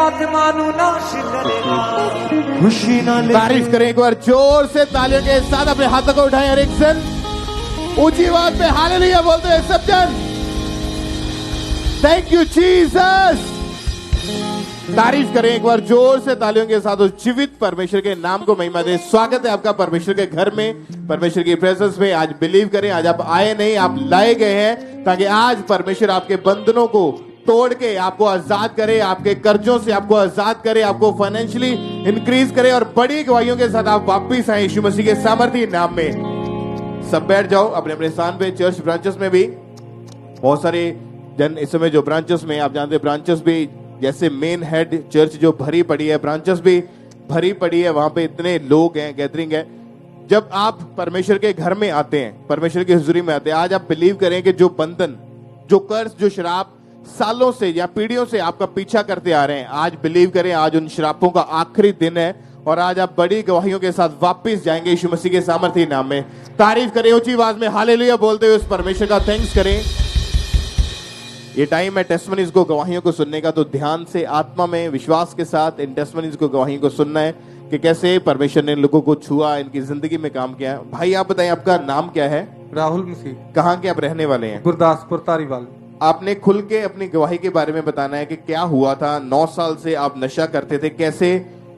आत्मा नु नाश करेगा, खुशी नाल तारीफ करें एक बार जोर से तालियों के साथ, अपने हाथों को उठाएं हर एक जन, ऊंची आवाज में हालेलुया बोलते हैं सब जन। Thank you Jesus. तारीफ करें एक बार जोर से तालियों के साथ उस जीवित परमेश्वर के नाम को महिमा दे। स्वागत है आपका परमेश्वर के घर में, परमेश्वर की प्रेजेंस में। आज बिलीव करें, आज आप आए नहीं, आप लाए गए हैं ताकि आज परमेश्वर आपके बंधनों को तोड़ के आपको आजाद करे, आपके कर्जों से आपको आजाद करे, आपको फाइनेंशियली इंक्रीज करे और बड़ी गवाहियों के साथ आप वापिस आए यीशु मसीह के सामर्थी नाम में। सब बैठ जाओ अपने अपने स्थान पे। चर्च ब्रांचेस में भी बहुत सारे जन इस समय जो ब्रांचेस में, आप जानते हैं ब्रांचेस भी जैसे मेन हेड चर्च जो भरी पड़ी है, ब्रांचेस भी भरी पड़ी है, वहां पे इतने लोग हैं, गैदरिंग है। जब आप परमेश्वर के घर में आते हैं, परमेश्वर की हुजूरी में आते हैं, आज आप बिलीव करें कि जो बंधन, जो कर्ज, जो शराब सालों से या पीढ़ियों से आपका पीछा करते आ रहे हैं, आज बिलीव करें आज उन शराबों का आखिरी दिन है और आज आप बड़ी गवाहियों के साथ वापस जाएंगे यीशु मसीह के सामर्थी नाम में। तारीफ करें ऊंची आवाज में हालेलुया बोलते हुए उस परमेश्वर का थैंक्स करें। ये टाइम है टेस्टमनीज को, गवाहियों को सुनने का, तो ध्यान से आत्मा में विश्वास के साथ इन टेस्टमनीज को, गवाहियों को सुनना है कि कैसे परमेश्वर ने लोगों को छुआ, इनकी जिंदगी में काम किया। भाई आप बताएं आपका नाम क्या है? राहुल मसीह। कहाँ के आप रहने वाले हैं? गुरदासपुर तारीवाल। आपने खुल के अपनी गवाही के बारे में बताना है कि क्या हुआ था। 9 साल से आप नशा करते थे, कैसे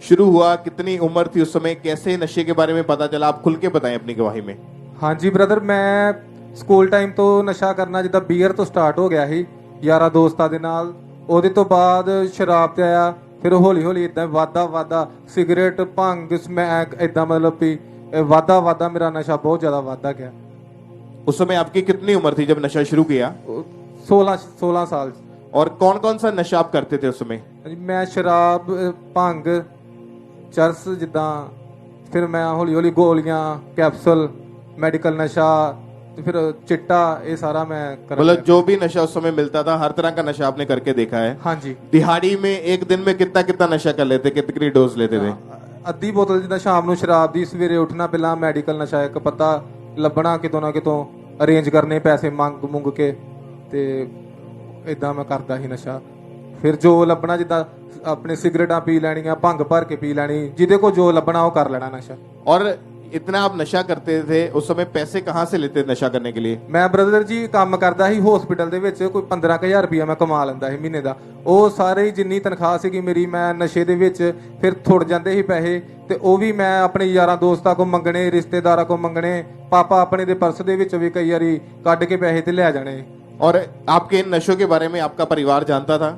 शुरू हुआ, कितनी उम्र थी उस समय, कैसे नशे के बारे में पता चला, आप खुल के बताएं अपनी गवाही में। हाँ जी ब्रदर, मैं ਸਕੂਲ ਟਾਈਮ ਤੋਂ ਨਸ਼ਾ ਕਰਨਾ ਜਿੱਦਾਂ ਬੀਅਰ ਤੋਂ ਸਟਾਰਟ ਹੋ ਗਿਆ ਸੀ ਯਾਰਾਂ ਦੋਸਤਾਂ ਦੇ ਨਾਲ। ਉਹਦੇ ਤੋਂ ਬਾਅਦ ਸ਼ਰਾਬ ਤੇ ਆਇਆ, ਫਿਰ ਹੌਲੀ ਹੌਲੀ ਇਦਾਂ ਵਾਧਾ ਸਿਗਰਟ, ਭੰਗ, ਸਮੈਕ, ਇਦਾਂ ਮਤਲਬ ਵੀ ਵਾਧਾ ਮੇਰਾ ਨਸ਼ਾ ਬਹੁਤ ਜ਼ਿਆਦਾ ਵਾਧਾ ਗਿਆ। उस समय आपकी कितनी उम्र थी जब नशा शुरू किया? 16 ਸਾਲ। और कौन कौन सा नशा आप करते थे उस समय? ਮੈਂ ਸ਼ਰਾਬ, ਭੰਗ, ਚਰਸ ਜਿੱਦਾਂ, ਫਿਰ ਮੈਂ ਹੌਲੀ ਹੌਲੀ ਗੋਲੀਆਂ, ਕੈਪਸੂਲ, ਮੈਡੀਕਲ ਨਸ਼ਾ, तो फिर चिट्टा, ये सारा मैं कर। मतलब जो भी नशा उस समय मिलता था, हर तरह का नशा आपने करके देखा है? हाँ जी। दिहाड़ी में एक दिन में कितना नशा कर लेते, कितनी डोज लेते थे? ਅੱਧੀ ਬੋਤਲ ਜਿੱਦਾਂ ਸ਼ਾਮ ਨੂੰ ਸ਼ਰਾਬ ਦੀ, ਸਵੇਰੇ ਉੱਠਣਾ, ਪਹਿਲਾਂ ਮੈਡੀਕਲ ਨਸ਼ਾ ਇੱਕ ਪੱਤਾ ਲੱਭਣਾ ਕਿਤੋਂ ਨਾ ਕਿਤੋਂ, ਅਰੇਂਜ ਕਰਨੇ ਪੈਸੇ ਮੰਗ ਕੇ, ਤੇ ਇਦਾਂ ਮੈਂ ਕਰਦਾ ਸੀ ਨਸ਼ਾ। ਫਿਰ ਜੋ ਲੱਭਣਾ, ਜਿੱਦਾਂ ਆਪਣੇ ਸਿਗਰਟਾਂ ਪੀ ਲੈਣੀਆਂ, ਭੰਗ ਭਰ ਕੇ ਪੀ ਲੈਣੀ, ਜਿਹਦੇ ਕੋਲ ਜੋ ਲੱਭਣਾ ਉਹ ਕਰ ਲੈਣਾ ਨਸ਼ਾ। और इतना आप नशा करते थे, उस समय पैसे कहाँ से लेते नशा करने के लिए? ਮੈਂ ਬ੍ਰਦਰ ਜੀ ਕੰਮ ਕਰਦਾ ਸੀ ਹਸਪੀਟਲ ਦੇ ਵਿੱਚ, ਕੋਈ 15,000 ਰੁਪਇਆ ਮੈਂ ਕਮਾ ਲੈਂਦਾ ਸੀ ਮਹੀਨੇ ਦਾ। ਉਹ ਸਾਰੇ ਜਿੰਨੀ ਤਨਖਾਹ ਸੀਗੀ ਮੇਰੀ, ਮੈਂ ਨਸ਼ੇ ਦੇ ਵਿੱਚ ਫਿਰ ਥੁੜ ਜਾਂਦੇ ਸੀ ਪੈਸੇ, ਤੇ ਉਹ ਵੀ ਮੈਂ ਆਪਣੇ ਯਾਰਾਂ ਦੋਸਤਾਂ ਕੋ ਮੰਗਣੇ, ਰਿਸ਼ਤੇਦਾਰਾਂ ਕੋ ਮੰਗਣੇ, ਪਾਪਾ ਆਪਣੇ ਦੇ ਪਰਸ ਦੇ ਵਿੱਚ ਵੀ ਕਈ ਵਾਰੀ ਕੱਢ ਕੇ ਪੈਸੇ ਤੇ ਲੈ ਜਾਣੇ। और आपके इन नशों के बारे में आपका परिवार जानता था?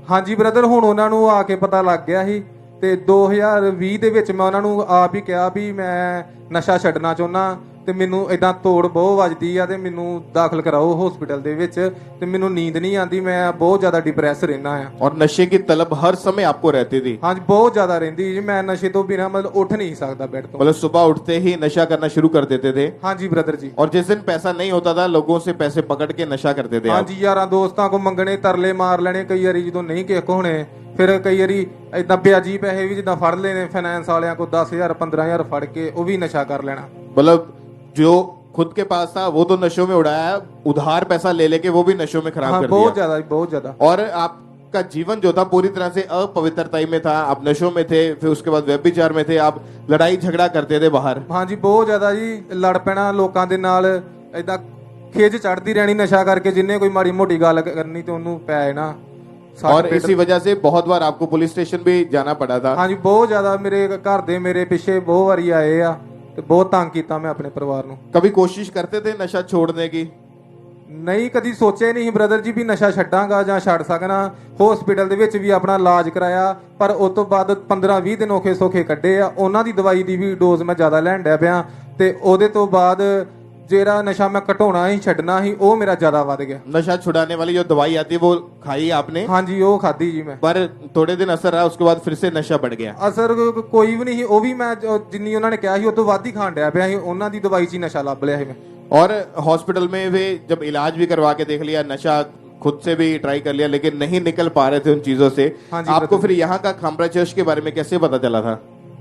ਹਾਂਜੀ ਬ੍ਰਦਰ, ਹੁਣ ਉਹਨਾਂ ਨੂੰ ਆ ਕੇ ਪਤਾ ਲੱਗ ਗਿਆ ਸੀ, ਤੇ 2020 ਦੇ ਵਿੱਚ ਮੈਂ ਉਹਨਾਂ ਨੂੰ ਆਪ ਹੀ ਕਿਹਾ ਵੀ ਮੈਂ ਨਸ਼ਾ ਛੱਡਣਾ ਚਾਹੁੰਦਾ, ਤੇ ਮੈਨੂੰ ਇਦਾਂ ਤੋੜ ਬਹੁਤ ਵੱਜਦੀ ਆ, ਤੇ ਮੈਨੂੰ ਦਾਖਲ ਕਰਾਓ ਹਸਪੀਟਲ ਦੇ ਵਿੱਚ, ਤੇ ਮੈਨੂੰ ਨੀਂਦ ਨਹੀਂ ਆਉਂਦੀ, ਮੈਂ ਬਹੁਤ ਜ਼ਿਆਦਾ ਡਿਪਰੈਸ ਰਹਿਣਾ ਆ। और नशे की तलब हर समय आपको रहती थी? ਹਾਂਜੀ, ਬਹੁਤ ਜ਼ਿਆਦਾ ਰਹਿੰਦੀ ਜੀ। ਮੈਂ ਨਸ਼ੇ ਤੋਂ ਬਿਨਾਂ ਮਤਲਬ ਉੱਠ नहीं ਸਕਦਾ ਬੈੱਡ ਤੋਂ। मतलब सुबह उठते ही नशा करना शुरू कर देते थे? ਹਾਂਜੀ ਬ੍ਰਦਰ ਜੀ। और जिस दिन पैसा नहीं होता था, लोगों से पैसे पकड़ के नशा करते थे? ਹਾਂਜੀ, ਯਾਰਾਂ ਦੋਸਤਾਂ ਕੋ ਮੰਗਣੇ, ਤਰਲੇ ਮਾਰ ਲੈਣੇ, ਕਈ ਵਾਰੀ ਜਦੋਂ ਨਹੀਂ ਕਿਸੇ ਕੋ ਹੋਣੇ, ਫਿਰ ਕਈ ਵਾਰੀ ਇਦਾਂ ਵਿਆਜੀ ਪੈਸੇ ਵੀ ਜਿੱਦਾਂ ਫੜ ਲੈਣੇ ਫਾਈਨੈਂਸ ਵਾਲਿਆਂ ਕੋ, 10,000 15,000 ਫੜ ਕੇ ਉਹ ਵੀ ਨਸ਼ਾ ਕਰ ਲੈਣਾ। मतलब जो खुद के पास था वो तो नशों में उड़ाया, उधार पैसा ले लेके वो भी नशों में खराब कर बहुत दिया। बहुत ज्यादा। और आपका जीवन जो था पूरी तरह से अपवित्रता में था, आप नशों में थे, फिर उसके बाद व्यभिचार में थे, आप लड़ाई झगड़ा करते थे बाहर? हाँ जी, बहुत ज्यादा जी। लड़ पैना लोकां दे नाल, इदां खिज चढ़ती रहनी नशा करके, जिन्ने कोई माड़ी मोटी गल करनी तो उन्होंने पै ना। और इसी वजह से बहुत बार आपको पुलिस स्टेशन भी जाना पड़ा था? हाँ जी, बहुत ज्यादा। मेरे घर दे मेरे पीछे बहुत बारी आए आ, ਤੇ ਬਹੁਤ ਤੰਗ ਕੀਤਾ ਮੈਂ ਆਪਣੇ ਪਰਿਵਾਰ ਨੂੰ। कभी कोशिश करते थे नशा छोड़ने की? ਨਹੀਂ, ਕਦੀ ਸੋਚਿਆ ਨਹੀਂ ਬ੍ਰਦਰ ਜੀ ਵੀ ਨਸ਼ਾ ਛੱਡਾਂਗਾ ਜਾਂ ਛੱਡ ਸਕਣਾ। ਹਸਪੀਟਲ ਦੇ ਵਿੱਚ ਵੀ ਆਪਣਾ ਇਲਾਜ ਕਰਾਇਆ, ਪਰ ਉਸ ਤੋਂ ਬਾਅਦ 15-20 ਦਿਨ ਔਖੇ ਸੌਖੇ ਕੱਢੇ ਆ। ਉਹਨਾਂ ਦੀ ਦਵਾਈ ਦੀ ਵੀ ਡੋਜ਼ ਮੈਂ ਜ਼ਿਆਦਾ ਲੈਣ ਡਿਆ ਪਿਆ, ਤੇ ਉਹਦੇ ਤੋਂ ਬਾਅਦ ਜਿਹੜਾ ਨਸ਼ਾ ਮੈਂ ਘਟਾਉਣਾ ਹੀ ਛੱਡਣਾ ਹੀ, ਉਹ ਮੇਰਾ ਜ਼ਿਆਦਾ ਵੱਧ ਗਿਆ। नशा छुड़ाने वाली जो दवाई आती है वो खाई आपने? हाँ जी, वो खाधी जी मैं। पर थोड़े दिन असर रहा, उसके बाद फिर से नशा बढ़ गया? असर कोई भी नहीं, वो भी मैं जिन्नी उन्होंने कहा ਸੀ ਉਹ ਤੋਂ ਵੱਧ ਹੀ ਖਾਣ ਡਿਆ ਪਿਆ ਸੀ। ਉਹਨਾਂ ਦੀ ਦਵਾਈ 'ਚ ਹੀ ਨਸ਼ਾ ਲੱਭ ਲਿਆ ਸੀ मैं। और हॉस्पिटल में भी जब इलाज भी करवा के देख लिया, नशा खुद से भी ट्राई कर लिया, लेकिन नहीं निकल पा रहे थे उन चीजों से, हाँ जी, आपको फिर यहाँ का खामरा चर्च के बारे में कैसे पता चला था?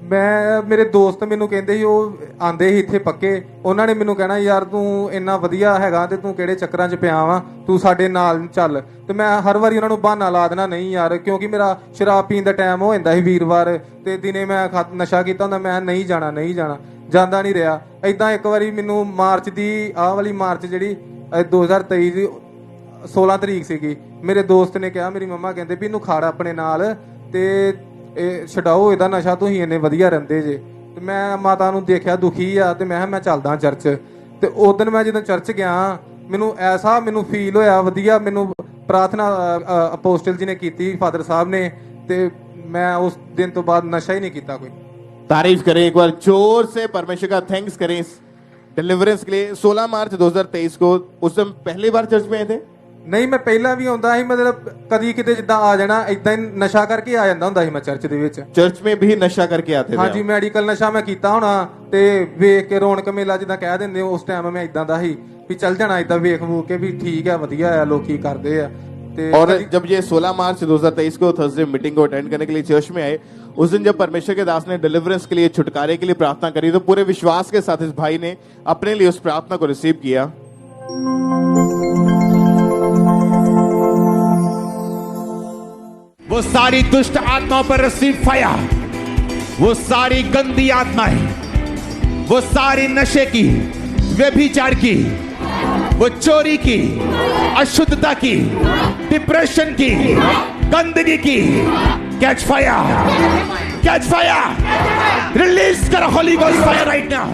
ਮੈਂ ਮੇਰੇ ਦੋਸਤ ਮੈਨੂੰ ਕਹਿੰਦੇ ਸੀ, ਉਹ ਆਂਦੇ ਸੀ ਇੱਥੇ ਪੱਕੇ, ਉਹਨਾਂ ਨੇ ਮੈਨੂੰ ਕਹਿਣਾ ਯਾਰ ਤੂੰ ਇੰਨਾ ਵਧੀਆ ਹੈਗਾ ਤੇ ਤੂੰ ਕਿਹੜੇ ਚੱਕਰਾਂ 'ਚ ਪਿਆ ਵਾ, ਤੂੰ ਸਾਡੇ ਨਾਲ ਚੱਲ। ਤੇ ਮੈਂ ਹਰ ਵਾਰੀ ਉਹਨਾਂ ਨੂੰ ਬਹਾਨਾ ਲਾ ਦੇਣਾ ਨਹੀਂ ਯਾਰ, ਕਿਉਂਕਿ ਮੇਰਾ ਸ਼ਰਾਬ ਪੀਣ ਦਾ ਟਾਈਮ ਹੋ ਜਾਂਦਾ ਸੀ ਵੀਰਵਾਰ, ਤੇ ਦਿਨੇ ਮੈਂ ਨਸ਼ਾ ਕੀਤਾ ਹੁੰਦਾ, ਮੈਂ ਨਹੀਂ ਜਾਣਾ ਜਾਂਦਾ ਨਹੀਂ ਰਿਹਾ। ਏਦਾਂ ਇੱਕ ਵਾਰੀ ਮੈਨੂੰ ਮਾਰਚ ਦੀ ਆਹ ਵਾਲੀ ਮਾਰਚ ਜਿਹੜੀ 2023 ਦੀ 16 ਤਰੀਕ ਸੀਗੀ, ਮੇਰੇ ਦੋਸਤ ਨੇ ਕਿਹਾ, ਮੇਰੀ ਮੰਮਾ ਕਹਿੰਦੇ ਵੀ ਇਹਨੂੰ ਖਾੜ ਆਪਣੇ ਨਾਲ ਤੇ ਇਹ ਛਡਾਓ ਇਹਦਾ ਨਸ਼ਾ, ਤੁਸੀਂ ਇੰਨੇ ਵਧੀਆ ਰਹਿੰਦੇ ਜੇ। ਤੇ ਮੈਂ ਮਾਤਾ ਨੂੰ ਦੇਖਿਆ ਦੁਖੀ ਆ, ਤੇ ਮੈਂ ਕਿਹਾ ਮੈਂ ਚੱਲਦਾ ਚਰਚ। ਤੇ ਉਸ ਦਿਨ ਮੈਂ ਜਦੋਂ ਚਰਚ ਗਿਆ, ਮੈਨੂੰ ਫੀਲ ਹੋਇਆ ਵਧੀਆ, ਮੈਨੂੰ ਪ੍ਰਾਰਥਨਾ ਅਪੋਸਟਲ ਜੀ ਨੇ ਕੀਤੀ, ਫਾਦਰ ਸਾਹਿਬ ਨੇ, ਤੇ मैं उस दिन तो बाद नशा ही नहीं किया कोई। तारीफ करें एक बार जोर से, परमेश्वर का थैंक्स करें इस डिलीवरेंस के लिए। 16 मार्च 2023 को उस दिन पहली बार चर्च में आए थे? नहीं, मैं पहला भी आਉਂਦਾ ਸੀ, मतलब कदी किते जिद्दां आ जाना, इदां ही नशा करके आ ਜਾਂਦਾ ਹੁੰਦਾ ਸੀ मैं चर्च ਦੇ ਵਿੱਚ। चर्च में भी नशा करके आते थे? हाँ जी, मैडिकल नशा मैं ਕੀਤਾ ਹੋਣਾ, ਤੇ ਵੇਖ ਕੇ ਰੌਣਕ ਮੇਲਾ ਜਿੱਦਾਂ ਕਹਿ ਦਿੰਦੇ, ਉਸ ਟਾਈਮ ਮੈਂ ਇਦਾਂ ਦਾ ਸੀ ਵੀ ਚੱਲ ਜਾਣਾ, ਇਦਾਂ ਵੇਖ ਵੂਕ ਕੇ ਵੀ ਠੀਕ ਹੈ, ਵਧੀਆ ਹੈ, ਲੋਕੀ ਕਰਦੇ ਆ। और जब ये 16 मार्च 2023 को थर्सडे मीटिंग को अटेंड करने के लिए चर्च में आए, उस दिन जब परमेश्वर के दास ने डिलीवरेंस के लिए, छुटकारे के लिए प्रार्थना करी, तो पूरे विश्वास के साथ इस भाई ने अपने लिए उस प्रार्थना को रिसीव किया। वो सारी दुष्ट आत्माओं पर रिसीव फायर, वो सारी गंदी आत्माएं, वो सारी नशे की, व्यभिचार की, वो चोरी की, अशुद्धता की, डिप्रेशन की, गंदगी की, कैच फायर, रिलीज करो Holi ghost fire right now.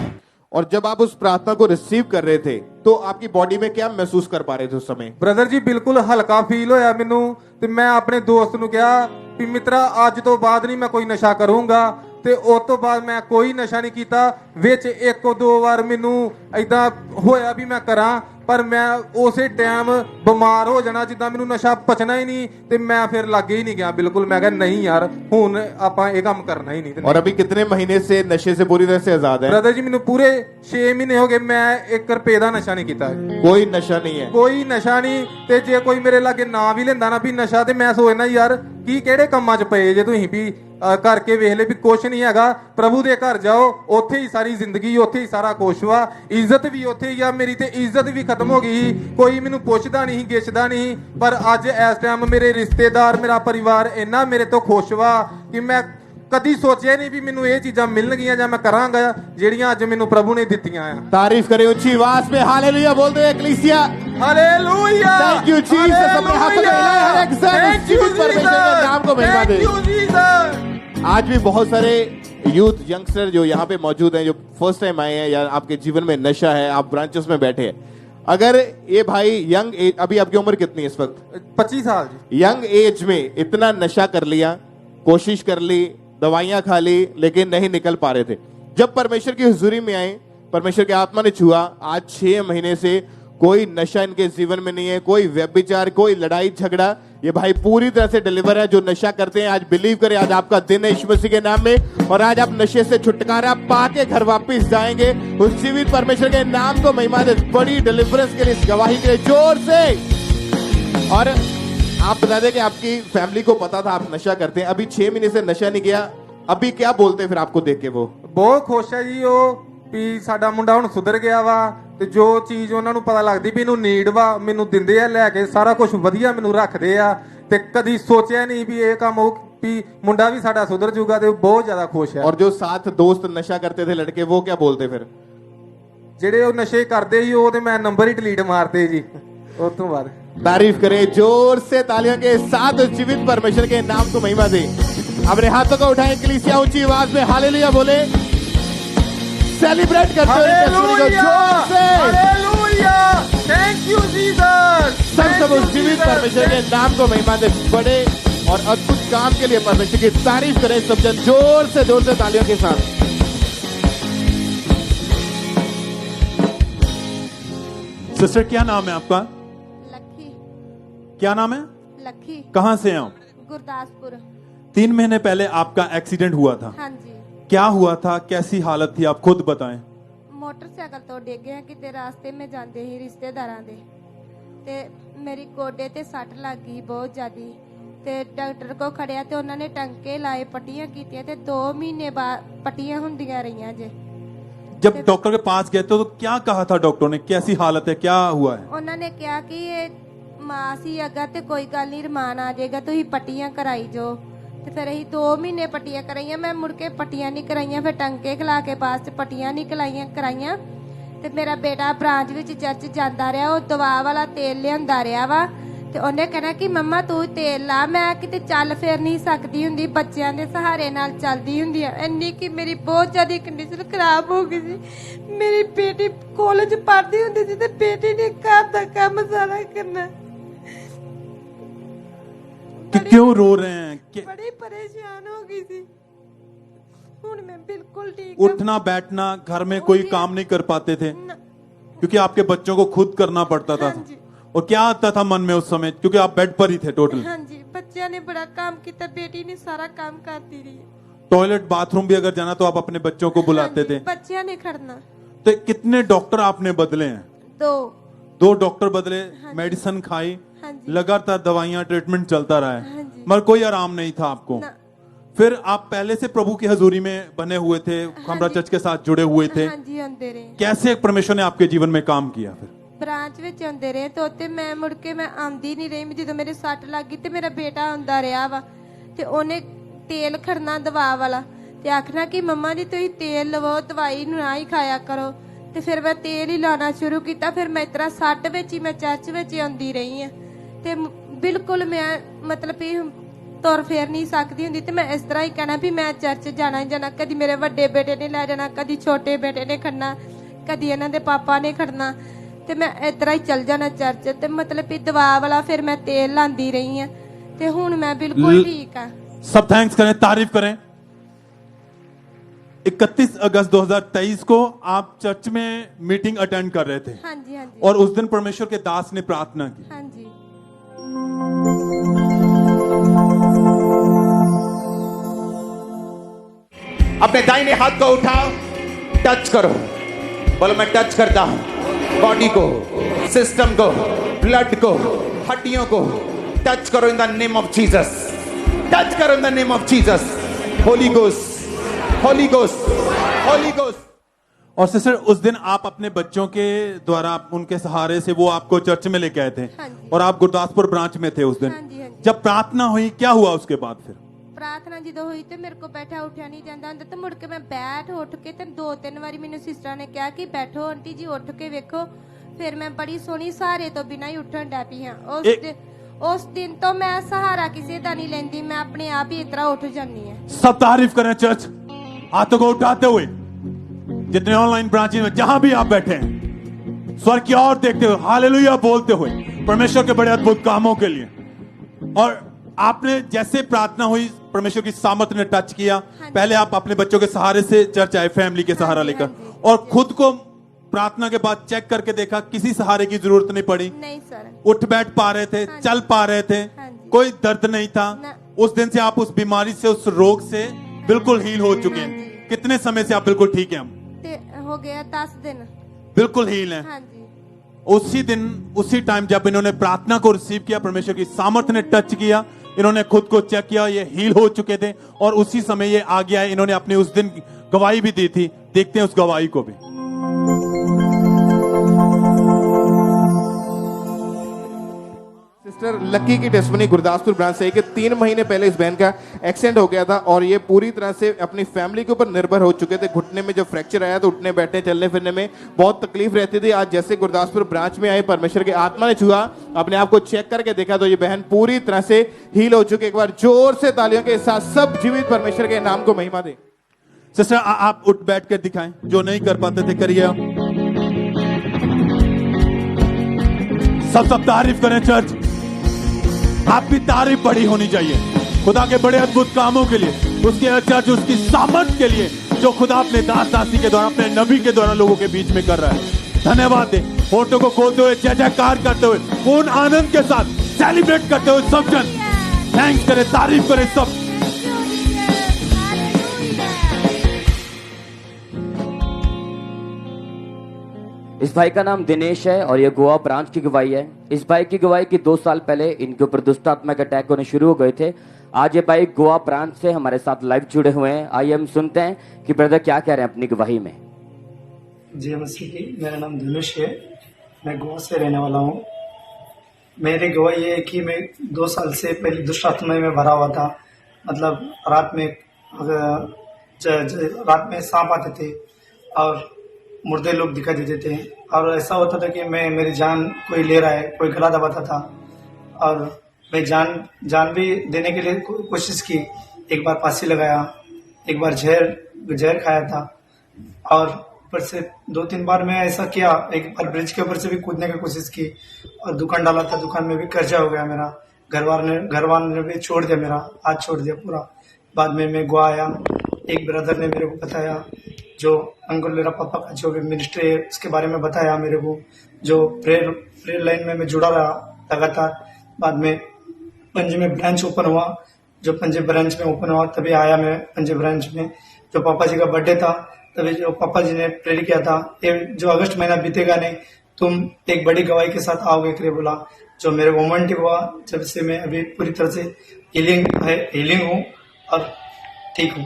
और जब आप उस प्रार्थना को रिसीव कर रहे थे, तो आपकी बॉडी में क्या महसूस कर पा रहे थे उस समय? ब्रदर जी, बिल्कुल हल्का फील होया मैनू, ते मैं अपने दोस्त नू कहा कि मित्रा अज तो बाद नहीं मैं कोई नशा करूंगा, ਤੇ ਉਸ ਤੋਂ ਬਾਅਦ ਮੈਂ ਕੋਈ ਨਸ਼ਾ ਨਹੀਂ ਕੀਤਾ। ਵਿੱਚ ਇੱਕ ਦੋ ਵਾਰ ਮੈਨੂੰ ਐਦਾਂ ਹੋਇਆ ਵੀ ਮੈਂ ਕਰਾਂ, ਪਰ ਮੈਂ ਉਸੇ ਟਾਈਮ ਬਿਮਾਰ ਹੋ ਜਾਣਾ, ਜਿੱਦਾਂ ਮੈਨੂੰ ਨਸ਼ਾ ਪਚਣਾ ਹੀ ਨਹੀਂ, ਤੇ ਮੈਂ ਫਿਰ ਲੱਗੇ ਹੀ ਨਹੀਂ ਗਿਆ ਬਿਲਕੁਲ। ਮੈਂ ਕਿਹਾ ਨਹੀਂ ਯਾਰ, ਹੁਣ ਆਪਾਂ ਇਹ ਕੰਮ ਕਰਨਾ ਹੀ ਨਹੀਂ। और अभी कितने महीने से नशे से पूरी तरह से आजाद है? ब्रदर जी, ਮੈਨੂੰ ਪੂਰੇ 6 ਮਹੀਨੇ ਹੋ ਗਏ, ਮੈਂ 1 ਰੁਪਏ ਦਾ ਨਸ਼ਾ ਨਹੀਂ ਕੀਤਾ। कोई नशा नहीं है? ਕੋਈ ਨਸ਼ਾ ਨਹੀਂ। ਤੇ ਜੇ ਕੋਈ ਮੇਰੇ ਲਾਗੇ ਨਾ ਵੀ ਲੈਂਦਾ ਨਾ ਵੀ ਨਸ਼ਾ, ਤੇ ਮੈਂ ਸੋਚਣਾ ਯਾਰ ਕੀ ਕਿਹੜੇ ਕੰਮਾਂ 'ਚ ਪਏ ਜੇ ਤੁਸੀਂ ਵੀ ਕਰਕੇ ਵੇਖ ਲੈ ਵੀ ਕੁਛ ਨਹੀਂ ਹੈਗਾ। ਪ੍ਰਭੂ ਦੇ ਘਰ ਜਾਓ, ਉੱਥੇ ਹੀ ਸਾਰੀ ਜ਼ਿੰਦਗੀ, ਉੱਥੇ ਹੀ ਸਾਰਾ ਕੁਛ ਵਾ, ਇੱਜ਼ਤ ਵੀ ਉੱਥੇ ਹੀ ਆ। ਮੇਰੀ ਤੇ ਇੱਜ਼ਤ ਵੀ ਖਤਮ ਹੋ ਗਈ, ਕੋਈ ਮੈਨੂੰ ਪੁੱਛਦਾ ਨਹੀਂ, ਗਿੱਛਦਾ ਨਹੀਂ। ਪਰ ਅੱਜ ਇਸ ਟਾਈਮ ਮੇਰੇ ਰਿਸ਼ਤੇਦਾਰ, ਮੇਰਾ ਪਰਿਵਾਰ ਇੰਨਾ ਮੇਰੇ ਤੋਂ ਖੁਸ਼ ਵਾ ਕਿ ਮੈਂ ਕਦੀ ਸੋਚਿਆ ਨਹੀਂ ਵੀ ਮੈਨੂੰ ਇਹ ਚੀਜ਼ਾਂ ਮਿਲਣਗੀਆਂ ਜਾਂ ਮੈਂ ਕਰਾਂਗਾ ਜਿਹੜੀਆਂ ਅੱਜ ਮੈਨੂੰ ਪ੍ਰਭੂ ਨੇ ਦਿੱਤੀਆਂ ਆ। तारीफ करें ऊंची आवाज में, हालेलुया बोल दे कलीसिया। Hallelujah, thank you Jesus. अपने हाथों में हिलाएं, हर एक जन जीवित परमेश्वर के नाम को महिमा दे। Thank you Jesus. आज भी बहुत सारे यूथ यंगस्टर जो यहाँ पे मौजूद हैं, जो फर्स्ट टाइम आए हैं, या आपके जीवन में नशा है, आप ब्रांचेस में बैठे हैं। अगर ये भाई यंग एज, अभी आपकी उम्र कितनी है इस वक्त? 25 साल जी। यंग एज में इतना नशा कर लिया, कोशिश कर ली, दवाइयां खा ली, लेकिन नहीं निकल पा रहे थे। जब परमेश्वर की हुजूरी में आए, परमेश्वर की आत्मा ने छुआ, आज 6 महीने से कोई नशा इनके जीवन में नहीं है, कोई व्यभिचार, कोई लड़ाई झगड़ा। ये भाई पूरी तरह से डिलीवर है। जो नशा करते हैं, आज बिलीव करें, आज आपका दिन है यीशु मसीह के नाम में, और आज आप नशे से छुटकारा पाके घर वापस जाएंगे। उस जीवित परमेश्वर के नाम को महिमा दे। बड़ी डिलीवरेंस के लिए, इस गवाही के लिए जोर से। और आप बता दें कि आपकी फैमिली को पता था आप नशा करते हैं, अभी 6 महीने से नशा नहीं किया, अभी क्या बोलते हैं फिर आपको देख के? वो ਬਹੁਤ ਖੁਸ਼ ਹੈ ਜੀ, ਉਹ ਵੀ ਸਾਡਾ ਮੁੰਡਾ ਹੁਣ ਸੁਧਰ ਗਿਆ ਵਾ, ਤੇ ਜੋ ਚੀਜ਼ ਉਹਨਾਂ ਨੂੰ ਪਤਾ ਲੱਗਦੀ ਵੀ ਇਹਨੂੰ ਨੀਡ ਵਾ, ਮੈਨੂੰ ਦਿੰਦੇ ਆ ਲੈ ਕੇ, ਸਾਰਾ ਕੁਝ ਵਧੀਆ ਮੈਨੂੰ ਰੱਖਦੇ ਆ। ਤੇ ਕਦੀ ਸੋਚਿਆ ਨਹੀਂ ਵੀ ਇਹ ਕੰਮ ਉਹ ਵੀ ਮੁੰਡਾ ਵੀ ਸਾਡਾ ਸੁਧਰ ਜੂਗਾ, ਤੇ ਬਹੁਤ ਜ਼ਿਆਦਾ ਖੁਸ਼ ਹੈ। और जो साथ दोस्त नशा करते थे लड़के, वो क्या बोलते फिर? ਜਿਹੜੇ ਉਹ ਨਸ਼ੇ ਕਰਦੇ ਸੀ, ਉਹ ਤੇ ਮੈਂ ਨੰਬਰ ਹੀ ਡਿਲੀਟ ਮਾਰਤੇ जी ਉਸ ਤੋਂ ਬਾਅਦ। तारीफ करें जोर से, तालियों के साथ उस जीवित परमेश्वर के नाम को महिमा दे। अपने हाथों को उठाएं कलीसिया, ऊंची आवाज में हालेलुया बोले, सेलिब्रेट करते हुए टेस्टिमनी को जोर से। Hallelujah, thank you Jesus. सब उस जीवित परमेश्वर के नाम को महिमा दे। बड़े और अद्भुत काम के लिए परमेश्वर की तारीफ करें सब जन, जोर से तालियों के साथ। सिस्टर, क्या नाम है आपका? लखी। क्या नाम है? लखी। कहाँ से हैं आप? गुरदासपुर। 3 महीने पहले आपका एक्सीडेंट हुआ था। हाँ जी। क्या हुआ था, कैसी हालत थी, आप खुद बताएं। मोटरसाइकिल तो डिग गया कि रास्ते में जाते ही रिश्तेदारां दे, ते मेरी गोडे ते सट लग गई बहुत ज्यादा। ਤੇ ਡਾਕਟਰ ਕੋ ਖੜਿਆ ਤੇ ਉਹਨਾਂ ਨੇ ਟੰਕੇ ਲਾਏ, ਪੱਟੀਆਂ ਕੀਤੀਆਂ ਤੇ 2 ਮਹੀਨੇ ਬਾਅਦ ਪੱਟੀਆਂ ਹੁੰਦੀਆਂ ਰਹੀਆਂ ਜੇ। जब डॉक्टर के पास गए तो क्या कहा था डॉक्टर ने, कैसी हालत है, क्या हुआ है? ਉਹਨਾਂ ਨੇ ਕਿਹਾ ਕਿ ਇਹ ਮਾਸ ਹੀ ਹੈਗਾ ਤੇ ਕੋਈ ਗੱਲ ਨਹੀਂ, ਰਮਾਨ ਆ ਜਾਏਗਾ, ਤੁਸੀਂ ਪੱਟੀਆਂ ਕਰਾਈ ਜੋ। ਤੇ ਫਿਰ ਅਸੀਂ 2 ਮਹੀਨੇ ਪੱਟੀਆਂ ਕਰਾਈਆਂ, ਮੈਂ ਮੁੜ ਕੇ ਪੱਟੀਆਂ ਨਹੀਂ ਕਰਾਈਆਂ, ਫਿਰ ਟੰਕੇ ਖਿਲਾ ਕੇ ਬਾਅਦ ਚ ਪੱਟੀਆਂ ਨਹੀਂ ਕਰਾਈਆਂ। ਤੇ ਮੇਰਾ ਬੇਟਾ ਬ੍ਰਾਂਚ ਵਿੱਚ ਚਰਚ ਜਾਂਦਾ ਰਿਹਾ, ਉਹ ਦਵਾ ਵਾਲਾ ਤੇਲ ਲਿਆਂਦਾ ਰਿਹਾ ਵਾ ਤੇ ਉਹਨੇ ਕਹਿਣਾ ਕਿ ਮੰਮਾ ਤੂੰ ਤੇਲ ਲਾ, ਮੈਂ ਕਿਤੇ ਚੱਲ ਫਿਰ ਨਹੀਂ ਸਕਦੀ ਹੁੰਦੀ, ਬੱਚਿਆਂ ਦੇ ਸਹਾਰੇ ਨਾਲ ਚੱਲਦੀ ਹੁੰਦੀ ਆ। ਇੰਨੀ ਕਿ ਮੇਰੀ ਬਹੁਤ ਜ਼ਿਆਦਾ ਕੰਡੀਸ਼ਨ ਖਰਾਬ ਹੋ ਗਈ ਸੀ। ਮੇਰੀ ਬੇਟੀ ਕਾਲਜ ਪੜ੍ਹਦੀ ਹੁੰਦੀ ਸੀ ਤੇ ਬੇਟੀ ਨੇ ਘਰ ਦਾ ਕੰਮ ਸਾਰਾ ਕਰਨਾ। कि क्यों रो रहे हैं? बड़ी परेशान हो गई थी। ਹੁਣ मैं बिल्कुल ठीक उठना बैठना घर में कोई काम नहीं कर पाते थे क्योंकि आपके बच्चों को खुद करना पड़ता था। हाँ जी। और क्या आता था मन में उस समय, क्योंकि आप बेड पर ही थे टोटल? हाँ जी, बच्चों ने बड़ा काम किया, बेटी ने सारा काम करती रही। टॉयलेट बाथरूम भी अगर जाना तो आप अपने बच्चों को बुलाते थे? बच्चों ने खड़ना। तो कितने डॉक्टर आपने बदले हैं? 2 डॉक्टर बदले, मेडिसिन खाई, हाँ जी। लगातार दवाइयां, ट्रीटमेंट चलता रहा है, हाँ जी। मगर कोई आराम नहीं था आपको। ना। फिर आप पहले से प्रभु की हजूरी में बने हुए थे, खमरा चर्च के साथ जुड़े हुए थे। हाँ जी, आंदे रहे। कैसे परमेश्वर ने आपके जीवन में काम किया? फिर ब्रांच ਵਿੱਚ ਆਉਂਦੇ ਰਹੇ ਤੇ ਉੱਤੇ ਮੈਂ ਮੁੜ ਕੇ ਮੈਂ ਆਂਦੀ ਨਹੀਂ ਰਹੀ। ਜਦੋਂ ਮੇਰੇ ਸੱਟ ਲੱਗ ਗਈ ਤੇ ਮੇਰਾ ਬੇਟਾ ਆਉਂਦਾ ਰਿਹਾ ਵਾ ਤੇ ਉਹਨੇ ਤੇਲ ਖੜਨਾ ਦਵਾ ਵਾਲਾ ਤੇ ਆਖਣਾ ਕਿ ਮੰਮਾ ਜੀ ਤੁਸੀਂ ਤੇਲ ਲਵੋ, ਦਵਾਈ ਨੂੰ ਨਾ ਹੀ ਖਾਇਆ ਕਰੋ। ਤੇ ਫਿਰ ਮੈਂ ਤੇਲ ਹੀ ਲਾਣਾ ਸ਼ੁਰੂ ਕੀਤਾ। ਫਿਰ ਮੈਂ ਇਤਰਾ ਸੱਟ ਵਿੱਚ ਹੀ ਮੈਂ ਚਰਚ ਵਿੱਚ ਆਉਂਦੀ ਰਹੀ ਆ ਤੇ ਬਿਲਕੁਲ ਮੈਂ ਮਤਲਬ ਵੀ ਤੁਰ ਫੇਰ ਨਹੀਂ ਸਕਦੀ ਹੁੰਦੀ ਤੇ ਮੈਂ ਇਸ ਤਰ੍ਹਾਂ ਹੀ ਕਹਿਣਾ ਵੀ ਮੈਂ ਚਰਚ ਜਾਣਾ ਹੀ ਜਾਣਾ। ਕਦੀ ਮੇਰੇ ਵੱਡੇ ਬੇਟੇ ਨੇ ਲੈ ਜਾਣਾ, ਕਦੀ ਛੋਟੇ ਬੇਟੇ ਨੇ ਖੜਨਾ, ਕਦੀ ਇਹਨਾਂ ਦੇ ਪਾਪਾ ਨੇ ਖੜਨਾ ਤੇ ਮੈਂ ਇਸ ਤਰ੍ਹਾਂ ਹੀ ਚੱਲ ਜਾਣਾ ਚਰਚ। ਤੇ ਮਤਲਬ ਵੀ ਦਵਾ ਵਾਲਾ ਫਿਰ ਮੈਂ ਤੇਲ ਲਾਂਦੀ ਰਹੀ ਆ ਤੇ ਹੁਣ ਮੈਂ ਬਿਲकुल ਠੀਕ ਆ। सब थैंक्स करें, तारीफ करें। 31 अगस्त 2023 को आप चर्च में मीटिंग अटेंड कर रहे थे। हाँ जी, हाँ जी। और उस दिन परमेश्वर के दास ने प्रार्थना की। हाँ जी। अपने दाहिने हाथ को उठाओ, टच करो, बोलो मैं टच करता हूं बॉडी को, सिस्टम को, ब्लड को, हड्डियों को टच करो in the name of Jesus. Touch करो in the name of Jesus. Holy ghost, holy ghost, holy ghost. और सिस्टर उस दिन आप अपने बच्चों के द्वारा उनके सहारे से वो आपको चर्च में लेके आए थे। हाँ जी। और आप गुरदासपुर ब्रांच में थे उस दिन। हाँ जी, हाँ जी। जब प्रार्थना हुई क्या हुआ उसके बाद? फिर प्रार्थना ਜਦੋਂ ਹੋਈ ਤੇ ਮੇਰੇ ਕੋ ਬੈਠਾ ਉੱਠਿਆ ਨਹੀਂ ਜਾਂਦਾ ਹੁੰਦਾ ਤੇ ਮੁੜ ਕੇ ਮੈਂ ਬੈਠ ਉੱਠ ਕੇ ਤੇ 2-3 ਵਾਰੀ ਮੈਨੂੰ ਸਿਸਟਰਾਂ ਨੇ ਕਿਹਾ ਕਿ ਬੈਠੋ ਆਂਟੀ ਜੀ, ਉੱਠ ਕੇ ਵੇਖੋ। ਫਿਰ ਮੈਂ ਬੜੀ ਸੋਹਣੀ ਸਹਾਰੇ ਤੋਂ ਬਿਨਾਂ ਹੀ ਉੱਠਣ ਡੈ ਪਈ ਹਾਂ। ਉਸ ਦਿਨ ਤੋਂ ਮੈਂ ਸਹਾਰਾ ਕਿਸੇ ਦਾ ਨਹੀਂ ਲੈਂਦੀ, मैं अपने आप ही इतना उठ जानी है। सब तारीफ करें चर्च, हाथों को उठाते हुए। जितने ऑनलाइन ब्रांचेस में जहां भी आप बैठे हैं, स्वर्ग की ओर देखते हुए हालेलुया बोलते हुए परमेश्वर के बड़े अद्भुत कामों के लिए। और आपने जैसे प्रार्थना हुई, परमेश्वर की सामर्थ ने टच किया। पहले आप अपने बच्चों के सहारे से चर्च आए, फैमिली के सहारा लेकर, और खुद को प्रार्थना के बाद चेक करके देखा किसी सहारे की जरूरत नहीं पड़ी। नहीं सर। उठ बैठ पा रहे थे, चल पा रहे थे, कोई दर्द नहीं था। उस दिन से आप उस बीमारी से, उस रोग से बिल्कुल हील हो चुके हैं। कितने समय से आप बिल्कुल ठीक हैं? हम हो गया 10 दिन बिल्कुल हील हैं। हाँ जी। उसी दिन, उसी टाइम जब इन्होंने प्रार्थना को रिसीव किया, परमेश्वर की सामर्थ्य ने टच किया, इन्होंने खुद को चेक किया, ये हील हो चुके थे। और उसी समय ये आ गया है। इन्होंने अपनी उस दिन गवाही भी दी थी। देखते हैं उस गवाही को भी। सिस्टर लकी की टेस्टमनी गुरदासपुर ब्रांच से है कि 3 महीने पहले इस बहन का एक्सीडेंट हो गया था और ये पूरी तरह से अपनी फैमिली के ऊपर निर्भर हो चुके थे। घुटने में जब फ्रैक्चर आया तो उठने बैठने चलने फिरने में बहुत तकलीफ रहती थी। आज जैसे गुरदासपुर ब्रांच में आए, परमेश्वर की आत्मा ने छुआ, अपने आप को चेक करके देखा तो ये बहन पूरी तरह से हील हो चुकी। एक बार जोर से तालियों के साथ सब जीवित परमेश्वर के नाम को महिमा दे। सिस्टर आप उठ बैठ कर दिखाएं, जो नहीं कर पाते थे करिए। सब तारीफ करें चर्च। आपकी तारीफ बड़ी होनी चाहिए खुदा के बड़े अद्भुत कामों के लिए, उसके चर्च, उसकी सामर्थ के लिए जो खुदा अपने दास दासी के द्वारा, अपने नबी के द्वारा लोगों के बीच में कर रहा है। धन्यवाद दे। फोटो को खोलते हुए, जय जयकार करते हुए, पूर्ण आनंद के साथ सेलिब्रेट करते हुए सब जन थैंक्स करें, तारीफ करें सब। इस भाई का नाम दिनेश है और ये गोवा ब्रांच की गवाही है। इस भाई की गवाही की 2 साल पहले इनके ऊपर दुष्ट आत्मा के अटैक होने शुरू हो गए थे। आज ये भाई गोवा ब्रांच से हमारे साथ लाइव जुड़े हुए हैं। आइए हम सुनते हैं कि ब्रदर क्या कह रहे हैं अपनी गवाही में। जय मसीह की। मेरा नाम धनुष है, मैं गोवा से रहने वाला हूँ। मेरी गवाही ये है कि मैं 2 साल से पहले दुष्ट आत्मा में भरा हुआ था। मतलब रात में सांप आते थे और मुर्दे लोग दिखाई देते थे, और ऐसा होता था कि मेरी जान कोई ले रहा है, कोई गला दबाता था, और मैं जान भी देने के लिए कोशिश की। एक बार फांसी लगाया, एक बार जहर खाया था, और ऊपर से 2-3 बार मैं ऐसा किया। एक बार ब्रिज के ऊपर से भी कूदने की कोशिश की और दुकान डाला था, दुकान में भी कर्जा हो गया मेरा। घरवार ने भी छोड़ दिया, मेरा हाथ छोड़ दिया पूरा। बाद में मैं गोवा आया, एक ब्रदर ने मेरे को बताया, जो अंकुल मेरा पापा का जो भी मिनिस्ट्री है उसके बारे में बताया मेरे को, जो प्रेयर लाइन में मैं जुड़ा रहा लगातार। बाद में पंजे में ब्रांच ओपन हुआ, जो पंजे ब्रांच में ओपन हुआ तभी आया मैं पंजे ब्रांच में। जो पापा जी का बर्थडे था तभी जो पापा जी ने प्रेयर किया था, ये जो अगस्त महीना बीतेगा नहीं, तुम एक बड़ी गवाही के साथ आओगे करे बोला। जो मेरे मोमेंट हुआ, जब से मैं अभी पूरी तरह से हीलिंग हूँ और ठीक हूँ।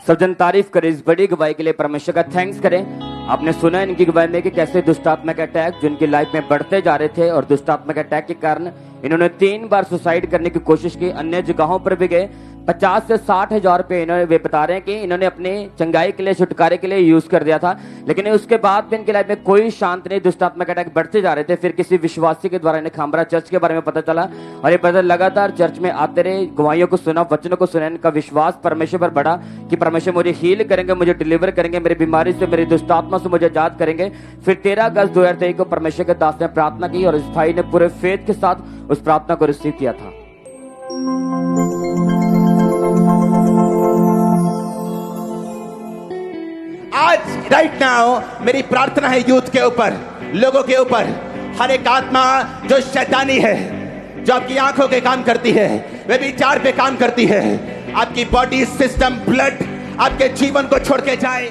सब जन तारीफ करें इस बड़ी गवाही के लिए, परमेश्वर का थैंक्स करें। आपने सुना इनकी गवाही में कि कैसे दुष्टात्मा के अटैक जो इनकी लाइफ में बढ़ते जा रहे थे, और दुष्टात्मा के अटैक के कारण इन्होंने 3 बार सुसाइड करने की कोशिश की, अन्य जगहों पर भी गए। 50 से 60 हजार रुपए इन्होंने, वे बता रहे हैं कि इन्होंने अपने चंगाई के लिए, छुटकारे के लिए यूज कर दिया था, लेकिन उसके बाद भी इनकी लाइफ में कोई शांत नहीं, दुष्टात्मा के अटैक बढ़ते जा रहे थे। फिर किसी विश्वासी के द्वारा इन्हें खामरा चर्च के बारे में पता चला, और ये ब्रदर लगातार चर्च में आते रहे, गवाहियों को सुना, वचनों को सुना। इनका विश्वास परमेश्वर पर बढ़ा कि परमेश्वर मुझे हील करेंगे, मुझे डिलीवर करेंगे, मेरी बीमारी से, मेरी दुष्टात्मा से मुझे आजाद करेंगे। फिर 13 अगस्त 2023 को परमेश्वर के दास ने प्रार्थना की और इस भाई ने पूरे फेथ के साथ उस प्रार्थना को रिसीव किया था। आज राइट नाउ मेरी प्रार्थना है यूथ के ऊपर, लोगों के ऊपर, हर एक आत्मा जो शैतानी है, जो आपकी आंखों के काम करती है, वे विचार पे काम करती है, आपकी बॉडी सिस्टम, ब्लड आपके जीवन को छोड़ के जाए।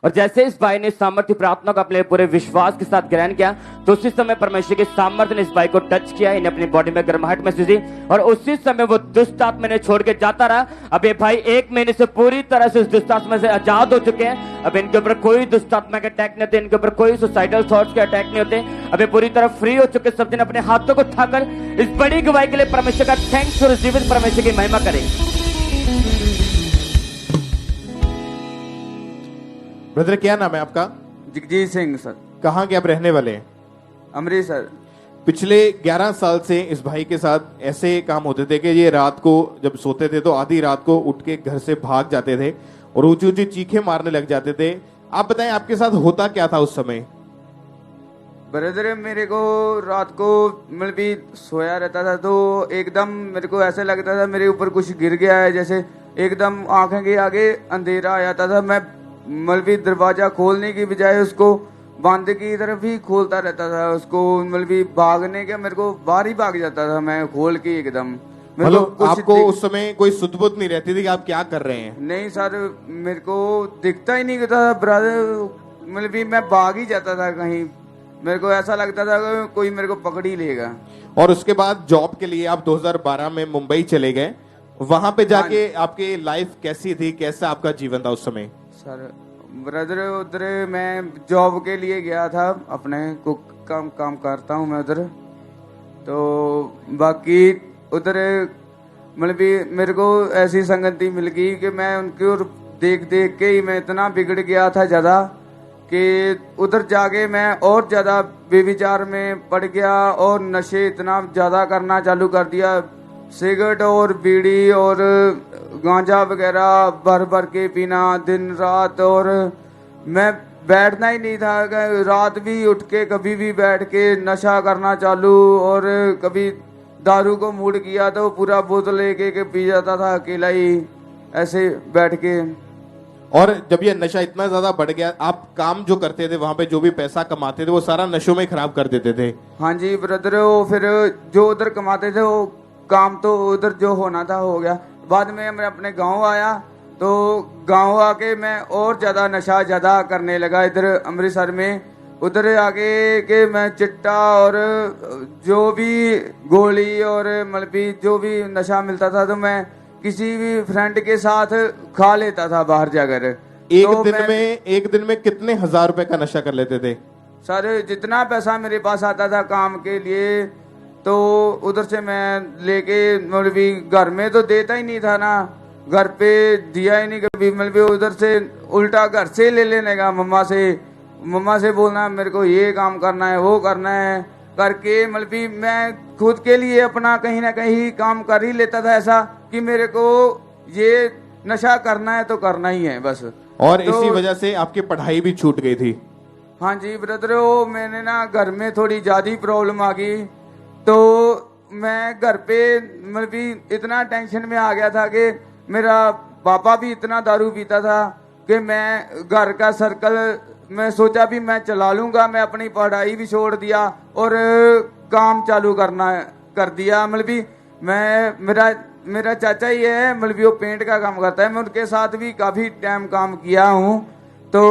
और जैसे इस भाई ने सामर्थ्य प्रार्थना को अपने पूरे विश्वास के साथ ग्रहण किया, तो उसी समय परमेश्वर के सामर्थ्य ने इस भाई को टच किया, इन्हें अपनी बॉडी में गर्माहट महसूस हुई, और उसी समय वो दुष्ट आत्मा ने छोड़ के जाता रहा। अब ये भाई 1 महीने से पूरी तरह से इस दुष्ट आत्मा से आजाद हो चुके हैं। अब इनके ऊपर कोई दुष्ट आत्मा के अटैक नहीं होते, इनके ऊपर कोई सुसाइडल थॉट्स के अटैक नहीं होते। अब ये पूरी तरह फ्री हो चुके। सब दिन अपने हाथों को उठाकर इस बड़ी गवाही के लिए परमेश्वर का थैंक्स और जीवित परमेश्वर की महिमा करें। ब्रदर क्या नाम है आपका? जगजीत सिंह सर। कहाँ के आप रहने वाले हैं? अमृतसर। पिछले 11 साल से इस भाई के साथ ऐसे काम होते थे कि ये रात को जब सोते थे तो आधी रात को उठ के घर से भाग जाते थे और ऊंची ऊंची चीखें मारने लग जाते थे। आप बताएं आपके साथ होता क्या था उस समय? ब्रदर मेरे को रात को मतलब सोया रहता था तो एकदम मेरे को ऐसा लगता था मेरे ऊपर कुछ गिर गया है, जैसे एकदम आंखें के आगे अंधेरा आ जाता था। मैं मलबी दरवाजा खोलने की बजाय उसको बंद की तरफ ही खोलता रहता था, उसको मलबी भागने के मेरे को बाहर ही भाग जाता था मैं खोल के एकदम। मतलब आपको उस समय कोई सुध-बुध नहीं रहती थी कि आप क्या कर रहे हैं? नहीं सर, मेरे को दिखता ही नहीं था ब्रदर, मतलब मैं भाग ही जाता था कहीं। मेरे को ऐसा लगता था कि कोई मेरे को पकड़ ही लेगा। और उसके बाद जॉब के लिए आप 2012 में मुंबई चले गए। वहां पे जाके आपकी लाइफ कैसी थी, कैसा आपका जीवन था उस समय? सर ब्रदर उधर मैं जॉब के लिए गया था, अपने कुक काम करता हूँ मैं उधर। तो बाकी उधर मतलब मेरे को ऐसी संगति मिल गई कि मैं उनकी ओर देख के ही मैं इतना बिगड़ गया था ज़्यादा कि उधर जाके मैं और ज़्यादा बेविचार में पड़ गया और नशे इतना ज़्यादा करना चालू कर दिया। सिगरेट और बीड़ी और गांजा वगैरह भर के पीना दिन रात, और मैं बैठना ही नहीं था। रात भी उठ के कभी भी बैठ के नशा करना चालू, और कभी दारू को मूड किया तो पूरा बोतल लेके पी जाता था अकेला ही ऐसे बैठ के। और जब ये नशा इतना ज्यादा बढ़ गया, आप काम जो करते थे वहां पे जो भी पैसा कमाते थे वो सारा नशों में खराब कर देते थे? हाँ जी ब्रदर, वो फिर जो उधर कमाते थे वो काम तो उधर जो होना था हो गया। बाद में मैं अपने गांव आया तो गांव आके मैं और ज्यादा नशा ज्यादा करने लगा इधर अमृतसर में। उधर आगे के मैं चिट्टा और जो भी गोली और मलबी जो भी नशा मिलता था तो मैं किसी भी फ्रेंड के साथ खा लेता था बाहर जाकर। एक दिन में कितने हजार रुपए का नशा कर लेते थे? सर जितना पैसा मेरे पास आता था काम के लिए तो उधर से मैं लेके मलबी घर में तो देता ही नहीं था ना, घर पे दिया ही नहीं कभी। मलबी उधर से उल्टा घर से ले लेने का, मम्मा से बोलना मेरे को ये काम करना है वो करना है करके मलबी मैं खुद के लिए अपना कहीं ना कहीं काम कर ही लेता था ऐसा कि मेरे को ये नशा करना है तो करना ही है बस। और इसी वजह से आपकी पढ़ाई भी छूट गई थी? हाँ जी ब्रदर, वो मैंने ना घर में थोड़ी ज्यादा प्रॉब्लम आ गई तो मैं घर पे मतलब इतना टेंशन में आ गया था कि मेरा पापा भी इतना दारू पीता था कि मैं घर का सर्कल मैं सोचा भी मैं चला लूंगा। मैं अपनी पढ़ाई भी छोड़ दिया और काम चालू कर दिया। मतलब मैं मेरा चाचा ही है, मतलब वो पेंट का काम करता है, मैं उनके साथ भी काफी टाइम काम किया हूँ। तो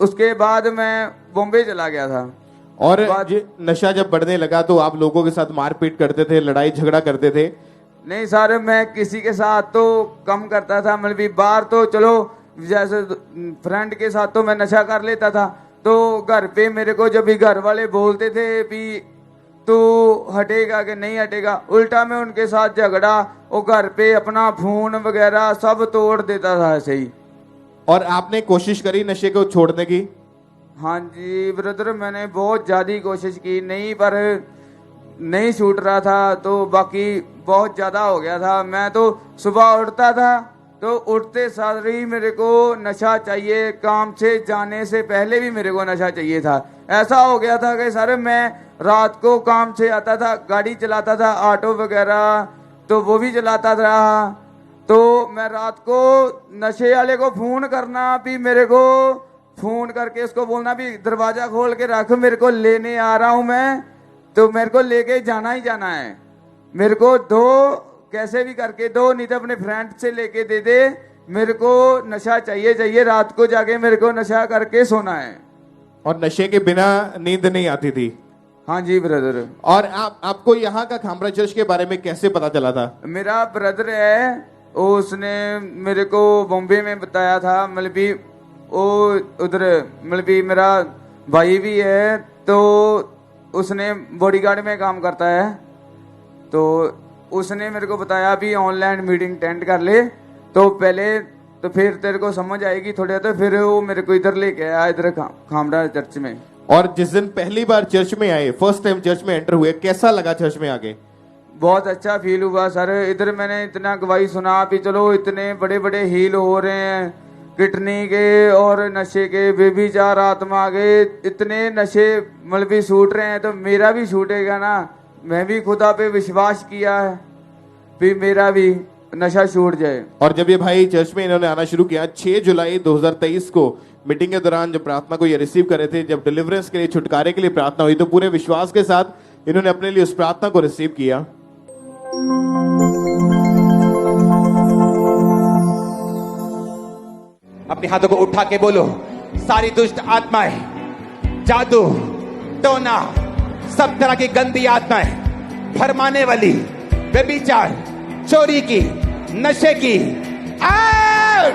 उसके बाद मैं बॉम्बे चला गया था। और नशा जब बढ़ने लगा तो आप लोगों के साथ मारपीट करते थे, लड़ाई झगड़ा करते थे? नहीं सर, मैं किसी के साथ तो कम करता था, मतलब बाहर तो चलो जैसे फ्रेंड के साथ तो मैं नशा कर लेता था। तो घर पे मेरे को जब भी घर वाले बोलते थे भी तू हटेगा कि नहीं हटेगा, उल्टा मैं उनके साथ झगड़ा और घर पे अपना फोन वगैरह सब तोड़ देता था ऐसे ही। और आपने कोशिश करी नशे को छोड़ने की? हाँ जी ब्रदर, मैंने बहुत ज्यादा कोशिश की, नहीं पर नहीं छूट रहा था। तो बाकी बहुत ज्यादा हो गया था। मैं तो सुबह उठता था तो उठते साथ ही मेरे को नशा चाहिए, काम से जाने से पहले भी मेरे को नशा चाहिए था। ऐसा हो गया था कि सर मैं रात को काम से आता था, गाड़ी चलाता था, ऑटो वगैरह तो वो भी चलाता था। तो मैं रात को नशे वाले को फोन करना, भी मेरे को फोन करके उसको बोलना भी दरवाजा खोल के रख, मेरे को लेने आ रहा हूं मैं, तो मेरे को लेके जाना ही जाना है। मेरे को दो, कैसे भी करके दो, नहीं तो अपने फ्रेंड से लेके दे दे, मेरे को नशा चाहिए, रात को जाके मेरे को नशा करके सोना है। और नशे के बिना नींद नहीं आती थी? हाँ जी ब्रदर। और आपको यहाँ का खामरा चर्च के बारे में कैसे पता चला था? मेरा ब्रदर है, उसने मेरे को बॉम्बे में बताया था। मतलब वो उधर मतलब मेरा भाई भी है, तो उसने बॉडीगार्ड में काम करता है। तो उसने मेरे को बताया भी ऑनलाइन मीटिंग अटेंड कर ले तो पहले, तो फिर तेरे को समझ आएगी थोड़ा। तो फिर वो मेरे को इधर लेके आया, इधर खामरा चर्च में। और जिस दिन पहली बार चर्च में आए, फर्स्ट टाइम चर्च में एंटर हुए, कैसा लगा चर्च में आके? बहुत अच्छा फील हुआ सर। इधर मैंने इतना गवाही सुना भी चलो इतने बड़े बड़े हील हो रहे हैं, किडनी के और नशे के, बेबीचार आत्मा के, इतने नशे मतलब छूट रहे हैं तो मेरा भी छूटेगा ना। मैं भी खुदा पे विश्वास किया है भी मेरा भी नशा छूट जाए। और जब ये भाई चर्च में इन्होंने आना शुरू किया 6 जुलाई 2023 को मीटिंग के दौरान जब प्रार्थना को ये रिसीव कर रहे थे, जब डिलीवरेंस के लिए, छुटकारे के लिए प्रार्थना हुई, तो पूरे विश्वास के साथ इन्होंने अपने लिए उस प्रार्थना को रिसीव किया। अपने हाथों को उठा के बोलो, सारी दुष्ट आत्माएं, जादू टोना, सब तरह की गंदी आत्माएं, भरमाने वाली, व्यभिचार, चोरी की, नशे की, आउट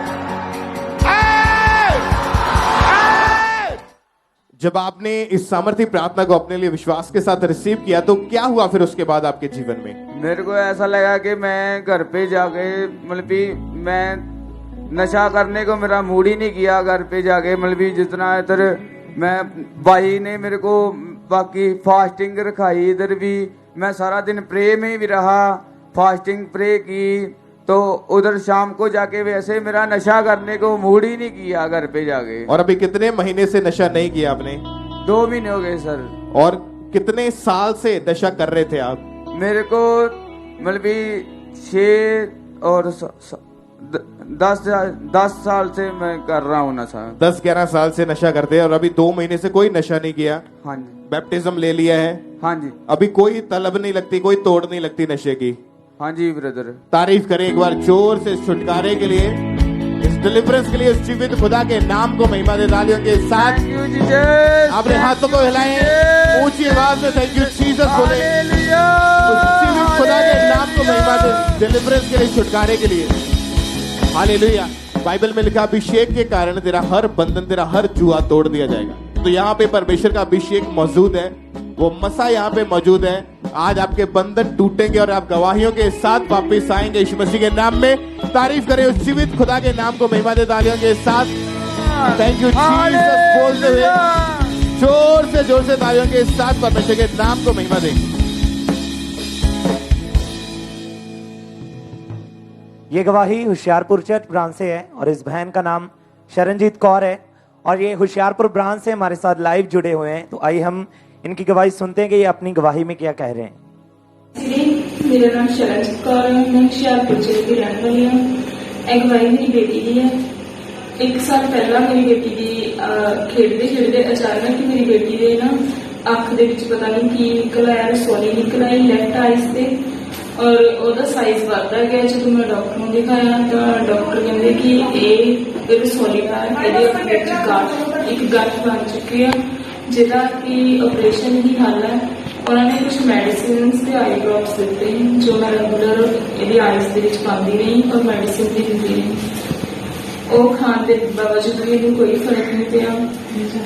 आउट आउट। जब आपने इस सामर्थ्य प्रार्थना को अपने लिए विश्वास के साथ रिसीव किया तो क्या हुआ फिर उसके बाद आपके जीवन में? मेरे को ऐसा लगा कि मैं घर पे जाके मतलब मैं नशा करने को मेरा मूड ही नहीं किया। घर पे जाके मतलब जितना इधर मैं, भाई ने मेरे को बाकी फास्टिंग रखाई, इधर भी मैं सारा दिन प्रे में भी रहा, फास्टिंग प्रे की। तो उधर शाम को जाके वैसे मेरा नशा करने को मूड ही नहीं किया घर पे जाके। और अभी कितने महीने से नशा नहीं किया आपने? 2 महीने हो गए सर। और कितने साल से नशा कर रहे थे आप? मेरे को मतलब 6 और 10 साल से मैं कर रहा हूँ नशा। 10-11 साल से नशा करते हैं और अभी 2 महीने से कोई नशा नहीं किया? हाँ जी। बैप्टिज्म ले लिया है? हाँ जी। अभी कोई तलब नहीं लगती, कोई तोड़ नहीं लगती नशे की? हाँ जी ब्रदर। तारीफ करें एक बार जोर से छुटकारे के लिए, इस डिलीवरेंस के लिए उस जीवित खुदा के नाम को महिमा दे। तालियों के साथ अपने हाथों को हिलाएं, ऊंची आवाज में थैंक यू जीसस बोले। उस जीवित खुदा के नाम को महिमा दे, डिलीवरेंस के लिए, छुटकारे के लिए। हालेलुया। बाइबल में लिखा अभिषेक के कारण तेरा हर बंधन, तेरा हर जुआ तोड़ दिया जाएगा। तो यहाँ पे परमेश्वर का अभिषेक मौजूद है, वो मसा यहाँ पे मौजूद है। आज आपके बंधन टूटेंगे और आप गवाहियों के साथ वापस आएंगे यीशु मसीह के नाम में। तारीफ करें उस जीवित खुदा के नाम को महिमा दे तालियों के साथ। थैंक यू जीसस बोलते हुए जोर से तालियों के साथ परमेश्वर के नाम को महिमा दें। ये गवाही होशियारपुर चर्च ब्रांच से है और इस बहन का नाम शरणजीत कौर है और ये होशियारपुर ब्रांच से हमारे साथ लाइव जुड़े हुए हैं। तो आइए हम इनकी गवाही सुनते हैं कि ये अपनी गवाही में क्या कह रहे हैं। मेरा नाम शरणजीत कौर है, मैं होशियारपुर चर्च की रहने वाली हूँ। एक गवाही मेरी बेटी की है। 1 साल पहला मेरी बेटी की खेडते अचानक मेरी बेटी के ना अख दे विच पता नहीं की निकल आया, रसौली निकल आई लेफ्ट आइज से और ਉਹਦਾ ਸਾਈਜ਼ ਵੱਧਦਾ ਗਿਆ। ਜਦੋਂ ਮੈਂ ਡਾਕਟਰ ਨੂੰ ਦਿਖਾਇਆ ਤਾਂ ਡਾਕਟਰ ਕਹਿੰਦੇ ਕਿ ਇਹ ਰਸੌਲੀ ਦਾ ਇਹਦੇ ਅੱਖੇ ਵਿੱਚ ਇੱਕ ਗੱਠ ਬਣ ਚੁੱਕੀ ਹੈ ਜਿਹਦਾ ਕਿ ਆਪਰੇਸ਼ਨ ਹੀ ਹੱਲ ਹੈ। ਉਹਨਾਂ ਨੇ ਕੁਝ ਮੈਡੀਸਿਨਸ ਤੇ ਆਈ ਡ੍ਰੌਪਸ ਦਿੱਤੇ ਜੋ ਮੈਂ ਰੈਗੂਲਰ ਇਹਦੀ ਆਈਜ਼ ਦੇ ਵਿੱਚ ਪਾਉਂਦੀ ਰਹੀ ਔਰ ਮੈਡੀਸਿਨ ਵੀ ਦਿੰਦੀ ਰਹੀ। ਉਹ ਖਾਣ ਦੇ ਬਾਵਜੂਦ ਵੀ ਇਹਨੂੰ ਕੋਈ ਫਰਕ ਨਹੀਂ ਪਿਆ।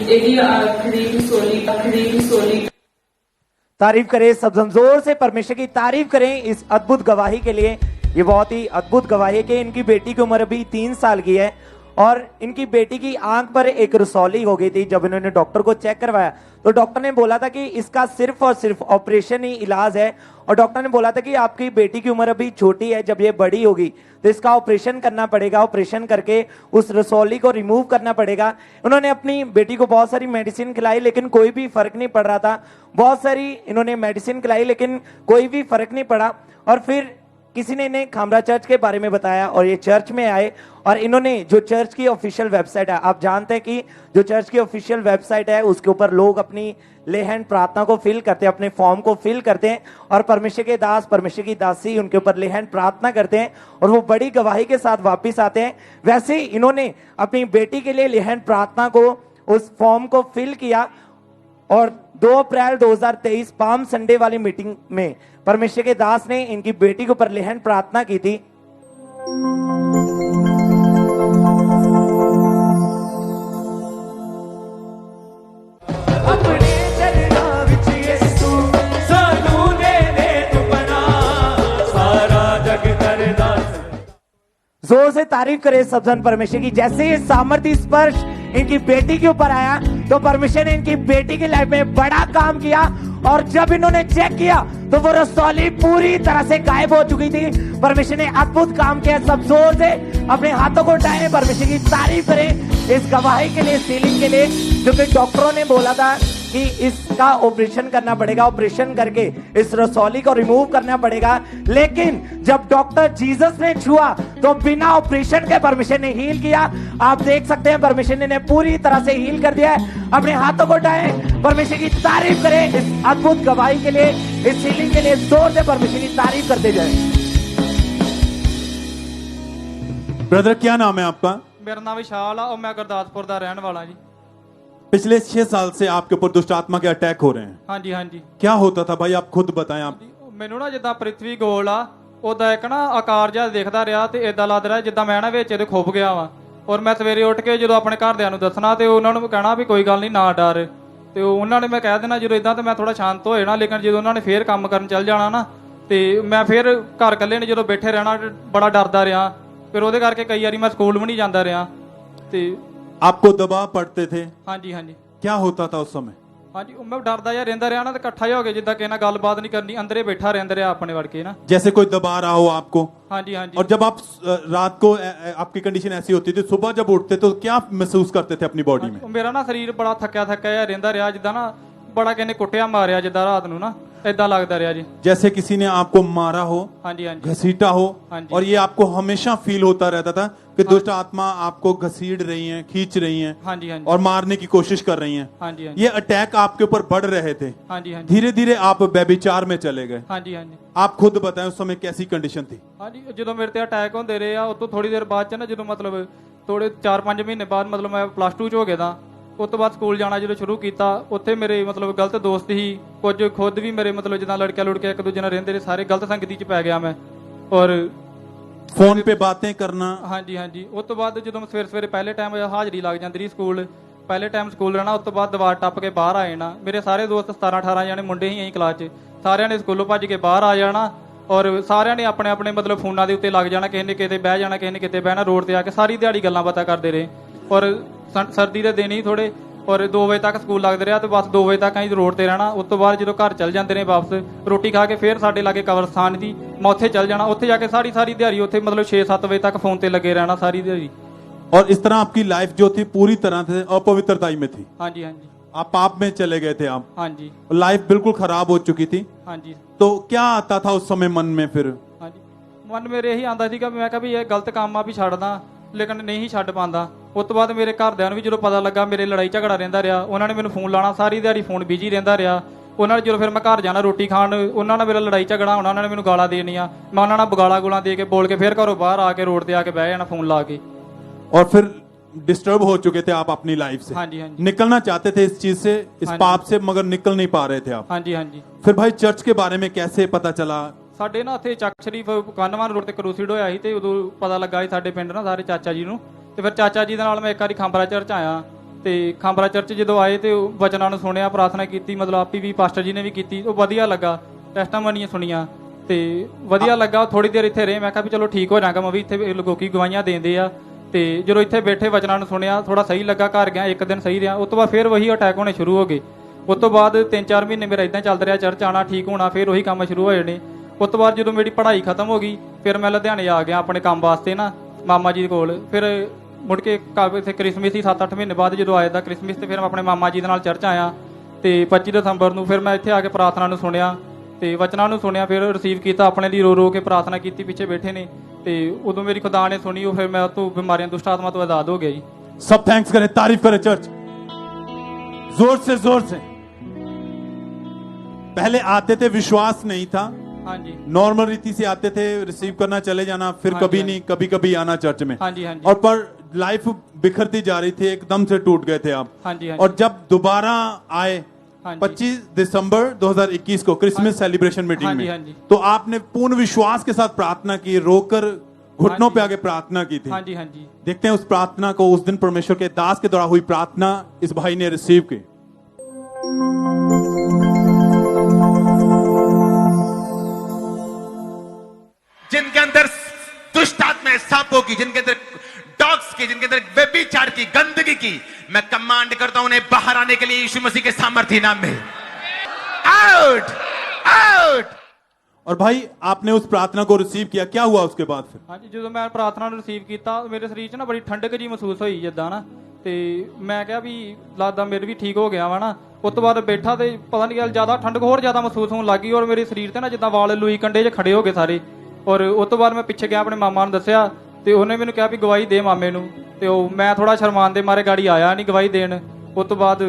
ਇਹਦੀ ਅੱਖ ਦੀ ਰਸੌਲੀ तारीफ करें, सब जोर से परमेश्वर की तारीफ करें इस अद्भुत गवाही के लिए। ये बहुत ही अद्भुत गवाही है कि इनकी बेटी की उम्र अभी 3 साल की है और इनकी बेटी की आंख पर एक रसौली हो गई थी। जब इन्होंने डॉक्टर को चेक करवाया तो डॉक्टर ने बोला था कि इसका सिर्फ और सिर्फ ऑपरेशन ही इलाज है और डॉक्टर ने बोला था कि आपकी बेटी की उम्र अभी छोटी है, जब ये बड़ी होगी तो इसका ऑपरेशन करना पड़ेगा, ऑपरेशन करके उस रसौली को रिमूव करना पड़ेगा। उन्होंने अपनी बेटी को बहुत सारी मेडिसिन खिलाई लेकिन कोई भी फर्क नहीं पड़ रहा था। बहुत सारी इन्होंने मेडिसिन खिलाई लेकिन कोई भी फर्क नहीं पड़ा और फिर किसी ने इन्हें खामरा चर्च के बारे में बताया और ये चर्च में आए और इन्होंने जो चर्च की ऑफिशियल वेबसाइट है, आप जानते हैं कि जो चर्च की ऑफिशियल वेबसाइट है उसके ऊपर लोग अपनी ले हैंड प्रार्थना को फिल करते हैं, अपने फॉर्म को फिल करते हैं और परमेश्वर के दास, परमेश्वर की दासी उनके ऊपर ले हैंड प्रार्थना करते हैं और वो बड़ी गवाही के साथ वापिस आते हैं। वैसे ही इन्होंने अपनी बेटी के लिए ले हैंड प्रार्थना को उस फॉर्म को फिल किया और 2 अप्रैल 2023 पाम संडे वाली मीटिंग में परमेश्वर के दास ने इनकी बेटी के ऊपर ले हैंड प्रार्थना की थी। जोर से तारीफ करें सब जन परमेश्वर की। जैसे ये सामर्थ्य स्पर्श इनकी बेटी के ऊपर आया तो परमेश्वर ने इनकी बेटी की लाइफ में बड़ा काम किया और जब इन्होंने चेक किया तो वो रसौली पूरी तरह से गायब हो चुकी थी। परमेश्वर ने अद्भुत काम किया। सब जोर से अपने हाथों को उठाएं, परमेश्वर की तारीफ करें इस गवाही के लिए, सीलिंग के लिए, जो कि डॉक्टरों ने बोला था कि इसका ऑपरेशन करना पड़ेगा, ऑपरेशन करके इस रसौली को रिमूव करना पड़ेगा। लेकिन जब डॉक्टर जीसस ने छुआ तो बिना ऑपरेशन के परमेश्वर ने हील किया। आप देख सकते हैं परमेश्वर ने पूरी तरह से हील कर दिया है। अपने हाथों को उठाएं, परमेश्वर की तारीफ करें इस अद्भुत गवाही के लिए, इस हीलिंग के लिए। जोर से परमेश्वर की तारीफ करते जाएं। ब्रदर क्या नाम है आपका? मेरा नाम विशाल है और मैं गुरदासपुर का रहने वाला जी। पिछले 6 साल से आपके ऊपर दुष्ट आत्मा के अटैक हो रहे हैं। हाँ जी, हाँ जी। क्या होता था भाई, आप खुद बताएं। आप ਮੈਨੂੰ ਨਾ ਜਿੱਦਾਂ ਪ੍ਰਿਥਵੀ ਗੋਲ ਆ ਉਹਦਾ ਇੱਕ ਨਾ ਆਕਾਰ ਜਿਹਾ ਦਿਖਦਾ ਰਿਹਾ ਤੇ ਇਦਾਂ ਲੱਗ ਰਿਹਾ ਜਿੱਦਾਂ ਮੈਂ ਨਾ ਵਿੱਚ ਇਹਦੇ ਖੁੱਭ ਗਿਆ ਵਾਂ ਔਰ ਮੈਂ ਸਵੇਰੇ ਉੱਠ ਕੇ ਜਦੋਂ ਆਪਣੇ ਘਰਦਿਆਂ ਨੂੰ ਦੱਸਣਾ ਤੇ ਉਹਨਾਂ ਨੂੰ ਕਹਿਣਾ ਵੀ ਕੋਈ ਗੱਲ ਨਹੀਂ, ਨਾ ਡਰ। ਤੇ ਉਹਨਾਂ ਨੇ ਮੈਂ ਕਹਿ ਦੇਣਾ ਜਦੋਂ ਇਦਾਂ ਤੇ ਮੈਂ ਥੋੜਾ ਸ਼ਾਂਤ ਹੋ ਜਾਣਾ। ਲੇਕਿਨ ਜਦੋਂ ਉਹਨਾਂ ਨੇ ਫੇਰ ਕੰਮ ਕਰਨ ਚੱਲ ਜਾਣਾ ਨਾ ਤੇ ਮੈਂ ਫੇਰ ਘਰ ਇਕੱਲੇ ਨੇ ਜਦੋਂ ਬੈਠੇ ਰਹਿਣਾ ਬੜਾ ਡਰਦਾ ਰਿਹਾ। ਫਿਰ ਉਹਦੇ ਕਰਕੇ ਕਈ ਵਾਰੀ ਮੈਂ ਸਕੂਲ ਵੀ ਨਹੀਂ ਜਾਂਦਾ ਰਿਹਾ। ਤੇ आपको दबाव पड़ते थे? हाँ जी, हाँ जी। क्या होता था उस समय? हाँ जी, मैं डरदा या रहंदा रहा ना, तो इकट्ठा ही हो गया जिद्दां किसी नाल गलबात नहीं करनी, अंदर ही बैठा रहंदा रहा अपने वड़ के ना। जैसे कोई दबा रहा हो आपको? हाँ जी, हाँ जी। और जब आप रात को आपकी कंडीशन ऐसी होती थी, सुबह जब उठते तो क्या महसूस करते थे अपनी बॉडी में? मेरा ना शरीर बड़ा थक्या या रहंदा रहा जिद्दां ना बड़ा किसी ने कुटिया मारिया जिद्दां रात नूं ना इदां लगदा रहा जी। जैसे किसी ने आपको मारा हो, हाँ जी, हाँ जी, घसीटा हो। हाँ जी। और ये आपको हमेशा फील होता रहता था कि दुष्ट आत्मा आपको घसीट रही हैं, खींच रही हैं। हाँ जी, हाँ जी। और मारने की कोशिश कर रही हैं। हाँ जी, हाँ जी। ये अटैक आपके ऊपर बढ़ रहे थे। हाँ जी, हाँ जी। धीरे धीरे आप व्यभिचार में चले गए। हाँ जी, हाँ जी। आप खुद बताएं उस समय कैसी कंडीशन थी? हाँ जी, जो मेरे ते अटैक होंदे रहे आ उस तो थोड़ी देर बाद च ना जो मतलब ਥੋੜੇ 4-5 ਮਹੀਨੇ ਬਾਅਦ ਮਤਲਬ ਮੈਂ ਪਲੱਸ 2 ਚ ਹੋ ਗਿਆ ਤਾਂ ਉਸ ਤੋਂ ਬਾਅਦ ਸਕੂਲ ਜਾਣਾ ਜਦੋਂ ਸ਼ੁਰੂ ਕੀਤਾ ਉੱਥੇ ਮੇਰੇ ਮਤਲਬ ਗਲਤ ਦੋਸਤ ਹੀ ਕੁਝ ਖੁਦ ਵੀ ਮੇਰੇ ਮਤਲਬ ਜਿੱਦਾਂ ਲੜਕੇ ਇੱਕ ਦੂਜੇ ਨਾਲ ਰਹਿੰਦੇ ਨੇ ਸਾਰੇ ਗਲਤ ਸੰਗਤੀ ਚ ਪੈ ਗਿਆ ਮੈਂ ਔਰ फोन पे बातें करना। ਹਾਂਜੀ ਉਸ ਤੋਂ ਬਾਅਦ ਜਦੋਂ ਸਵੇਰੇ ਪਹਿਲੇ ਟਾਈਮ ਹਾਜ਼ਰੀ ਲੱਗ ਜਾਂਦੀ ਰਹੀ ਸਕੂਲ ਪਹਿਲੇ ਟਾਈਮ ਸਕੂਲ ਰਹਿਣਾ ਉਸ ਤੋਂ ਬਾਅਦ ਦੀਵਾਰ ਟੱਪ ਕੇ ਬਾਹਰ ਆ ਜਾਣਾ ਮੇਰੇ ਸਾਰੇ ਦੋਸਤ 17-18 ਜਾਣੇ ਮੁੰਡੇ ਹੀ ਐਂ ਕਲਾਸ 'ਚ ਸਾਰਿਆਂ ਨੇ ਸਕੂਲੋਂ ਭੱਜ ਕੇ ਬਾਹਰ ਆ ਜਾਣਾ ਔਰ ਸਾਰਿਆਂ ਨੇ ਆਪਣੇ ਆਪਣੇ ਮਤਲਬ ਫੋਨਾਂ ਦੇ ਉੱਤੇ ਲੱਗ ਜਾਣਾ ਕਿਸੇ ਨੇ ਕਿਤੇ ਬਹਿ ਜਾਣਾ ਕਿਸੇ ਨੇ ਕਿਤੇ ਬਹਿਣਾ ਰੋਡ ਤੇ ਆ ਕੇ ਸਾਰੀ ਦਿਹਾੜੀ ਗੱਲਾਂ ਬਾਤਾਂ ਕਰਦੇ ਰਹੇ ਔਰ ਸਰਦੀ ਦੇ ਦਿਨ ਹੀ ਥੋੜੇ ਔਰ 2 ਵਜੇ ਤੱਕ ਸਕੂਲ ਲੱਗਦੇ ਰਿਹਾ ਤੇ ਬਸ 2 ਵਜੇ ਤੱਕ ਅਸੀਂ ਰੋਡ ਤੇ ਰਹਿਣਾ ਉਸ ਤੋਂ ਬਾਅਦ ਜਦੋਂ ਘਰ ਚੱਲ ਜਾਂਦੇ ਨੇ ਵਾਪਸ ਰੋਟੀ ਖਾ ਕੇ ਫੇਰ ਸਾਡੇ ਲਾਗੇ ਕਬਰਸਤਾਨ ਦੀ ਮੈਂ ਉੱਥੇ ਚੱਲ ਜਾਣਾ ਉੱਥੇ ਜਾ ਕੇ ਸਾਰੀ ਦਿਹਾੜੀ ਉੱਥੇ ਮਤਲਬ 6-7 ਵਜੇ ਤੱਕ ਫੋਨ ਤੇ ਲੱਗੇ ਰਹਿਣਾ ਸਾਰੀ ਦਿਹਾੜੀ। और इस तरह आपकी लाइफ जो थी पूरी तरह से अपवित्रता में थी। ਹਾਂਜੀ आप पाप में चले गए थे आप। ਹਾਂਜੀ लाइफ बिल्कुल खराब हो चुकी थी। ਹਾਂਜੀ तो क्या आता था उस समय मन में फिर? ਹਾਂਜੀ ਮਨ ਮੇਰੇ ਇਹੀ ਆਂਦਾ ਸੀਗਾ ਮੈਂ ਕਿਹਾ ਵੀ ਇਹ ਗਲਤ ਕੰਮ ਆ ਵੀ ਛੱਡਦਾ ਲੇਕਿਨ ਨਹੀਂ ਛੱਡ ਪਾਉਂਦਾ। ਉਸ ਤੋਂ ਬਾਅਦ ਮੇਰੇ ਘਰਦਿਆਂ ਨੂੰ ਵੀ ਜਦੋਂ ਪਤਾ ਲੱਗਾ ਮੇਰੇ ਲੜਾਈ ਝਗੜਾ ਰਹਿੰਦਾ ਰਿਹਾ ਉਹਨਾਂ ਨੇ ਮੈਨੂੰ ਫੋਨ ਲਾਣਾ ਸਾਰੀ ਦਿਹਾੜੀ ਫੋਨ ਬਿਜੀ ਰਹਿੰਦਾ ਰਿਹਾ ਉਹਨਾਂ ਨੇ ਜਦੋਂ ਫਿਰ ਮੈਂ ਘਰ ਜਾਣਾ ਰੋਟੀ ਖਾਣ ਉਹਨਾਂ ਨਾਲ ਮੇਰਾ ਲੜਾਈ ਝਗੜਾ ਹੋਣਾ ਉਹਨਾਂ ਨੇ ਮੈਨੂੰ ਗਾਲਾਂ ਦੇਣੀਆਂ ਮੈਂ ਉਹਨਾਂ ਨਾਲ ਬਗਾਲਾ ਗੁਲਾਂ ਦੇ ਕੇ ਬੋਲ ਕੇ ਫਿਰ ਘਰੋਂ ਬਾਹਰ ਆ ਕੇ ਰੋਡ ਤੇ ਆ ਕੇ ਬਹਿ ਜਾਣਾ ਫੋਨ ਲਾ ਕੇ। और फिर डिस्टर्ब हो चुके थे आप अपनी लाइफ से। ਹਾਂਜੀ निकलना चाहते थे इस चीज से इस पाप से मगर निकल नहीं पा रहे थे आप। ਹਾਂਜੀ फिर भाई चर्च के बारे में कैसे पता चला? ਸਾਡੇ ਨਾ ਇੱਥੇ ਚੱਕ ਸ਼ਰੀਫ ਕਾਨਵਾਨ ਰੋਡ ਤੇ ਕਰੂਸੀਡ ਹੋਇਆ ਸੀ ਤੇ ਉਦੋਂ ਪਤਾ ਲੱਗਾ ਸੀ ਸਾਡੇ ਪਿੰਡ ਨਾ ਸਾਰੇ ਚਾਚਾ ਜੀ ਨੂੰ ਤੇ ਫਿਰ ਚਾਚਾ ਜੀ ਦੇ ਨਾਲ ਮੈਂ ਇੱਕ ਵਾਰੀ ਖਾਂਬਰਾ ਚਰਚ ਆਇਆ ਤੇ ਖਾਂਬਰਾ ਚਰਚ ਜਦੋਂ ਆਏ ਤੇ ਵਚਨਾਂ ਨੂੰ ਸੁਣਿਆ ਪ੍ਰਾਰਥਨਾ ਕੀਤੀ ਮਤਲਬ ਆਪੀ ਵੀ ਪਾਸਟਰ ਜੀ ਨੇ ਵੀ ਕੀਤੀ ਉਹ ਵਧੀਆ ਲੱਗਾ ਟੈਸਟਾਮਨੀਆਂ ਸੁਣੀਆਂ ਤੇ ਵਧੀਆ ਲੱਗਾ ਥੋੜੀ ਦੇਰ ਇੱਥੇ ਰਹੇ ਮੈਂ ਕਿਹਾ ਵੀ ਚਲੋ ਠੀਕ ਹੋ ਜਾਗਾ ਮੈਂ ਵੀ ਇੱਥੇ ਲੋਕੀ ਗਵਾਹੀਆਂ ਦਿੰਦੇ ਆ ਤੇ ਜਦੋਂ ਇੱਥੇ ਬੈਠੇ ਵਚਨਾਂ ਨੂੰ ਸੁਣਿਆ ਥੋੜਾ ਸਹੀ ਲੱਗਾ ਘਰ ਗਿਆ ਇੱਕ ਦਿਨ ਸਹੀ ਰਿਹਾ ਉਸ ਤੋਂ ਬਾਅਦ ਫਿਰ ਵਹੀ ਅਟੈਕ ਹੋਣੇ ਸ਼ੁਰੂ ਹੋ ਗਏ ਉਸ ਤੋਂ ਬਾਅਦ 3-4 ਮਹੀਨੇ ਮੇਰਾ ਇਦਾਂ ਚੱਲਦਾ ਰਿਹਾ ਚਰਚ ਆਣਾ ਠੀਕ ਹੋਣਾ ਫਿਰ ਉਹੀ ਕੰਮ ਸ਼ੁਰੂ ਹੋ ਜਾਣੇ। ਉਸ ਤੋਂ ਬਾਅਦ ਜਦੋਂ ਮੇਰੀ ਪੜ੍ਹਾਈ ਖਤਮ ਹੋ ਗਈ ਫਿਰ ਮੈਂ ਲੁਧਿਆਣੇ ਆ ਗਿਆ ਆਪਣੇ ਕੰਮ ਵਾਸਤੇ ਨਾ ਮਾਮਾ ਜੀ ਕੋਲ ਫਿਰ ਮੁੜ ਕੇ ਇੱਥੇ ਕ੍ਰਿਸਮਸ ਸੀ 7-8 ਮਹੀਨੇ ਬਾਅਦ ਜਦੋਂ ਆਇਆ ਤਾਂ ਕ੍ਰਿਸਮਸ ਤੇ ਫਿਰ ਮੈਂ ਆਪਣੇ ਮਾਮਾ ਜੀ ਦੇ ਨਾਲ ਚਰਚ ਆਇਆ ਤੇ 25 ਦਸੰਬਰ ਨੂੰ ਫਿਰ ਮੈਂ ਇੱਥੇ ਆ ਕੇ ਪ੍ਰਾਰਥਨਾ ਨੂੰ ਸੁਣਿਆ ਤੇ ਵਚਨਾਂ ਨੂੰ ਸੁਣਿਆ ਫਿਰ ਰਿਸੀਵ ਕੀਤਾ ਆਪਣੇ ਲਈ ਰੋ ਕੇ ਪ੍ਰਾਰਥਨਾ ਕੀਤੀ ਪਿੱਛੇ ਬੈਠੇ ਨੇ ਤੇ ਉਦੋਂ ਮੇਰੀ ਖੁਦਾ ਨੇ ਸੁਣੀ ਉਹ ਫਿਰ ਮੈਂ ਉਹ ਤੋਂ ਬਿਮਾਰੀਆਂ ਦੁਸ਼ਟ ਆਤਮਾ ਤੋਂ ਆਜ਼ਾਦ ਹੋ ਗਿਆ ਜੀ। सब थैंक्स करें तारीफ करें चर्च जोर से। पहले आते थे विश्वास नहीं था ਹਾਂਜੀ नॉर्मल रीति से आते थे रिसीव करना चले जाना फिर हाँ कभी जी, नहीं कभी कभी आना चर्च में। हाँ जी, हाँ जी। और पर लाइफ बिखरती जा रही थी एकदम से टूट गए थे आप। हाँ जी, हाँ और जब दोबारा आए हाँ जी। 25 दिसंबर 2021 को क्रिसमस सेलिब्रेशन मीटिंग हाँ जी, में हाँ जी। तो आपने पूर्ण विश्वास के साथ प्रार्थना की रोकर घुटनों हाँ पे जी। आगे प्रार्थना की थी। हाँ जी हाँ जी देखते हैं उस प्रार्थना को उस दिन परमेश्वर के दास के द्वारा हुई प्रार्थना इस भाई ने रिसीव की। जिनके अंदर दुष्ट आत्माएं सांपों की जिनके अंदर डॉग्स की जिनके अंदर व्यभिचार की गंदगी की मैं कमांड करता हूं उन्हें बाहर आने के लिए यीशु मसीह के सामर्थ्य नाम में आउट आउट। और भाई आपने उस प्रार्थना को रिसीव किया क्या हुआ उसके बाद फिर? ਹਾਂਜੀ ਜਦੋਂ ਮੈਂ ਪ੍ਰਾਰਥਨਾ ਨੂੰ ਰਿਸੀਵ ਕੀਤਾ ਮੇਰੇ ਸਰੀਰ 'ਚ ਨਾ ਬੜੀ ਠੰਡਕ ਜੀ ਮਹਿਸੂਸ ਹੋਈ ਜਿੱਦਾਂ ਨਾ ਤੇ ਮੈਂ ਕਿਹਾ ਵੀ ਲੱਗਦਾ ਮੇਰੇ ਵੀ ਠੀਕ ਹੋ ਗਿਆ ਵਾ ਨਾ ਉਸ ਤੋਂ ਬਾਅਦ ਬੈਠਾ ਤੇ ਪਤਾ ਨਹੀਂ ਗੱਲ ਜ਼ਿਆਦਾ ਠੰਡਕ ਹੋਰ ਜ਼ਿਆਦਾ ਮਹਿਸੂਸ ਹੋਣ ਲੱਗੀ ਔਰ ਮੇਰੇ ਸਰੀਰ ਤੇ ਨਾ ਜਿੱਦਾਂ ਵਾਲ ਲੂਈ ਕੰਡੇ 'ਚ ਖੜੇ ਹੋ ਗਏ ਸਾਰੇ ਔਰ ਉਸ ਤੋਂ ਬਾਅਦ ਮੈਂ ਪਿੱਛੇ ਗਿਆ ਆਪਣੇ ਮਾਮਾ ਨੂੰ ਦੱਸਿਆ ਤੇ ਉਹਨੇ ਮੈਨੂੰ ਕਿਹਾ ਵੀ ਗਵਾਹੀ ਦੇ ਮਾਮੇ ਨੂੰ ਤੇ ਉਹ ਮੈਂ ਥੋੜਾ ਸ਼ਰਮਾਨ ਦੇ ਮਾਰੇ ਗਾੜੀ ਆਇਆ ਨਹੀਂ ਗਵਾਹੀ ਦੇਣ। ਉਸ ਤੋਂ ਬਾਅਦ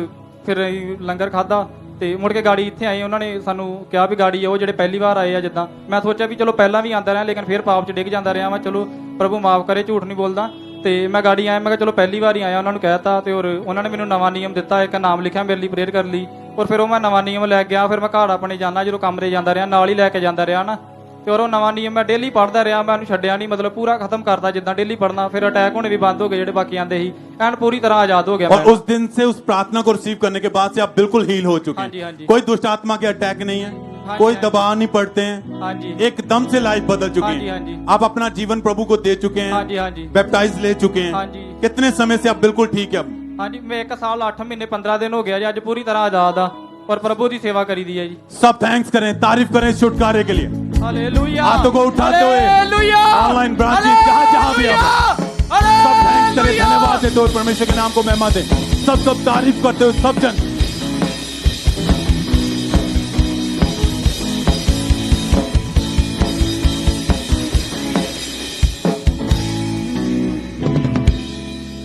ਫਿਰ ਅਸੀਂ ਲੰਗਰ ਖਾਦਾ ਤੇ ਮੁੜ ਕੇ ਗਾੜੀ ਇੱਥੇ ਆਈ ਉਹਨਾਂ ਨੇ ਸਾਨੂੰ ਕਿਹਾ ਵੀ ਗਾੜੀ ਉਹ ਜਿਹੜੇ ਪਹਿਲੀ ਵਾਰ ਆਏ ਆ ਜਿੱਦਾਂ ਮੈਂ ਸੋਚਿਆ ਵੀ ਚਲੋ ਪਹਿਲਾਂ ਵੀ ਆਂਦਾ ਰਿਹਾ ਲੇਕਿਨ ਫਿਰ ਪਾਪ 'ਚ ਡਿੱਗ ਜਾਂਦਾ ਰਿਹਾ ਮੈਂ ਚਲੋ ਪ੍ਰਭੂ ਮਾਫ ਕਰੇ ਝੂਠ ਨਹੀਂ ਬੋਲਦਾ ਤੇ ਮੈਂ ਗਾੜੀ ਆਇਆ ਮੈਂ ਕਿਹਾ ਚਲੋ ਪਹਿਲੀ ਵਾਰ ਹੀ ਆਇਆ ਉਹਨਾਂ ਨੂੰ ਕਹਿਤਾ ਤੇ ਔਰ ਉਹਨਾਂ ਨੇ ਮੈਨੂੰ ਨਵਾਂ ਨਿਯਮ ਦਿੱਤਾ ਇੱਕ ਨਾਮ ਲਿਖਿਆ ਮੇਰੇ ਲਈ ਪ੍ਰੇਅਰ ਕਰ ਲਈ ਔਰ ਫਿਰ ਉਹ ਮੈਂ ਨਵਾਂ ਨਿਯਮ ਲੈ ਗਿਆ ਫਿਰ ਮੈਂ ਘਰ ਆਪਣੇ ਜਾਂਦਾ ਜਦੋਂ ਕਮਰੇ ਜਾਂਦਾ ਰਿਹਾ ਨਾਲ ਹੀ ਲੈ ਕੇ ਜਾਂਦਾ ਰਿਹਾ ਨਾ ਤੇ ਔਰ ਉਹ ਨਵਾਂ ਨਿਯਮ ਮੈਂ ਡੇਲੀ ਪੜ੍ਹਦਾ ਰਿਹਾ ਮੈਂ ਉਹਨੂੰ ਛੱਡਿਆ ਨਹੀਂ ਮਤਲਬ ਪੂਰਾ ਖਤਮ ਕਰਦਾ ਜਿੱਦਾਂ ਡੇਲੀ ਪੜ੍ਹਨਾ ਫਿਰ ਅਟੈਕ ਹੋਣੇ ਵੀ ਬੰਦ ਹੋ ਗਏ ਜਿਹੜੇ ਬਾਕੀ ਆਂਦੇ ਸੀ ਐਨ ਪੂਰੀ ਤਰ੍ਹਾਂ ਆਜ਼ਾਦ ਹੋ ਗਿਆ और उस दिन से उस प्रार्थना को रिसीव करने के बाद से आप बिल्कुल हील हो चुके हाँ जी, हाँ हैं। जी। कोई दुष्ट आत्मा के अटैक नहीं है हाँ कोई जी, हाँ दबाव नहीं पड़ते हैं हाँ जी एकदम से लाइफ बदल चुकी हाँ जी, हाँ है जी। आप अपना जीवन प्रभु को दे चुके हाँ हैं जी, हाँ जी। बैप्टाइज ले चुके हैं हाँ जी। कितने समय से आप बिल्कुल ठीक है अब? ਹਾਂਜੀ ਮੈਂ 1 ਸਾਲ 8 ਮਹੀਨੇ 15 ਦਿਨ ਹੋ ਗਿਆ ਜੀ ਅੱਜ ਪੂਰੀ ਤਰ੍ਹਾਂ ਆਜ਼ਾਦ ਆ ਔਰ ਪ੍ਰਭੂ ਦੀ ਸੇਵਾ ਕਰੀਦੀ ਹੈ ਜੀ। सब थैंक्स करें तारीफ करें इस छुटकारे के लिए हालेलुया हाथों को उठाते हुए हालेलुया ऑनलाइन ब्रांचेस जहां भी आप सब थैंक्स करें धन्यवाद देते हुए परमेश्वर के नाम को महिमा दें सब तारीफ करते हुए सब जन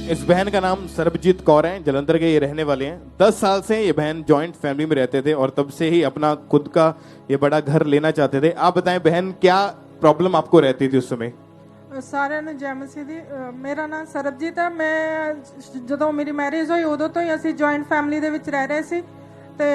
इस बहन का नाम सरबजीत कौर है जलंधर के ये रहने वाले हैं 10 साल से ये बहन जॉइंट फैमिली में रहते थे और तब से ही अपना खुद का ये बड़ा घर लेना चाहते थे। आप बताएं बहन क्या प्रॉब्लम आपको रहती थी उस समय? ਸਾਰਿਆਂ ਨੂੰ ਜੈ ਮਸੀਹ ਦੀ। ਮੇਰਾ ਨਾਮ ਸਰਬਜੀਤ ਹੈ। ਮੈਂ ਜਦੋਂ ਮੇਰੀ ਮੈਰਿਜ ਹੋਈ ਉਦੋਂ ਤੋਂ ਹੀ ਅਸੀਂ ਜੁਆਇੰਟ ਫੈਮਿਲੀ ਦੇ ਵਿੱਚ ਰਹਿ ਰਹੇ ਸੀ ਤੇ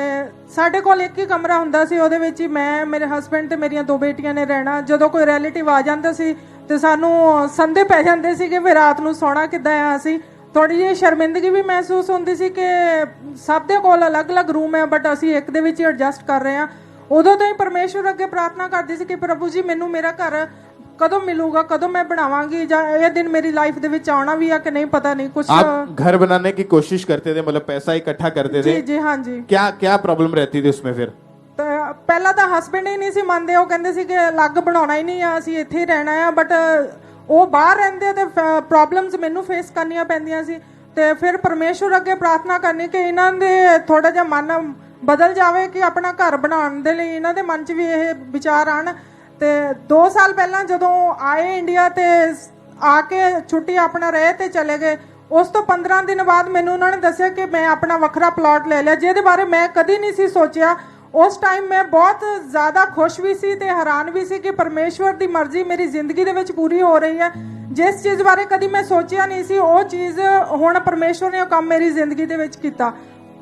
ਸਾਡੇ ਕੋਲ ਇੱਕ ਹੀ ਕਮਰਾ ਹੁੰਦਾ ਸੀ, ਉਹਦੇ ਵਿੱਚ ਹੀ ਮੈਂ, ਮੇਰੇ ਹਸਬੰਡ ਤੇ ਮੇਰੀਆਂ 2 ਬੇਟੀਆਂ ਨੇ ਰਹਿਣਾ। ਜਦੋਂ ਕੋਈ ਰਿਲੇਟਿਵ ਆ ਜਾਂਦਾ ਸੀ ਤੇ ਸਾਨੂੰ ਸੰਦੇ ਪੈ ਜਾਂਦੇ ਸੀ ਕਿ ਫਿਰ ਰਾਤ ਨੂੰ ਸੌਣਾ ਕਿੱਦਾਂ ਆ। ਅਸੀਂ ਥੋੜੀ ਜਿਹੀ ਸ਼ਰਮਿੰਦਗੀ ਵੀ ਮਹਿਸੂਸ ਹੁੰਦੀ ਸੀ ਕਿ ਸਭ ਦੇ ਕੋਲ ਅਲੱਗ-ਅਲੱਗ ਰੂਮ ਹੈ ਬਟ ਅਸੀਂ ਇੱਕ ਦੇ ਵਿੱਚ ਹੀ ਐਡਜਸਟ ਕਰ ਰਹੇ ਹਾਂ। ਉਦੋਂ ਤੋਂ ਹੀ ਪਰਮੇਸ਼ਵਰ ਅੱਗੇ ਪ੍ਰਾਰਥਨਾ ਕਰਦੀ ਸੀ ਕਿ ਪ੍ਰਭੂ ਜੀ ਮੈਨੂੰ ਮੇਰਾ ਘਰ कदों मिलूगा, कदों मैं बनावांगी, ये दिन मेरी लाइफ दे विच आना भी है कि नहीं पता नहीं। कुछ आप घर बनाने की कोशिश करते थे, मतलब पैसा इकट्ठा करते थे? जी जी हाँ जी। क्या क्या प्रॉब्लम रहती थी उसमें फिर? ਪਹਿਲਾਂ ਤਾਂ ਹਸਬੰਡ ਹੀ ਨਹੀਂ ਸੀ ਮੰਨਦੇ, ਉਹ ਕਹਿੰਦੇ ਸੀ ਕਿ ਅਲੱਗ ਬਣਾਉਣਾ ਹੀ ਨਹੀਂ ਆ, ਅਸੀਂ ਇੱਥੇ ਹੀ ਰਹਿਣਾ ਆ। ਬਟ ਉਹ ਬਾਹਰ ਰਹਿੰਦੇ ਤੇ ਪ੍ਰੋਬਲਮਸ ਮੈਨੂੰ ਫੇਸ ਕਰਨੀਆਂ ਪੈਂਦੀਆਂ ਸੀ ਤੇ ਫਿਰ ਪਰਮੇਸ਼ਵਰ ਅੱਗੇ ਪ੍ਰਾਰਥਨਾ ਕਰਨੀ ਕਿ ਇਹਨਾਂ ਦੇ ਥੋੜਾ ਜਿਹਾ ਮਨ ਬਦਲ ਜਾਵੇ ਕਿ ਆਪਣਾ ਘਰ ਬਣਾਉਣ ਦੇ ਲਈ ਇਹਨਾਂ ਦੇ ਮਨ 'ਚ ਵੀ ਇਹ ਵਿਚਾਰ ਆਣ। ਤੇ 2 ਸਾਲ ਪਹਿਲਾਂ ਜਦੋਂ ਆਏ ਇੰਡੀਆ ਤੇ ਆ ਕੇ ਛੁੱਟੀ ਆਪਣਾ ਰਹੇ ਤੇ ਚਲੇ ਗਏ, ਉਸ ਤੋਂ 15 ਦਿਨ ਬਾਅਦ ਮੈਨੂੰ ਉਹਨਾਂ ਨੇ ਦੱਸਿਆ ਕਿ ਮੈਂ ਆਪਣਾ ਵੱਖਰਾ ਪਲਾਟ ਲੈ ਲਿਆ, ਜਿਹਦੇ ਬਾਰੇ ਮੈਂ ਕਦੀ ਨਹੀਂ ਸੀ ਸੋਚਿਆ। ਉਸ ਟਾਈਮ ਮੈਂ ਬਹੁਤ ਜ਼ਿਆਦਾ ਖੁਸ਼ ਵੀ ਸੀ ਤੇ ਹੈਰਾਨ ਵੀ ਸੀ ਕਿ ਪਰਮੇਸ਼ਵਰ ਦੀ ਮਰਜ਼ੀ ਮੇਰੀ ਜ਼ਿੰਦਗੀ ਦੇ ਵਿੱਚ ਪੂਰੀ ਹੋ ਰਹੀ ਹੈ। ਜਿਸ ਚੀਜ਼ ਬਾਰੇ ਕਦੀ ਮੈਂ ਸੋਚਿਆ ਨਹੀਂ ਸੀ ਉਹ ਚੀਜ਼ ਹੁਣ ਪਰਮੇਸ਼ਵਰ ਨੇ ਉਹ ਕੰਮ ਮੇਰੀ ਜ਼ਿੰਦਗੀ ਦੇ ਵਿੱਚ ਕੀਤਾ।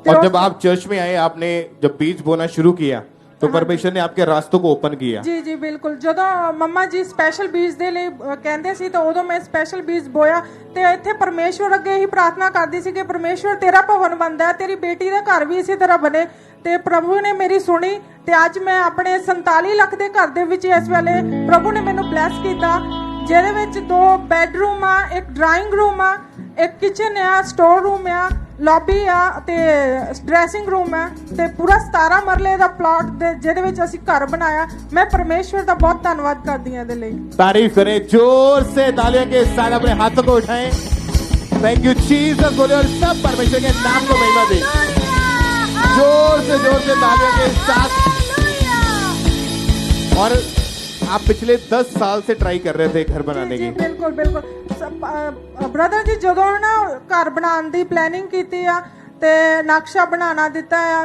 और जब आप चर्च में आए, आपने जब बीज बोना शुरू किया तो परमेश्वर ने आपके रास्तों को ओपन किया। जी जी बिल्कुल। ਜਦੋਂ ਮੰਮਾ ਜੀ ਸਪੈਸ਼ਲ ਬੀਜ ਦੇ ਲਈ ਕਹਿੰਦੇ ਸੀ ਤਾਂ ਉਦੋਂ ਮੈਂ ਸਪੈਸ਼ਲ ਬੀਜ ਬੋਇਆ ਤੇ ਇੱਥੇ ਪਰਮੇਸ਼ਵਰ ਅੱਗੇ ਹੀ ਪ੍ਰਾਰਥਨਾ ਕਰਦੀ ਸੀ ਕਿ ਪਰਮੇਸ਼ਵਰ ਤੇਰਾ ਭਵਨ ਬਣਦਾ ਹੈ, ਤੇਰੀ ਬੇਟੀ ਦਾ ਘਰ ਵੀ ਇਸੇ ਤਰ੍ਹਾਂ ਬਣੇ। ਤੇ ਪ੍ਰਭੂ ਨੇ ਮੇਰੀ ਸੁਣੀ ਤੇ ਅੱਜ ਮੈਂ ਆਪਣੇ 47 ਲੱਖ ਦੇ ਘਰ ਦੇ ਵਿੱਚ ਇਸ ਵੇਲੇ ਪ੍ਰਭੂ ਨੇ ਮੈਨੂੰ ਬਲੈਸ ਕੀਤਾ, ਜਿਹਦੇ ਵਿੱਚ 2 ਬੈਡਰੂਮ ਆ, ਇੱਕ ਡਰਾਇੰਗ ਰੂਮ ਆ, ਇੱਕ ਕਿਚਨ ਆ, ਸਟੋਰ ਰੂਮ ਆ, ਲੌਬੀ ਆ ਤੇ ਡਰੈਸਿੰਗ ਰੂਮ ਹੈ ਤੇ ਪੂਰਾ 17 ਮਰਲੇ ਦਾ ਪਲਾਟ ਦੇ ਜਿਹਦੇ ਵਿੱਚ ਅਸੀਂ ਘਰ ਬਣਾਇਆ। मैं परमेश्वर का बहुत धन्यवाद करती हूं दिल। तारीफ करें जोर से, तालियों के साथ अपने हाथों को उठाएं। थैंक यू जीसस बोले और सब परमेश्वर के नाम को महिमा दें। जोर से तालियों के साथ। और आप पिछले 10 साल से ट्राई कर रहे थे घर बनाने की? बिल्कुल बिल्कुल ब्रदर जी, जो ना घर बनाने की प्लानिंग की आ ते नक्शा बनाना दिता आ,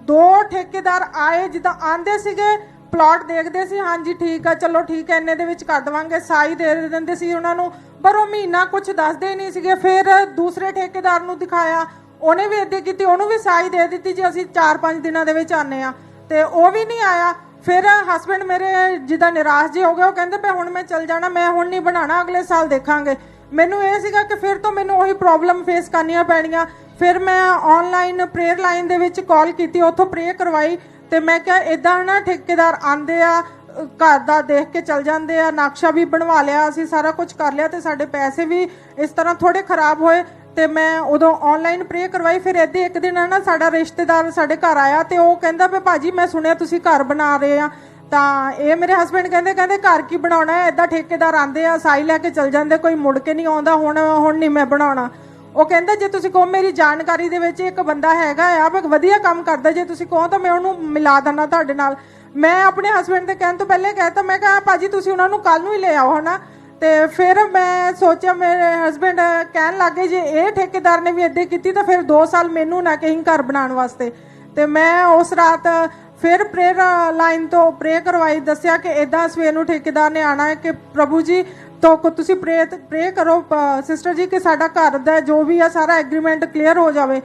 2 ठेकेदार आए जिदा आंदे सीगे, प्लॉट देखते सी, हाँ जी ठीक है चलो ठीक है इन्ने दे विच कर देवांगे, साई दे दिंदे सी उन्हां नूं, पर वो महीना कुछ दसदे ही नहीं सीगे। फिर दूसरे ठेकेदार नूं दिखाया, ਉਹਨੇ ਵੀ ਇਦਾਂ ਕੀਤੀ, ਉਹਨੂੰ ਵੀ ਸਾਈ ਦੇ ਦਿੱਤੀ ਜੀ ਅਸੀਂ 4-5 ਦਿਨਾਂ ਦੇ ਵਿੱਚ ਆਨੇ ਆ ਤੇ ਉਹ ਵੀ ਨਹੀਂ ਆਇਆ। ਫਿਰ ਹਸਬੰਡ ਮੇਰੇ ਜਿੱਦਾਂ ਨਿਰਾਸ਼ ਜੇ ਹੋ ਗਏ, ਉਹ ਕਹਿੰਦੇ ਪਏ ਹੁਣ ਮੈਂ ਚੱਲ ਜਾਣਾ, ਮੈਂ ਹੁਣ ਨਹੀਂ ਬਣਾਉਣਾ, ਅਗਲੇ ਸਾਲ ਦੇਖਾਂਗੇ। ਮੈਨੂੰ ਇਹ ਸੀਗਾ ਕਿ ਫਿਰ ਤੋਂ ਮੈਨੂੰ ਉਹੀ ਪ੍ਰੋਬਲਮ ਫੇਸ ਕਰਨੀਆਂ ਪੈਣੀਆਂ। ਫਿਰ ਮੈਂ ਆਨਲਾਈਨ ਪ੍ਰੇਅਰ ਲਾਈਨ ਦੇ ਵਿੱਚ ਕਾਲ ਕੀਤੀ, ਉੱਥੋਂ ਪ੍ਰੇਅਰ ਕਰਵਾਈ ਤੇ ਮੈਂ ਕਿਹਾ ਇਦਾਂ ਨਾ ਠੇਕੇਦਾਰ ਆਂਦੇ ਆ, ਘਰ ਦਾ ਦੇਖ ਕੇ ਚੱਲ ਜਾਂਦੇ ਆ, ਨਕਸ਼ਾ ਵੀ ਬਣਵਾ ਲਿਆ, ਅਸੀਂ ਸਾਰਾ ਕੁਝ ਕਰ ਲਿਆ ਤੇ ਸਾਡੇ ਪੈਸੇ ਵੀ ਇਸ ਤਰ੍ਹਾਂ ਥੋੜੇ ਖਰਾਬ ਹੋਏ ਤੇ ਮੈਂ ਉਦੋਂ ਆਨਲਾਈਨ ਪ੍ਰੇਅਰ ਕਰਵਾਈ। ਫਿਰ ਇੱਦਾਂ ਇੱਕ ਦਿਨ ਨਾ ਸਾਡਾ ਰਿਸ਼ਤੇਦਾਰ ਸਾਡੇ ਘਰ ਆਇਆ ਤੇ ਉਹ ਕਹਿੰਦਾ ਵੀ ਭਾਜੀ ਮੈਂ ਸੁਣਿਆ ਤੁਸੀਂ ਘਰ ਬਣਾ ਰਹੇ ਆ। ਤਾਂ ਇਹ ਮੇਰੇ ਹਸਬੰਡ ਕਹਿੰਦੇ ਘਰ ਕੀ ਬਣਾਉਣਾ ਹੈ, ਏਦਾਂ ਠੇਕੇਦਾਰ ਆਂਦੇ ਆ ਸਾਈ ਲੈ ਕੇ ਚੱਲ ਜਾਂਦੇ, ਕੋਈ ਮੁੜ ਕੇ ਨਹੀਂ ਆਉਂਦਾ, ਹੁਣ ਨਹੀਂ ਮੈਂ ਬਣਾਉਣਾ। ਉਹ ਕਹਿੰਦਾ ਜੇ ਤੁਸੀਂ ਕਹੋ ਮੇਰੀ ਜਾਣਕਾਰੀ ਦੇ ਵਿੱਚ ਇੱਕ ਬੰਦਾ ਹੈਗਾ ਆ ਵਧੀਆ ਕੰਮ ਕਰਦਾ, ਜੇ ਤੁਸੀਂ ਕਹੋ ਤਾਂ ਮੈਂ ਉਹਨੂੰ ਮਿਲਾ ਦਿੰਦਾ ਤੁਹਾਡੇ ਨਾਲ। ਮੈਂ ਆਪਣੇ ਹਸਬੰਡ ਦੇ ਕਹਿਣ ਤੋਂ ਪਹਿਲੇ ਕਹਿਤਾ, ਮੈਂ ਕਿਹਾ ਭਾਜੀ ਤੁਸੀਂ ਉਹਨਾਂ ਨੂੰ ਕੱਲ ਨੂੰ ਹੀ ਲੈ ਆਓ ਹਨਾ। ਤੇ ਫਿਰ ਮੈਂ ਸੋਚਿਆ, ਮੇਰੇ ਹਸਬੰਡ ਕਹਿਣ ਲੱਗੇ ਜੇ ਇਹ ਠੇਕੇਦਾਰ ਨੇ ਵੀ ਏਦਾਂ ਕੀਤੀ ਤਾਂ ਫਿਰ 2 ਸਾਲ ਮੈਨੂੰ ਨਾ ਕਹੀਂ ਘਰ ਬਣਾਉਣ ਵਾਸਤੇ। ਤੇ ਮੈਂ ਉਸ ਰਾਤ ਫਿਰ ਪ੍ਰੇਅਰ ਲਾਈਨ ਤੋਂ ਪ੍ਰੇਅਰ ਕਰਵਾਈ, ਦੱਸਿਆ ਕਿ ਇਦਾਂ ਸਵੇਰ ਨੂੰ ਠੇਕੇਦਾਰ ਨੇ ਆਣਾ ਹੈ ਕਿ ਪ੍ਰਭੂ ਜੀ ਤੋਂ ਤੁਸੀਂ ਪ੍ਰੇ ਕਰੋ ਸਿਸਟਰ ਜੀ ਕਿ ਸਾਡਾ ਘਰ ਦਾ ਜੋ ਵੀ ਆ ਸਾਰਾ ਐਗਰੀਮੈਂਟ ਕਲੀਅਰ ਹੋ ਜਾਵੇ।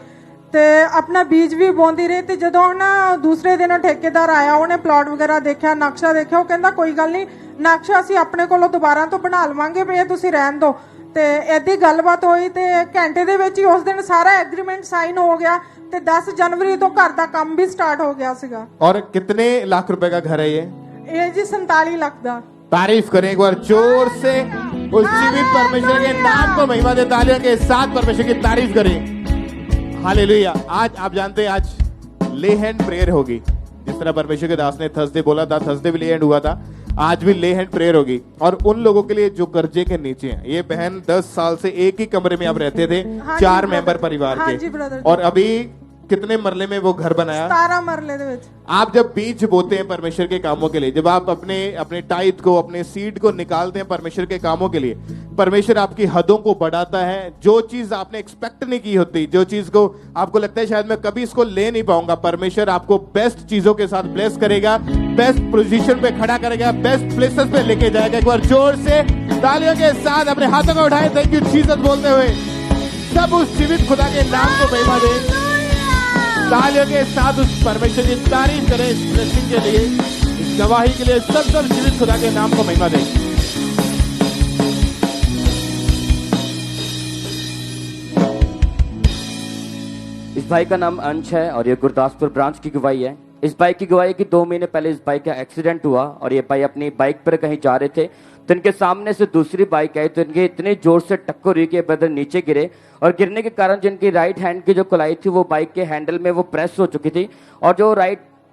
ਤੇ ਆਪਣਾ ਬੀਜ ਵੀ ਬੋਂਦੀ ਰਹੀ। ਤੇ ਜਦੋਂ ਨਾ ਦੂਸਰੇ ਦਿਨ ਠੇਕੇਦਾਰ ਆਇਆ, ਉਹਨੇ ਪਲਾਟ ਵਗੈਰਾ ਦੇਖਿਆ, ਨਕਸ਼ਾ ਦੇਖਿਆ, ਉਹ ਕਹਿੰਦਾ ਕੋਈ ਗੱਲ ਨਹੀਂ, ਨਕਸ਼ਾ ਅਸੀਂ ਆਪਣੇ ਕੋਲੋਂ ਦੁਬਾਰਾ ਤੋਂ ਬਣਾ ਲਵਾਂਗੇ, ਵੀ ਇਹ ਤੁਸੀਂ ਰਹਿਣ ਦਿਓ। ਤੇ ਏਦੀ ਗੱਲਬਾਤ ਹੋਈ ਤੇ ਘੰਟੇ ਦੇ ਵਿੱਚ ਹੀ ਉਸ ਦਿਨ ਸਾਰਾ ਐਗਰੀਮੈਂਟ ਸਾਈਨ ਹੋ ਗਿਆ ਤੇ 10 जनवरी ਤੋਂ ਘਰ ਦਾ ਕੰਮ ਵੀ ਸਟਾर्ट ਹੋ ਗਿਆ ਸੀਗਾ। और कितने लाख रुपए का घर है ये? ਇਹ ਜੀ 47 ਲੱਖ ਦਾ। तारीफ करें एक बार जोर से, उस जीवित परमेश्वर के नाम को महिमा दे, तालियों के साथ परमेश्वर की तारीफ करें। हालेलुया। आज आप जानते हैं आज ले हैंड प्रेयर होगी, जिस तरह परमेश्वर के दास ने थर्सडे बोला था, थर्सडे भी ले हैंड हुआ था, आज भी ले हैंड प्रेयर होगी। और उन लोगों के लिए जो कर्जे के नीचे हैं, ये बहन 10 साल से एक ही कमरे में आप रहते थे, 4 मेंबर परिवार के, और अभी कितने मरले में वो घर बनाया? 17 मरले ਦੇ ਵਿੱਚ। आप जब बीज बोते हैं परमेश्वर के कामों के लिए, जब आप अपने टाइट को, अपने सीड को निकालते हैं परमेश्वर के कामों के लिए, परमेश्वर आपकी हदों को बढ़ाता है। जो चीज आपने एक्सपेक्ट नहीं की होती, जो चीज को आपको लगता है शायद मैं कभी इसको ले नहीं पाऊंगा, परमेश्वर आपको बेस्ट चीजों के साथ ब्लेस करेगा, बेस्ट पोजीशन पे खड़ा करेगा, बेस्ट प्लेसेस पे लेके जाएगा। एक बार जोर से तालियों के साथ अपने हाथों को उठाए थैंक यू जीसस बोलते हुए सब उस जीवित खुदा के नाम को महिमा दें। तालियों के साथ उस परमेश्वर की तारीफ करें इस ब्लेसिंग के लिए, इस गवाही के लिए। सब जीवित खुदा के नाम को महिमा दें। इस भाई का नाम अंश है और ये गुरदासपुर ब्रांच की गवाही है। इस बाइक की गवाही कि 2 महीने पहले इस बाइक का एक्सीडेंट हुआ और ये भाई अपनी बाइक पर कहीं जा रहे थे तो इनके सामने से दूसरी बाइक आई तो इनके इतने जोर से टक्कर हुई कि ब्रदर नीचे गिरे और गिरने के कारण जिनकी राइट हैंड की जो कलाई थी वो बाइक के हैंडल में वो प्रेस हो चुकी थी और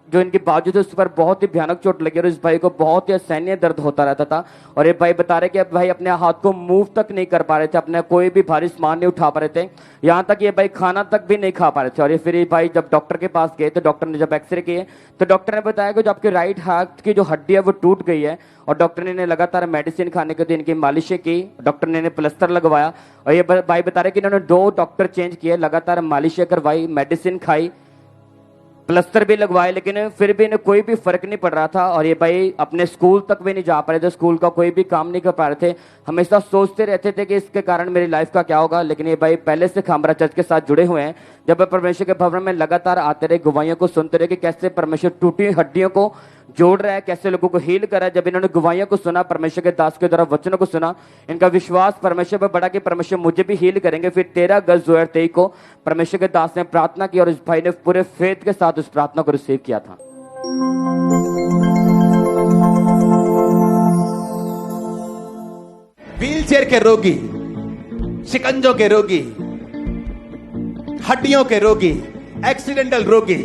जो इनकी बाजू थे उस पर बहुत ही भयानक चोट लगी और इस भाई को बहुत ही असहनीय दर्द होता रहता था। और ये भाई बता रहे कि अब भाई अपने हाथ को मूव तक नहीं कर पा रहे थे, अपने कोई भी भारी सामान नहीं उठा पा रहे थे, यहाँ तक ये भाई खाना तक भी नहीं खा पा रहे थे। और ये फिर ये भाई जब डॉक्टर के पास गए तो डॉक्टर ने जब एक्सरे किए तो डॉक्टर ने बताया कि जो आपके राइट हाथ की जो हड्डी है वो टूट गई है और डॉक्टर ने लगातार मेडिसिन खाने के दिन इनकी मालिशें की, डॉक्टर ने प्लास्टर लगवाया और ये भाई बता रहे कि इन्होंने 2 डॉक्टर चेंज किए, लगातार मालिशें करवाई, मेडिसिन खाई, प्लास्टर भी लगवाए, लेकिन फिर भी इन्हें कोई भी फर्क नहीं पड़ रहा था। और ये भाई अपने स्कूल तक भी नहीं जा पा रहे थे, स्कूल का कोई भी काम नहीं कर पा रहे थे, हमेशा सोचते रहते थे कि इसके कारण मेरी लाइफ का क्या होगा। लेकिन ये भाई पहले से खामरा चर्च के साथ जुड़े हुए हैं, जब परमेश्वर के भवन में लगातार आते रहे, गवाहियों को सुनते रहे कि कैसे परमेश्वर टूटी हड्डियों को जोड़ रहा है, कैसे लोगों को हील कर रहा है। जब इन्होंने गवाहियों को सुना, परमेश्वर के दास के द्वारा वचनों को सुना, इनका विश्वास परमेश्वर पर बढ़ा कि परमेश्वर मुझे भी हील करेंगे। फिर 13 अगस्त 2023 को परमेश्वर के दास ने प्रार्थना की और इस भाई ने पूरे फेथ के साथ उस प्रार्थना को रिसीव किया था। व्हीलचेयर के रोगी, शिकंजों के रोगी, हड्डियों के रोगी, एक्सीडेंटल रोगी,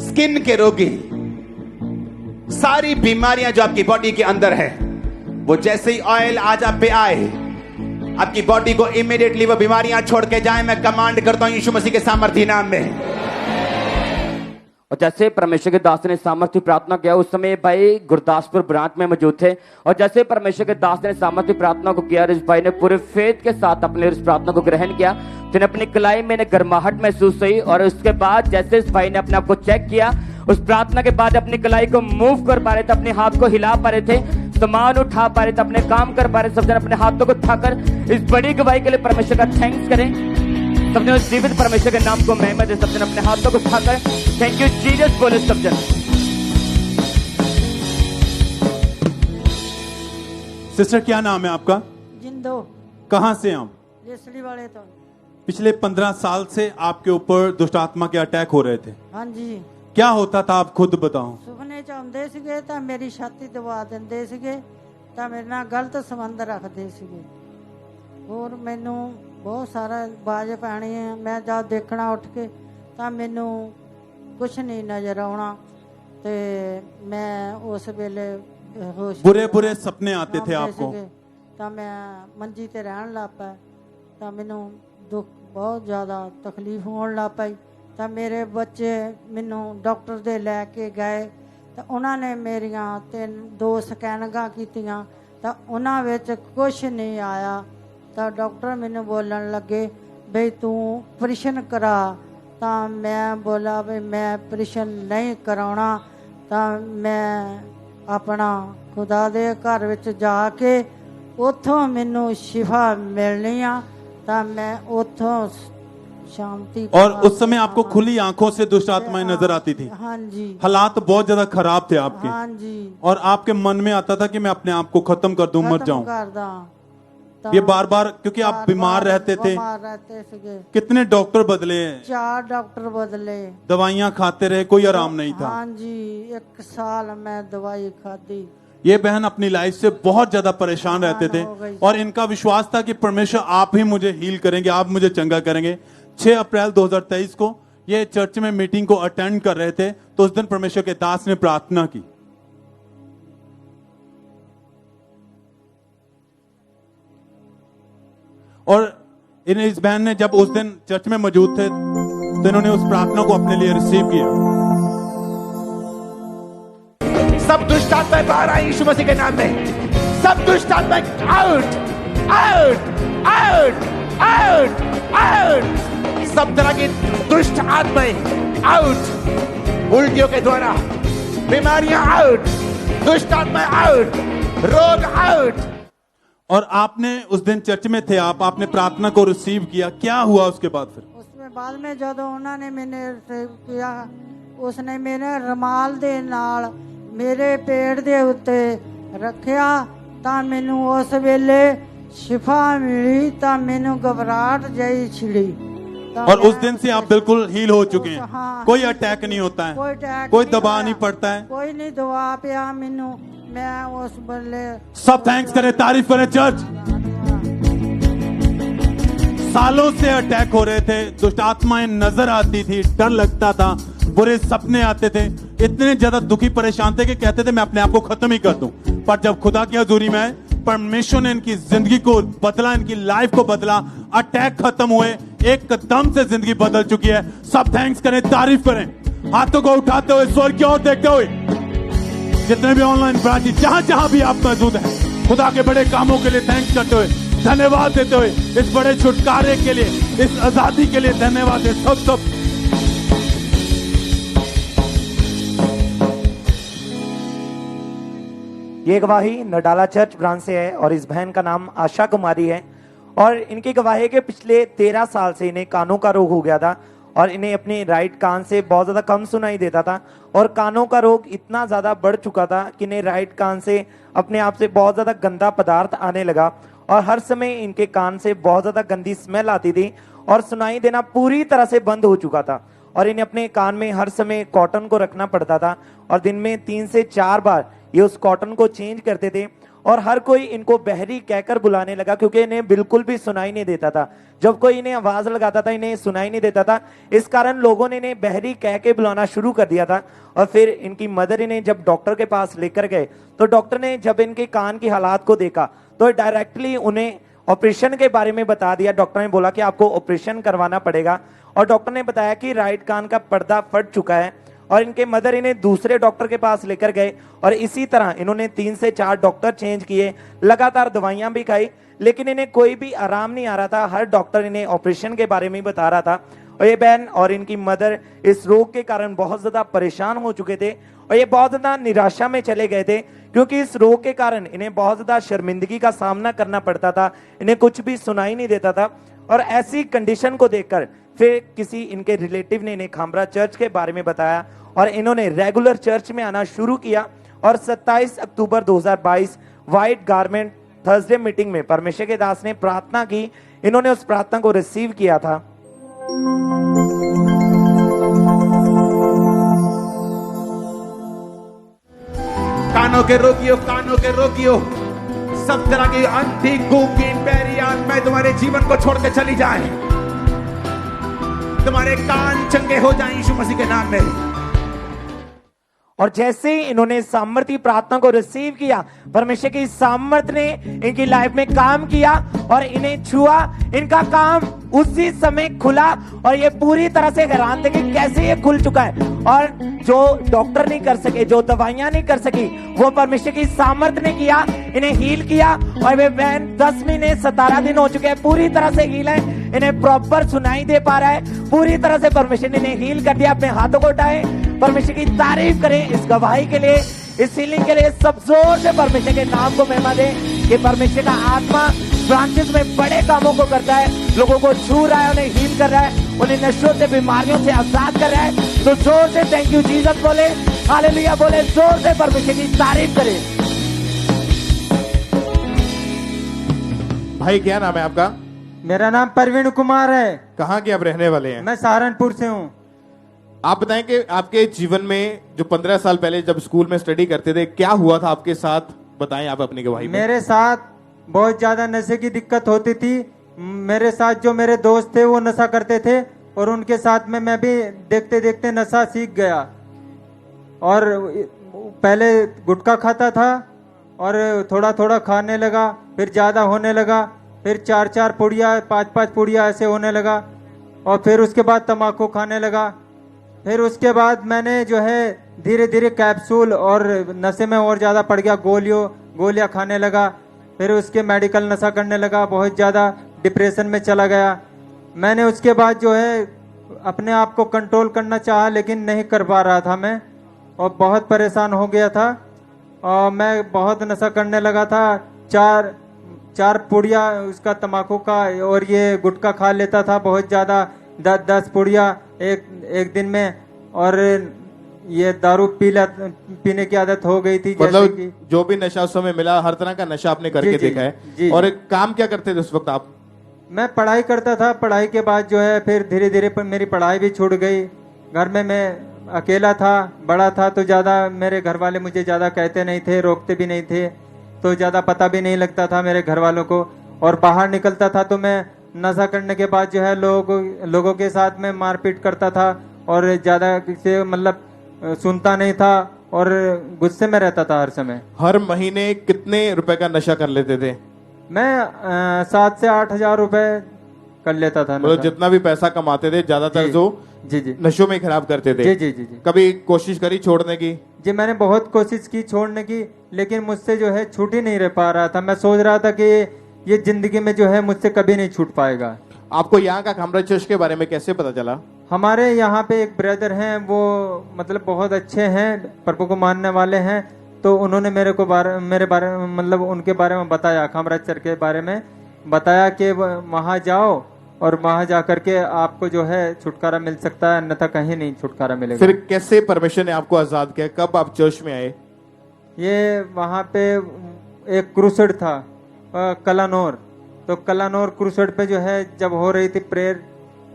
स्किन के रोगी, सारी बीमारियां जो आपकी बॉडी के अंदर है, वो जैसे ही ऑयल आज आप पे आए, आपकी बॉडी को इमीडिएटली वो बीमारियां छोड़ के जाए। मैं कमांड करता हूं यीशु मसीह के सामर्थी नाम में। और जैसे परमेश्वर के दास ने सामर्थ्य प्रार्थना किया, उस समय भाई गुरदासपुर ब्रांच में मौजूद थे और जैसे परमेश्वर के दास ने सामर्थ्य प्रार्थना को किया, इस भाई ने पूरे फेथ के साथ अपने इस प्रार्थना को ग्रहण किया तो अपनी कलाई में गर्माहट महसूस हुई। और उसके बाद जैसे इस भाई ने अपने आप को चेक किया, उस प्रार्थना के बाद अपनी कलाई को मूव कर पा रहे थे, अपने हाथ को हिला पा रहे थे, सामान उठा पा रहे थे, अपने काम कर पा रहे थे। सब जन अपने हाथों को उठाकर इस बड़ी गवाही के लिए परमेश्वर का थैंक्स करें। सब जन उस जीवित परमेश्वर के नाम को महिमा दे। सब जन अपने हाथों को उठाकर थैंक यू जीसस बोले सब जन। सिस्टर क्या नाम है आपका? जिंदो। कहाँ से आप? रेसड़ी वाले तो। पिछले 15 साल से आपके ऊपर दुष्ट आत्मा के अटैक हो रहे थे। हाँ जी। क्या होता था आप खुद बताओ। ਸੁਪਨੇ ਚ ਆਉਂਦੇ ਸੀਗੇ ਤਾਂ ਮੇਰੀ ਛਾਤੀ ਦਬਾ ਦਿੰਦੇ ਸੀਗੇ ਤਾਂ ਮੇਰੇ ਨਾਲ ਗਲਤ ਸੰਬੰਧ ਰੱਖਦੇ ਸੀਗੇ। ਹੋਰ ਮੈਨੂੰ ਬਹੁਤ ਸਾਰਾ ਬਾਜ ਪਾਣੀ ਹੈ, ਮੈਂ ਜਦ ਦੇਖਣਾ ਉੱਠ ਕੇ ਤਾਂ ਮੈਨੂੰ ਕੁਛ ਨਹੀਂ ਨਜ਼ਰ ਆਉਣਾ ਤੇ ਮੈਂ ਉਸ ਵੇਲੇ ਹੋਸ਼ बुरे सपने आते थे आपको? ਤਾਂ ਮੈਂ ਮੰਜੀ ਤੇ ਰਹਿਣ ਲੱਗ ਪਿਆ ਤਾਂ ਮੈਨੂੰ ਦੁੱਖ ਬਹੁਤ ਜ਼ਿਆਦਾ ਤਕਲੀਫ ਹੋਣ ਲੱਗ ਪਈ। ਤਾਂ ਮੇਰੇ ਬੱਚੇ ਮੈਨੂੰ ਡਾਕਟਰ ਦੇ ਲੈ ਕੇ ਗਏ ਤਾਂ ਉਹਨਾਂ ਨੇ ਮੇਰੀਆਂ 2 ਸਕੈਨਿੰਗਾਂ ਕੀਤੀਆਂ ਤਾਂ ਉਹਨਾਂ ਵਿੱਚ ਕੁਛ ਨਹੀਂ ਆਇਆ। ਤਾਂ ਡਾਕਟਰ ਮੈਨੂੰ ਬੋਲਣ ਲੱਗੇ ਬਈ ਤੂੰ ਆਪਰੇਸ਼ਨ ਕਰਾ। ਤਾਂ ਮੈਂ ਬੋਲਾ ਵੀ ਮੈਂ ਆਪਰੇਸ਼ਨ ਨਹੀਂ ਕਰਾਉਣਾ। ਤਾਂ ਮੈਂ ਆਪਣਾ ਖੁਦਾ ਦੇ ਘਰ ਵਿੱਚ ਜਾ ਕੇ ਉੱਥੋਂ ਮੈਨੂੰ ਸ਼ਿਫਾ ਮਿਲਣੀ ਆ ਤਾਂ ਮੈਂ ਉੱਥੋਂ शांति। और उस समय आपको खुली आंखों से दुष्ट आत्माएं नजर आती थी? हाँ जी। हालात बहुत ज्यादा खराब थे आपके? हाँ जी। और आपके मन में आता था कि मैं अपने आप को खत्म कर दूं, मर जाऊं। ये बार बार क्योंकि आप बीमार रहते थे। कितने डॉक्टर बदले? 4 डॉक्टर बदले। दवाइयां खाते रहे, कोई आराम नहीं था? हाँ जी, 1 साल मैं दवाई खाती। ये बहन अपनी लाइफ से बहुत ज्यादा परेशान रहते थे और इनका विश्वास था कि परमेश्वर आप ही मुझे हील करेंगे, आप मुझे चंगा करेंगे। 6 अप्रैल 2023 को ये चर्च में मीटिंग को अटेंड कर रहे थे तो उस दिन परमेश्वर के दास ने प्रार्थना की। और इस बहन ने जब उस दिन चर्च में मौजूद थे तो इन्होंने उस प्रार्थना को अपने लिए रिसीव किया। सब दुष्ट आत्माएं बाहर आई यीशु मसीह के नाम में। सब दुष्ट आत्माएं out out out out out. सब तरह की दुष्ट आत्माएं आउट। उल्टियों के द्वारा बीमारियां आउट, दुष्ट आत्माएं आउट, रोग आउट। और आपने उस दिन चर्च में थे, आपने प्रार्थना को रिसीव किया, क्या हुआ उसके बाद फिर? उसमें बाद में जब उन्होंने मैंने रिसीव किया, उसने मेरे रुमाल दे नाल मेरे पेट दे उत्ते रखिया तां मैनू उस वेले शिफा मिली, तां मैनू घबराहट जई छिड़ी। और उस दिन से आप बिल्कुल हील हो चुके हैं। हाँ, कोई अटैक नहीं होता है, कोई दबाव नहीं पड़ता है, कोई नहीं दबा पिया मैनू। मैं उस बल्ले सब थैंक्स करें, तारीफ करें चर्च। सालों से अटैक हो रहे थे, दुष्ट आत्माएं नजर आती थी, डर लगता था, बुरे सपने आते थे, इतने ज्यादा दुखी परेशान थे कि कहते थे मैं अपने आप को खत्म ही कर दूं। पर जब खुदा की हजूरी में आए, परमेश्वर ने इनकी जिंदगी को बदला, इनकी लाइफ को बदला, अटैक खत्म हुए, एकदम से जिंदगी बदल चुकी है। सब थैंक्स करें, तारीफ करें, हाथों को उठाते हुए स्वर्ग की ओर देखते हुए। जितने भी ऑनलाइन ब्रांच जहां जहां भी आप मौजूद हैं, खुदा के बड़े कामों के लिए थैंक्स करते हुए, धन्यवाद देते हुए, इस बड़े छुटकारे के लिए, इस आजादी के लिए धन्यवाद दे सब। ये गवाही नडाला चर्च ब्रांच से है और इस बहन का नाम आशा कुमारी है। और इनकी गवाही के पिछले 13 साल से इन्हें कानों का रोग हो गया था और इन्हें अपने राइट कान से बहुत ज्यादा कम सुनाई देता था और कानों का रोग इतना ज्यादा बढ़ चुका था कि इन्हें राइट कान से अपने आप से बहुत ज्यादा गंदा पदार्थ आने लगा और हर समय इनके कान से बहुत ज्यादा गंदी स्मेल आती थी और सुनाई देना पूरी तरह से बंद हो चुका था। और इन्हें अपने कान में हर समय कॉटन को रखना पड़ता था और दिन में 3 से 4 बार ये उस कॉटन को चेंज करते थे और हर कोई इनको बहरी कहकर बुलाने लगा क्योंकि इन्हें बिल्कुल भी सुनाई नहीं देता था। जब कोई इन्हें आवाज लगाता था इन्हें सुनाई नहीं देता था, इस कारण लोगों ने इन्हें बहरी कह के बुलाना शुरू कर दिया था। और फिर इनकी मदर इन्हें जब डॉक्टर के पास लेकर गए तो डॉक्टर ने जब इनके कान की हालात को देखा तो डायरेक्टली उन्हें ऑपरेशन के बारे में बता दिया। डॉक्टर ने बोला कि आपको ऑपरेशन करवाना पड़ेगा और डॉक्टर ने बताया कि राइट कान का पर्दा फट चुका है और इनके मदर इन्हें दूसरे डॉक्टर के पास लेकर गए और इसी तरह इन्होंने 3 से 4 डॉक्टर चेंज किए, लगातार दवाइयां भी खाई, लेकिन इन्हें कोई भी आराम नहीं आ रहा था। हर डॉक्टर इन्हें ऑपरेशन के बारे में बता रहा था और ये बहन और इनकी मदर इस रोग के कारण बहुत ज्यादा परेशान हो चुके थे और ये बहुत ज्यादा निराशा में चले गए थे क्योंकि इस रोग के कारण इन्हें बहुत ज्यादा शर्मिंदगी का सामना करना पड़ता था, इन्हें कुछ भी सुनाई नहीं देता था। और ऐसी कंडीशन को देखकर फिर किसी इनके रिलेटिव ने इन्हें खामरा चर्च के बारे में बताया और इन्होंने रेगुलर चर्च में आना शुरू किया और 27 अक्टूबर 2022 व्हाइट गारमेंट थर्सडे मीटिंग में परमेश्वर के दास ने प्रार्थना की। इन्होंने उस प्रार्थना को रिसीव किया था। कानों के रोगियों, सब तरह की अंधी गूंगी बहरी आत्माएं तुम्हारे जीवन को छोड़ के चली जाए, तुम्हारे कान चंगे हो जाएं यीशु मसीह के नाम में। और जैसे ही इन्होंने सामर्थी प्रार्थना को रिसीव किया, परमेश्वर की सामर्थ ने इनकी लाइफ में काम किया और इन्हें छुआ, इनका काम उसी समय खुला और ये पूरी तरह से हैरान थे कि कैसे ये खुल चुका है। और जो डॉक्टर नहीं कर सके, जो दवाइयां नहीं कर सकी, वो परमेश्वर की सामर्थ ने किया, इन्हें हील किया। और वे बहन 10 महीने 17 दिन हो चुके हैं, पूरी तरह से हील है, इन्हें प्रॉपर सुनाई दे पा रहा है, पूरी तरह से परमेश्वर ने इन्हें हील कर दिया। अपने हाथों को उठाएं, परमेश्वर की तारीफ करें इस गवाही के लिए, इस हीलिंग के लिए। सब जोर से परमेश्वर के नाम को महिमा दें कि परमेश्वर का आत्मा ब्रांचेस में बड़े कामों को करता है, लोगों को छू रहा है, उन्हें हील कर रहा है, उन्हें नशों से, बीमारियों से आजाद कर रहा है। तो जोर से थैंक यू जीसस बोले, हालेलुया बोले, जोर से परमेश्वर की तारीफ करें। भाई क्या नाम है आपका? मेरा नाम परवीन कुमार है। कहाँ के आप रहने वाले हैं? मैं सहारनपुर से हूँ। आप बताएं कि आपके जीवन में जो 15 साल पहले जब स्कूल में स्टडी करते थे, क्या हुआ था आपके साथ? बताएं आप अपनी गवाही में। मेरे साथ बहुत ज्यादा नशे की दिक्कत होती थी। मेरे साथ जो मेरे दोस्त थे वो नशा करते थे और उनके साथ में मैं भी देखते देखते नशा सीख गया। और पहले गुटखा खाता था और थोड़ा थोड़ा खाने लगा, फिर ज्यादा होने लगा, फिर 4-4 पुड़िया 5-5 पुड़िया ऐसे होने लगा। और फिर उसके बाद तम्बाकू खाने लगा। फिर उसके बाद मैंने जो है धीरे धीरे कैप्सूल और नशे में और ज़्यादा पड़ गया, गोलियां खाने लगा। फिर उसके मेडिकल नशा करने लगा, बहुत ज़्यादा डिप्रेशन में चला गया। मैंने उसके बाद जो है अपने आप को कंट्रोल करना चाहा, लेकिन नहीं कर पा रहा था मैं, और बहुत परेशान हो गया था। और मैं बहुत नशा करने लगा था। चार पुड़िया उसका तम्बाकू का और ये गुटखा खा लेता था बहुत ज़्यादा, 10 पुड़िया एक दिन में। और ये दारू पीने की आदत हो गई थी। मतलब जो भी नशा उस समय मिला, हर तरह का नशा आपने करके देखा है। और काम क्या करते थे उस वक्त आप? मैं पढ़ाई करता था। पढ़ाई के बाद जो है फिर धीरे धीरे मेरी पढ़ाई भी छूट गई। घर में मैं अकेला था, बड़ा था, तो ज़्यादा मेरे घर वाले मुझे ज़्यादा कहते नहीं थे, रोकते भी नहीं थे, तो ज़्यादा पता भी नहीं लगता था मेरे घर वालों को। और बाहर निकलता था तो मैं नशा करने के बाद जो है लोगों के साथ में मारपीट करता था, और ज़्यादा से मतलब सुनता नहीं था, और गुस्से में रहता था हर समय। हर महीने कितने रुपए का नशा कर लेते थे? मैं 7 से 8 हजार रुपए कर लेता था। मतलब जितना भी पैसा कमाते थे ज्यादातर जो जी नशों में खराब करते थे। जी। कभी कोशिश करी छोड़ने की? जी, मैंने बहुत कोशिश की छोड़ने की, लेकिन मुझसे जो है छूट ही नहीं रह पा रहा था। मैं सोच रहा था कि ये जिंदगी में जो है मुझसे कभी नहीं छूट पाएगा। आपको यहाँ का खामरा चर्च के बारे में कैसे पता चला? हमारे यहाँ पे एक ब्रदर हैं, वो मतलब बहुत अच्छे हैं, प्रभु को मानने वाले हैं, तो उन्होंने मेरे बारे में मतलब उनके बारे में बताया, खामरा चर्च के बारे में बताया कि वहाँ जाओ और वहाँ जा करके आपको जो है छुटकारा मिल सकता है, अन्यथा कहीं नहीं छुटकारा मिलेगा। फिर कैसे परमेश्वर ने आपको आजाद किया? कब आप चर्च में आए? ये वहाँ पे एक क्रूसेड था कलानौर, तो कलानौर क्रूसेड पे जो है जब हो रही थी प्रेयर,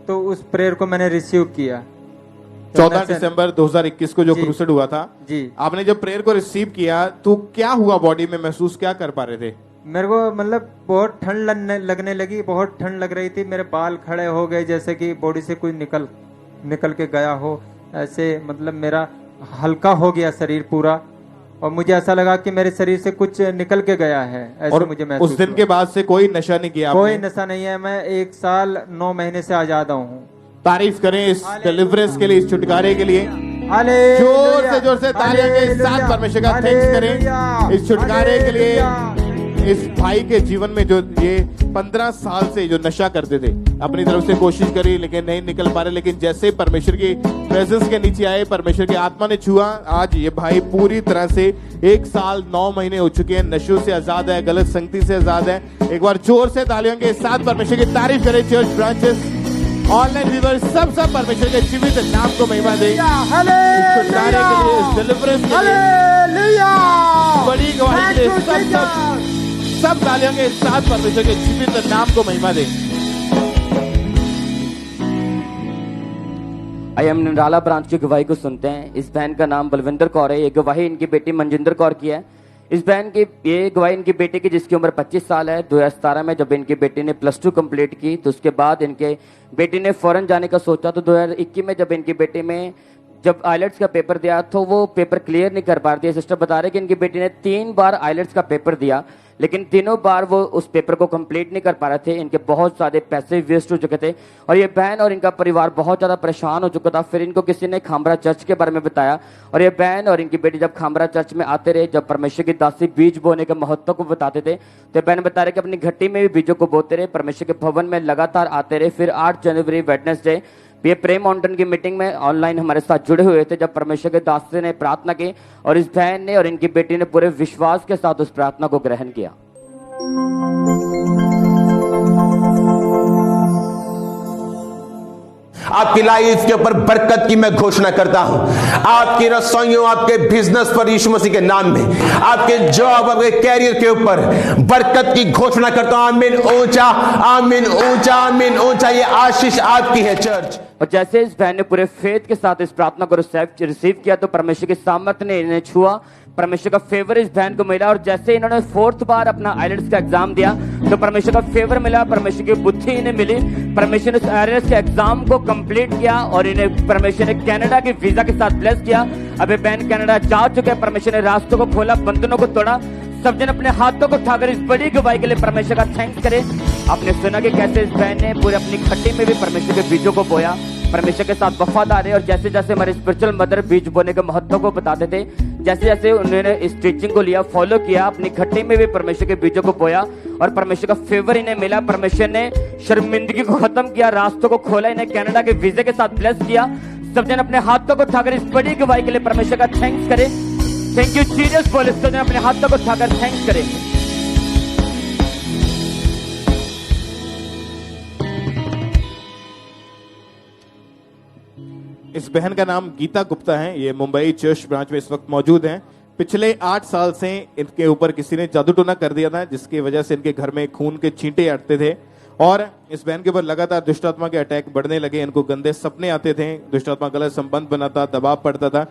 तो उस प्रेयर को मैंने रिसीव किया। 14 दिसंबर 2021 को जो क्रूसेड हुआ था जी, आपने जब प्रेयर को रिसीव किया तो क्या हुआ? बॉडी में महसूस क्या कर पा रहे थे? मेरे को मतलब बहुत ठंड लगने लगी, बहुत ठंड लग रही थी। मेरे बाल खड़े हो गए जैसे कि बॉडी से कोई निकल के गया हो, ऐसे मतलब मेरा हल्का हो गया शरीर पूरा, और मुझे ऐसा लगा कि मेरे शरीर से कुछ निकल के गया है, ऐसे और मुझे महसूस उस दिन के बाद से कोई नशा नहीं किया? कोई नशा नहीं है। मैं 1 साल 9 महीने से आजाद हूँ। तारीफ करें इस डिलीवरेंस के लिए, इस छुटकारे के लिए। जोर से तालियां के साथ परमेश्वर का थैंक्स करें इस छुटकारे के लिए। इस भाई के जीवन में जो ये 15 साल से जो नशा करते थे, अपनी तरफ से कोशिश करी लेकिन नहीं निकल पा रहे, लेकिन जैसे परमेश्वर की प्रेजेंस के नीचे आए, परमेश्वर की आत्मा ने छुआ, आज ये भाई पूरी तरह से 1 साल 9 महीने हो चुके हैं, नशों से आजाद है, गलत संगति से आजाद है। एक बार जोर से तालियों के साथ परमेश्वर की तारीफ करें। चर्च ब्रांचेस, ऑनलाइन व्यूअर्स, सब सब परमेश्वर के जीवित नाम को महिमा दें। इस छुटकारे के लिए, इस डिलीवरेंस के लिए, बड़ी गवाही के लिए सब तालियों के साथ परमेश्वर के जीवित नाम को महिमा दें। आइए हम निराला ब्रांच की गवाही को सुनते हैं। इस बहन का नाम बलविंदर कौर है। ये गवाही इनकी बेटी मनजिंदर कौर की है। इस बहन की ये गवाही इनकी बेटी की, जिसकी उम्र 25 साल है। 2017 में जब इनकी बेटी ने +2 कंप्लीट की, तो उसके बाद इनके बेटी ने फॉरेन जाने का सोचा, तो 2021 में जब इनकी बेटी में जब आइलेट्स का पेपर दिया तो वो पेपर क्लियर नहीं कर पा रही थी। सिस्टर बता रहे कि इनकी बेटी ने 3 बार आइलेट्स का पेपर दिया, लेकिन तीनों बार वो उस पेपर को कंप्लीट नहीं कर पा रहे थे। इनके बहुत सारे पैसे वेस्ट हो चुके थे और ये बहन और इनका परिवार बहुत ज़्यादा परेशान हो चुका था। फिर इनको किसी ने खामरा चर्च के बारे में बताया और ये बहन और इनकी बेटी जब खामरा चर्च में आते रहे, जब परमेश्वर की दासी बीज बोने के महत्व को बताते थे, तो बहन बता रहे कि अपनी घट्टी में भी बीजों को बोते रहे, परमेश्वर के भवन में लगातार आते रहे। फिर 8 जनवरी वेडनेसडे ये प्रेम माउंटेन की मीटिंग में ऑनलाइन हमारे साथ जुड़े हुए थे, जब परमेश्वर के दास ने प्रार्थना की और इस बहन ने और इनकी बेटी ने पूरे विश्वास के साथ उस प्रार्थना को ग्रहण किया। आपकी लाइफ के ऊपर बरकत की मैं घोषणा करता हूं। आपकी रसोइयों, आपके बिजनेस पर यीशु मसीह के नाम में, आपके जॉब, आपके कैरियर के ऊपर बरकत की घोषणा करता हूं। आमीन ऊंचा, आमीन ऊंचा, आमीन ऊंचा। ये आशीष आपकी है चर्च। और जैसे इस बहन ने पूरे फेथ के साथ इस प्रार्थना को रिसीव किया, तो परमेश्वर की सामर्थ्य ने इन्हें छुआ, परमेश्वर का फेवर इस बहन को मिला। और जैसे इन्होंने 4th बार अपना आइलेट्स का एग्जाम दिया, तो परमेश्वर का फेवर मिला, परमेश्वर की बुद्धि इन्हें मिली। परमेश्वर ने इस आइलेट्स के एग्जाम को कंप्लीट किया और इन्हें परमेश्वर ने कनाडा की वीजा के साथ ब्लेस किया। अब ये बहन कनाडा जा चुके हैं। परमेश्वर ने रास्तों को खोला, बंधनों को तोड़ा। सब जन अपने हाथों को उठाकर इस बड़ी गवाही के लिए परमेश्वर का थैंक्स करें। आपने सुना कि कैसे इस बहन ने पूरे अपनी खट्टी में भी परमेश्वर के बीजों को बोया, परमेश्वर के साथ वफादार है। और जैसे जैसे हमारे स्पिरिचुअल मदर बीज बोने के महत्व को बताते थे, जैसे जैसे उन्होंने इस टीचिंग को लिया, फॉलो किया, अपनी खट्टी में भी परमेश्वर के बीजों को बोया और परमेश्वर का फेवर इन्हें मिला। परमेश्वर ने शर्मिंदगी को खत्म किया, रास्तों को खोला, इन्हें कनाडा के वीजे के साथ ब्लेस किया। सब जन अपने हाथों को उठाकर इस बड़ी गवाही के लिए परमेश्वर का थैंक्स करें। Thank you Jesus for this. सब जन अपने हाथों को उठाकर थैंक्स करें। इस बहन का नाम गीता गुप्ता है। ये मुंबई चर्च ब्रांच में इस वक्त मौजूद हैं। पिछले 8 साल से इनके ऊपर किसी ने जादू टोना कर दिया था, जिसकी वजह से इनके घर में खून के छींटे अटते थे और इस बहन के ऊपर लगातार दुष्ट आत्मा के अटैक बढ़ने लगे। इनको गंदे सपने आते थे, दुष्ट आत्मा गलत संबंध बनाता, दबाव पड़ता था।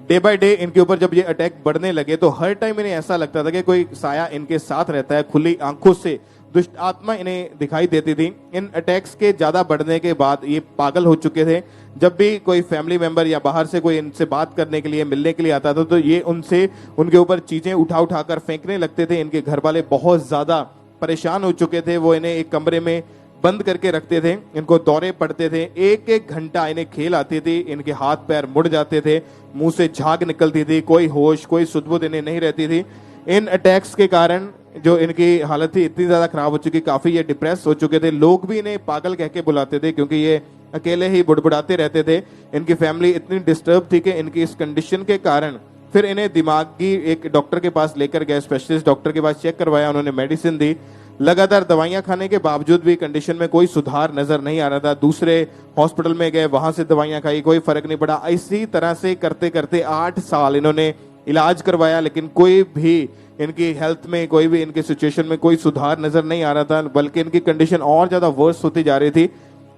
डे बाय डे इनके ऊपर जब ये अटैक बढ़ने लगे तो हर टाइम इन्हें ऐसा लगता था कि कोई साया इनके साथ रहता है। खुली आंखों से दुष्ट आत्मा इन्हें दिखाई देती थी। इन अटैक्स के ज्यादा बढ़ने के बाद ये पागल हो चुके थे। जब भी कोई फैमिली मेंबर या बाहर से कोई इनसे बात करने के लिए, मिलने के लिए आता था तो ये उनसे उनके ऊपर चीजें उठा कर फेंकने लगते थे। इनके घर वाले बहुत ज्यादा परेशान हो चुके थे। वो इन्हें एक कमरे में बंद करके रखते थे, इनको दौरे पड़ते थे। एक एक घंटा इन्हें खेल आती थी, इनके हाथ पैर मुड़ जाते थे, मुंह से झाग निकलती थी, कोई होश कोई सुध-बुध इन्हें नहीं रहती थी। इन अटैक्स के कारण जो इनकी हालत थी इतनी ज्यादा खराब हो चुकी, काफी ये डिप्रेस हो चुके थे। लोग भी इन्हें पागल कह के बुलाते थे क्योंकि ये अकेले ही बुड़बुड़ाते रहते थे। इनकी फैमिली इतनी डिस्टर्ब थी कि इनकी इस कंडीशन के कारण फिर इन्हें दिमागी एक डॉक्टर के पास लेकर गए, स्पेशलिस्ट डॉक्टर के पास चेक करवाया, उन्होंने मेडिसिन दी। लगातार दवाइयां खाने के बावजूद भी कंडीशन में कोई सुधार नजर नहीं आ रहा था। दूसरे हॉस्पिटल में गए, वहां से दवाइयां खाई, कोई फर्क नहीं पड़ा। इसी तरह से करते करते 8 साल इन्होंने इलाज करवाया, लेकिन कोई भी इनकी हेल्थ में, कोई भी इनकी सिचुएशन में कोई सुधार नजर नहीं आ रहा था, बल्कि इनकी कंडीशन और ज्यादा वर्स होती जा रही थी।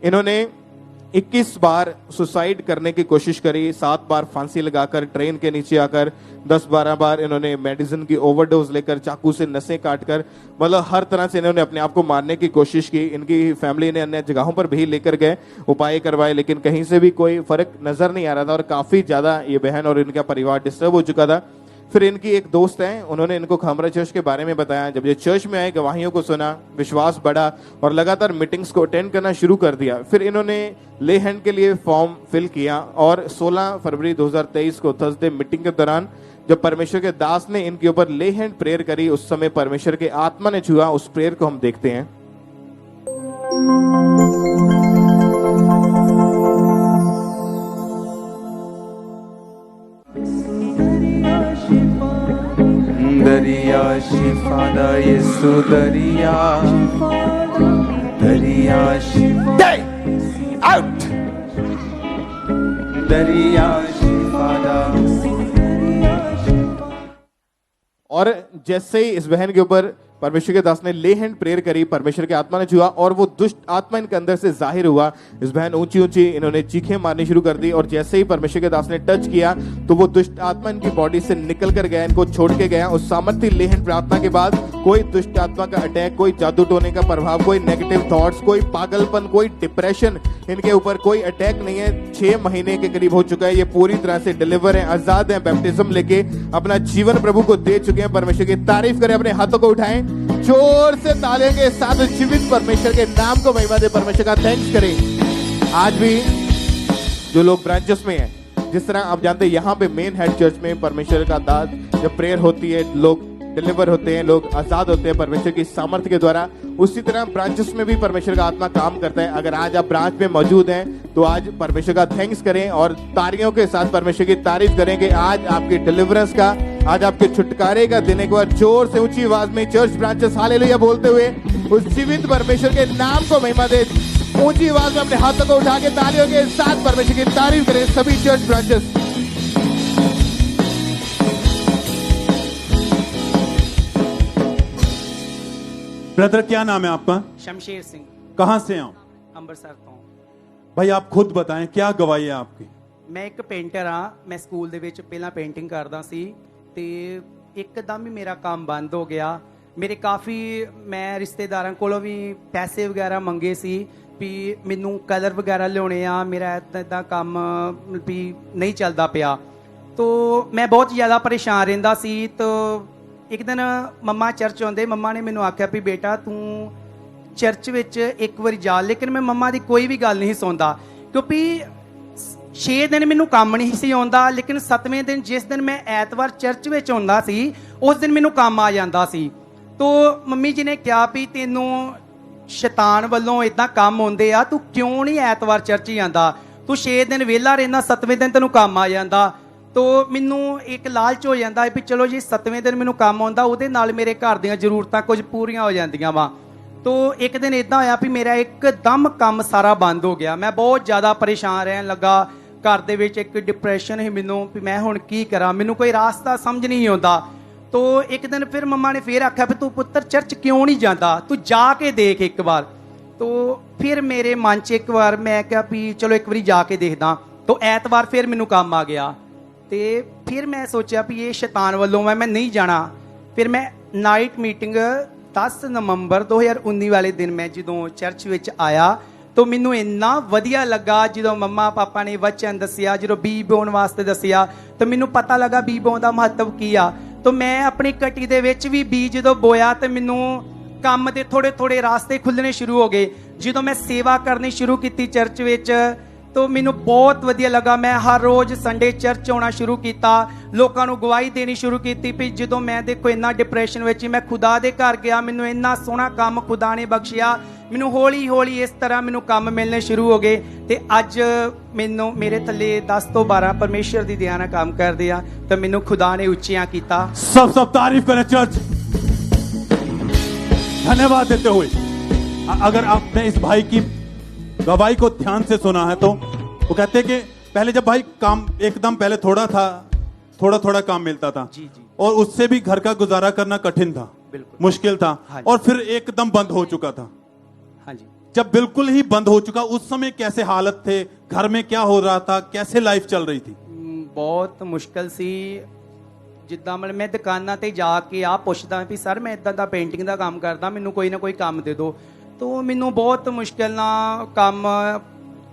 इन्होंने 21 बार सुसाइड करने की कोशिश करी, 7 बार फांसी लगाकर ट्रेन के नीचे आकर, 10-12 बार इन्होंने मेडिसिन की ओवरडोज लेकर, चाकू से नसें काटकर, मतलब हर तरह से इन्होंने अपने आप को मारने की कोशिश की। इनकी फैमिली ने अन्य जगहों पर भी लेकर गए, उपाय करवाए, लेकिन कहीं से भी कोई फर्क नजर नहीं आ रहा था और काफी ज्यादा ये बहन और इनका परिवार डिस्टर्ब हो चुका था। फिर इनकी एक दोस्त है, उन्होंने इनको खामरा चर्च के बारे में बताया। जब ये चर्च में आए, गवाहियों को सुना, विश्वास बढ़ा और लगातार मीटिंग्स को अटेंड करना शुरू कर दिया। फिर इन्होंने ले हैंड के लिए फॉर्म फिल किया और 16 फरवरी 2023 को थर्सडे मीटिंग के दौरान जब परमेश्वर के दास ने इनके ऊपर ले हैंड प्रेयर करी, उस समय परमेश्वर के आत्मा ने छुआ। उस प्रेयर को हम देखते हैं। दरिया शिफा दा यीशु दरिया, दरिया शिफा आउट, दरिया शिफा दा। और जैसे ही इस बहन के ऊपर परमेश्वर के दास ने ले हैंड प्रेयर करी, परमेश्वर के आत्मा ने छुआ और वो दुष्ट आत्मा इनके अंदर से जाहिर हुआ। इस बहन ऊंची ऊंची इन्होंने चीखें मारनी शुरू कर दी और जैसे ही परमेश्वर के दास ने टच किया तो वो दुष्ट आत्मा इनकी बॉडी से निकल कर गया, इनको छोड़ के गया। उस सामर्थ्य ले हैंड प्रार्थना के बाद कोई दुष्ट आत्मा का अटैक, कोई जादू टोने का प्रभाव, कोई नेगेटिव थॉट्स, कोई पागलपन, कोई डिप्रेशन इनके ऊपर कोई अटैक नहीं है। 6 महीने के करीब हो चुका है, ये पूरी तरह से डिलीवर है, आजाद है, बैप्टिज्म लेके अपना जीवन प्रभु को दे चुके हैं। परमेश्वर की तारीफ करें, अपने हाथों को उठाएं, जोर से तालियों के साथ जीवित परमेश्वर के नाम को महिमा दे, परमेश्वर का थैंक्स करें। आज भी जो लोग ब्रांचेस में हैं, जिस तरह आप जानते हैं यहाँ पे मेन हेड चर्च में परमेश्वर का दास जब प्रेयर होती है, लोग डिलीवर होते हैं, लोग आजाद होते हैं परमेश्वर की सामर्थ्य के द्वारा, उसी तरह ब्रांचेस में भी परमेश्वर का आत्मा काम करता है। अगर आज आप ब्रांच में मौजूद हैं तो आज परमेश्वर का थैंक्स करें और तालियों के साथ परमेश्वर की तारीफ करें कि आज आपकी डिलीवरेंस का, आज आपके छुटकारे का दिन। एक बार जोर से ऊंची आवाज में चर्च ब्रांचेस हालेलुया बोलते हुए उस जीवित परमेश्वर के नाम को महिमा दे। ऊंची आवाज में अपने हाथों को उठा के तालियों के साथ परमेश्वर की तारीफ करें सभी चर्च ब्रांचेस। ब्रदर क्या नाम है आपका? शमशेर सिंह। कहां से हो? ਅੰਮ੍ਰਿਤਸਰ ਤੋਂ। भाई आप खुद बताएं क्या गवाही है आपकी? ਮੈਂ ਇੱਕ ਪੇਂਟਰ ਆ। ਮੈਂ ਸਕੂਲ ਦੇ ਵਿੱਚ ਪਹਿਲਾਂ ਪੇਂਟਿੰਗ ਕਰਦਾ ਸੀ ਤੇ ਇੱਕਦਮ ਹੀ ਮੇਰਾ ਕੰਮ ਬੰਦ ਹੋ ਗਿਆ। ਮੇਰੇ ਕਾਫੀ ਮੈਂ ਰਿਸ਼ਤੇਦਾਰਾਂ ਕੋਲੋਂ ਵੀ ਪੈਸੇ ਵਗੈਰਾ ਮੰਗੇ ਸੀ ਵੀ ਮੈਨੂੰ ਕਲਰ ਵਗੈਰਾ ਲਿਆਉਣੇ ਆ, ਮੇਰਾ ਇਦਾਂ ਕੰਮ ਵੀ ਨਹੀਂ ਚੱਲਦਾ ਪਿਆ। ਤੋ ਮੈਂ ਬਹੁਤ ਜ਼ਿਆਦਾ ਪਰੇਸ਼ਾਨ ਰਹਿੰਦਾ ਸੀ। ਤੋ ਇੱਕ ਦਿਨ ਮੰਮਾ ਚਰਚ ਆਉਂਦੇ, ਮੰਮਾ ਨੇ ਮੈਨੂੰ ਆਖਿਆ ਵੀ ਬੇਟਾ ਤੂੰ ਚਰਚ ਵਿੱਚ ਇੱਕ ਵਾਰੀ ਜਾ, ਲੇਕਿਨ ਮੈਂ ਮੰਮਾ ਦੀ ਕੋਈ ਵੀ ਗੱਲ ਨਹੀਂ ਸੁਣਦਾ ਕਿਉਂਕਿ 6 ਦਿਨ ਮੈਨੂੰ ਕੰਮ ਨਹੀਂ ਸੀ ਆਉਂਦਾ, ਲੇਕਿਨ 7ਵੇਂ ਦਿਨ ਜਿਸ ਦਿਨ ਮੈਂ ਐਤਵਾਰ ਚਰਚ ਵਿੱਚ ਆਉਂਦਾ ਸੀ ਉਸ ਦਿਨ ਮੈਨੂੰ ਕੰਮ ਆ ਜਾਂਦਾ ਸੀ। ਤੋ ਮੰਮੀ ਜੀ ਨੇ ਕਿਹਾ ਵੀ ਤੈਨੂੰ ਸ਼ੈਤਾਨ ਵੱਲੋਂ ਇਦਾਂ ਕੰਮ ਆਉਂਦੇ ਆ, ਤੂੰ ਕਿਉਂ ਨਹੀਂ ਐਤਵਾਰ ਚਰਚ ਹੀ ਆਂਦਾ, ਤੂੰ 6 ਦਿਨ ਵਿਹਲਾ ਰਹਿੰਦਾ, 7ਵੇਂ ਦਿਨ ਤੈਨੂੰ ਕੰਮ ਆ ਜਾਂਦਾ। ਤੋ ਮੈਨੂੰ ਇੱਕ ਲਾਲਚ ਹੋ ਜਾਂਦਾ ਵੀ ਚਲੋ ਜੀ 7ਵੇਂ ਦਿਨ ਮੈਨੂੰ ਕੰਮ ਆਉਂਦਾ, ਉਹਦੇ ਨਾਲ ਮੇਰੇ ਘਰ ਦੀਆਂ ਜ਼ਰੂਰਤਾਂ ਕੁਝ ਪੂਰੀਆਂ ਹੋ ਜਾਂਦੀਆਂ ਵਾ। ਤੋ ਇੱਕ ਦਿਨ ਇਦਾਂ ਹੋਇਆ ਵੀ ਮੇਰਾ ਇੱਕਦਮ ਕੰਮ ਸਾਰਾ ਬੰਦ ਹੋ ਗਿਆ, ਮੈਂ ਬਹੁਤ ਜ਼ਿਆਦਾ ਪਰੇਸ਼ਾਨ ਰਹਿਣ ਲੱਗਾ, ਘਰ ਦੇ ਵਿੱਚ ਇੱਕ ਡਿਪਰੈਸ਼ਨ ਸੀ ਮੈਨੂੰ ਵੀ ਮੈਂ ਹੁਣ ਕੀ ਕਰਾਂ, ਮੈਨੂੰ ਕੋਈ ਰਾਸਤਾ ਸਮਝ ਨਹੀਂ ਆਉਂਦਾ। ਤੋ ਇੱਕ ਦਿਨ ਫਿਰ ਮੰਮਾ ਨੇ ਫਿਰ ਆਖਿਆ ਵੀ ਤੂੰ ਪੁੱਤਰ ਚਰਚ ਕਿਉਂ ਨਹੀਂ ਜਾਂਦਾ, ਤੂੰ ਜਾ ਕੇ ਦੇਖ ਇੱਕ ਵਾਰ। ਤੋ ਫਿਰ ਮੇਰੇ ਮਨ 'ਚ ਇੱਕ ਵਾਰ ਮੈਂ ਕਿਹਾ ਵੀ ਚਲੋ ਇੱਕ ਵਾਰੀ ਜਾ ਕੇ ਦੇਖਦਾ। ਤੋ ਐਤਵਾਰ ਫਿਰ ਮੈਨੂੰ ਕੰਮ ਆ ਗਿਆ ਤੇ ਫਿਰ ਮੈਂ ਸੋਚਿਆ ਵੀ ਇਹ ਸ਼ੈਤਾਨ ਵੱਲੋਂ ਮੈਂ ਨਹੀਂ ਜਾਣਾ। ਫਿਰ ਮੈਂ ਨਾਈਟ ਮੀਟਿੰਗ 10 ਨਵੰਬਰ 2019 ਵਾਲੇ ਦਿਨ ਮੈਂ ਜਦੋਂ ਚਰਚ ਵਿੱਚ ਆਇਆ ਤਾਂ ਮੈਨੂੰ ਇੰਨਾ ਵਧੀਆ ਲੱਗਾ। ਜਦੋਂ ਮੰਮਾ ਪਾਪਾ ਨੇ ਵਚਨ ਦੱਸਿਆ, ਜਦੋਂ ਬੀਜ ਬੋਣ ਵਾਸਤੇ ਦੱਸਿਆ ਤਾਂ ਮੈਨੂੰ ਪਤਾ ਲੱਗਾ ਬੀਜ ਬੋਣ ਦਾ ਮਹੱਤਵ ਕੀ ਆ। ਤਾਂ ਮੈਂ ਆਪਣੀ ਕੱਟੀ ਦੇ ਵਿੱਚ ਵੀ ਬੀਜ ਜਦੋਂ ਬੋਇਆ ਤੇ ਮੈਨੂੰ ਕੰਮ ਦੇ ਥੋੜੇ ਥੋੜੇ ਰਾਸਤੇ ਖੁੱਲਣੇ ਸ਼ੁਰੂ ਹੋ ਗਏ। ਜਦੋਂ ਮੈਂ ਸੇਵਾ ਕਰਨੀ ਸ਼ੁਰੂ ਕੀਤੀ ਚਰਚ ਵਿੱਚ तो मैनू बहुत वधिया लगा। मैं हर रोज़ संडे चर्च आना शुरू किया, लोगों को गवाही देनी शुरू की भी जो मैं देखो इन्ना डिप्रैशन में मैं खुदा दे घर गया, मैनू इन्ना सोहना काम खुदा ने बख्शिया, मैनू हौली हौली इस तरह मैनू काम मिलने शुरू हो गए। तो अज मैनू मेरे थले 10 तो 12 परमेश्वर की दया नाल काम कर दिया, तो मैनू खुदा ने उच्चियां किया। सब तारीफ करें चर्च, धन्यवाद देते हुए। अगर आपने इस भाई की गवाही को ध्यान से सुना है तो वो कहते कि पहले जब भाई काम एकदम पहले थोड़ा था, थोड़ा थोड़ा काम मिलता था जी जी, और उससे भी घर का गुजारा करना कठिन था, मुश्किल था, और फिर एकदम बंद हो चुका था। हाँ जी, जब बिल्कुल ही बंद हो चुका उस समय कैसे हालत थे, घर में क्या हो रहा था, कैसे लाइफ चल रही थी? बहुत मुश्किल सी। जिद्दां मतलब मैं दुकाना ते जाके आ पुछदा भी सर मैं इदां दा पेंटिंग दा काम करदा, मैनू कोई ना कोई काम दे दो। तो मैनू बहुत मुश्किल ना काम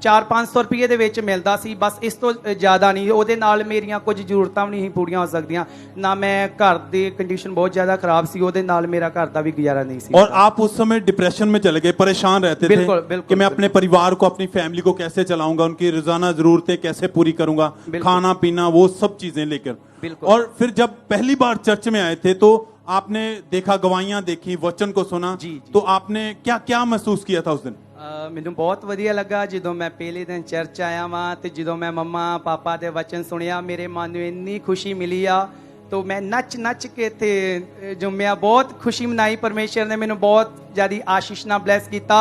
400-500 रुपये ਦੇ ਵਿੱਚ ਮਿਲਦਾ ਸੀ, बस इस तो ज़्यादा नहीं। ਉਹਦੇ ਨਾਲ ਮੇਰੀਆਂ ਕੁਝ ਜ਼ਰੂਰਤਾਂ ਵੀ ਨਹੀਂ ਪੂਰੀਆਂ ਹੋ ਸਕਦੀਆਂ, ਨਾ मैं घर ਦੀ कंडीशन बहुत ज़्यादा खराब सी, ਉਹਦੇ ਨਾਲ मेरा घर ਦਾ भी गुजारा नहीं सी। और आप उस समय डिप्रेशन में चले गए, परेशान रहते थे कि मैं अपने परिवार को, अपनी फैमिली को कैसे चलाऊंगा, उनकी रोजाना जरूरतें कैसे पूरी करूंगा, खाना पीना वो सब चीजें लेकर। और फिर जब पहली बार चर्च में आए थे तो आपने देखा, गवाहियां देखी, वचन को सुना, तो आपने क्या क्या महसूस किया था उस दिन? मैनू बहुत वधिया लगा जो मैं पहले दिन चर्च आया वहाँ, तो जो मैं मम्मा पापा के वचन सुनिया मेरे मन में इन्नी खुशी मिली आ, तो मैं नच नच के थे जुम्मिया, बहुत खुशी मनाई। परमेश्वर ने मैनू बहुत ज़्यादा आशीष नाल ब्लैस किया।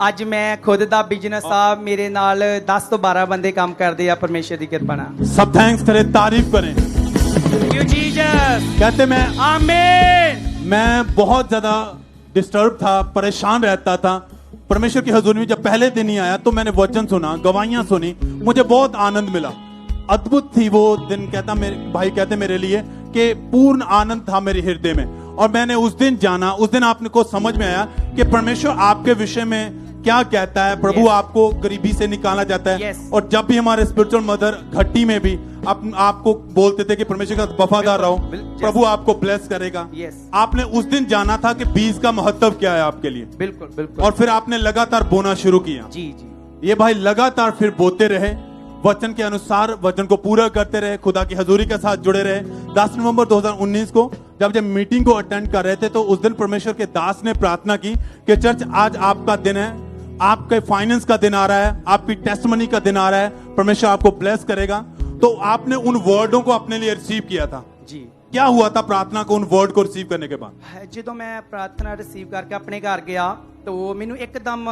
अज मैं खुद का बिजनेस आ, मेरे नाल 10 तो 12 बंदे काम करते हैं परमेश्वर की कृपा नाल। सब थैंक्स करें, तारीफ करें। कहते मैं आमीन। मैं बहुत ज्यादा डिस्टर्ब था, परेशान रहता था। परमेश्वर की हजूरी में जब पहले दिन ही आया तो मैंने वचन सुना, गवाहियां सुनी, मुझे बहुत आनंद मिला। अद्भुत थी वो दिन। कहता मेरे भाई कहते मेरे लिए कि पूर्ण आनंद था मेरे हृदय में। और मैंने उस दिन जाना, उस दिन आपने को समझ में आया कि परमेश्वर आपके विषय में क्या कहता है। प्रभु आपको गरीबी से निकाला जाता है। और जब भी हमारे स्पिरिचुअल मदर घट्टी में भी आपको बोलते थे कि परमेश्वर का वफादार रहो, प्रभु आपको ब्लेस करेगा। आपने उस दिन जाना था कि बीज का महत्व क्या है आपके लिए। बिल्कुल बिल्कुल। और फिर आपने लगातार बोना शुरू किया। जी जी। ये भाई लगातार फिर बोते रहे, वचन के अनुसार वचन को पूरा करते रहे, खुदा की हजूरी के साथ जुड़े रहे। 10 नवंबर 2019 को जब मीटिंग को अटेंड कर रहे थे तो उस दिन परमेश्वर के दास ने प्रार्थना की कि चर्च आज आपका दिन है, आपके फाइनेंस का दिन आ रहा है, आपकी टेस्टमनी का दिन आ रहा है, परमेश्वर आपको ब्लेस करेगा। तो आपने उन वर्डों को अपने लिए रिसीव किया था। जी। क्या हुआ था प्रार्थना को, उन वर्ड को रिसीव करने के बाद? जो मैं प्रार्थना रिसीव करके अपने घर गया तो मैनू एकदम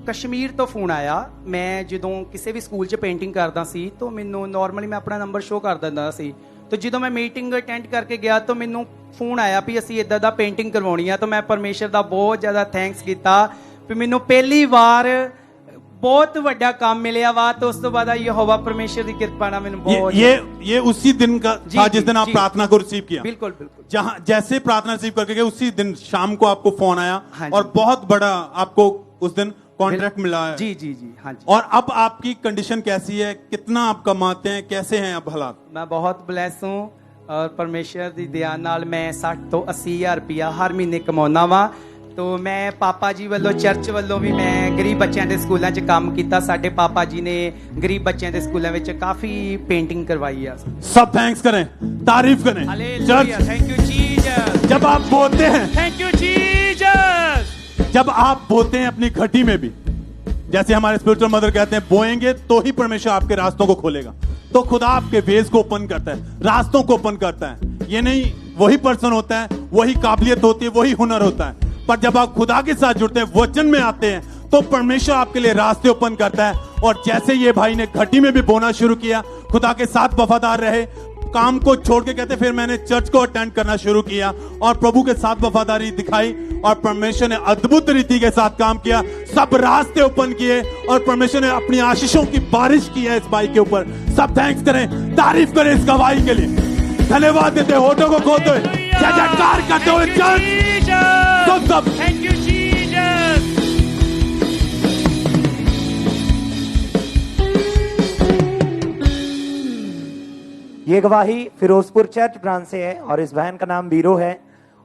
कश्मीर तो फोन आया। मैं जो किसी भी स्कूल च पेंटिंग करता सी तो मैनू नॉर्मली मैं अपना नंबर शो कर दिंदा सी। तो जो मैं मीटिंग अटेंड करके गया तो मैनू फोन आया भी असी इदां दा पेंटिंग करवाउणी है। तो मैं परमेश्वर का बहुत ज़्यादा थैंक्स किया भी मैनू पहली बार बहुत बड़ा काम मिलया वा। तो उस तो बाद यहोवा परमेश्वर की कृपा ना मैंने बहुत ये उसी दिन का था जिस दिन आप प्रार्थना को रिसीव किया। बिल्कुल बिल्कुल। जहां जैसे प्रार्थना रिसीव करके गए उसी दिन शाम को आपको फोन आया। और बहुत बड़ा आपको उस दिन कॉन्ट्रैक्ट मिला है। जी जी जी। हाँ जी। और अब आपकी कंडीशन कैसी है, कितना आप कमाते हैं, कैसे हैं अब हालात? मैं बहुत ब्लेस हूँ और परमेश्वर की दया नाल मैं 60 तो 80 हज़ार रुपया हर महीने कमाउना वा। ਤੋ ਮੈਂ ਪਾਪਾ ਜੀ ਵੱਲੋਂ ਚਰਚ ਵੱਲੋਂ ਵੀ ਮੈਂ ਗਰੀਬ ਬੱਚਿਆਂ ਦੇ ਸਕੂਲਾਂ 'ਚ ਕੰਮ ਕੀਤਾ। ਸਾਡੇ ਪਾਪਾ ਜੀ ਨੇ ਗਰੀਬ ਬੱਚਿਆਂ ਦੇ ਸਕੂਲਾਂ ਵਿੱਚ ਕਾਫੀ पेंटिंग करवाई है। सब थैंक्स करें, तारीफ करें। Hallelujah, thank you Jesus. जब आप बोलते हैं, थैंक यू जीसस। जब आप बोलते हैं अपनी घटी में भी, जैसे हमारे स्पिरिचुअल मदर कहते हैं, बोएंगे तो ही परमेश्वर आपके रास्तों को खोलेगा। तो खुदा आपके वेज को ओपन करता है, रास्तों को ओपन करता है। ये नहीं वही पर्सन होता है, वही काबिलियत होती है, वही हुनर होता है, पर जब आप खुदा के साथ जुड़ते हैं, वचन में आते हैं, तो परमेश्वर आपके लिए रास्ते ओपन करता है। और जैसे ये भाई ने घटी में भी बोना शुरू किया, खुदा के साथ वफादार रहे, काम को छोड़ के कहते फिर मैंने चर्च को अटेंड करना शुरू किया और प्रभु के साथ वफादारी दिखाई और परमेश्वर ने अद्भुत रीति के साथ काम किया, सब रास्ते ओपन किए और परमेश्वर ने अपनी आशीषों की बारिश की है इस भाई के ऊपर। सब थैंक्स करें, तारीफ करें इस गवाही के लिए, धन्यवाद देते, होठों को खोलते हुए, जय जयकार करते हुए चर्च सब। Thank you Jesus. ये गवाही फिरोजपुर चर्च ब्रांच से है और इस बहन का नाम बीरो है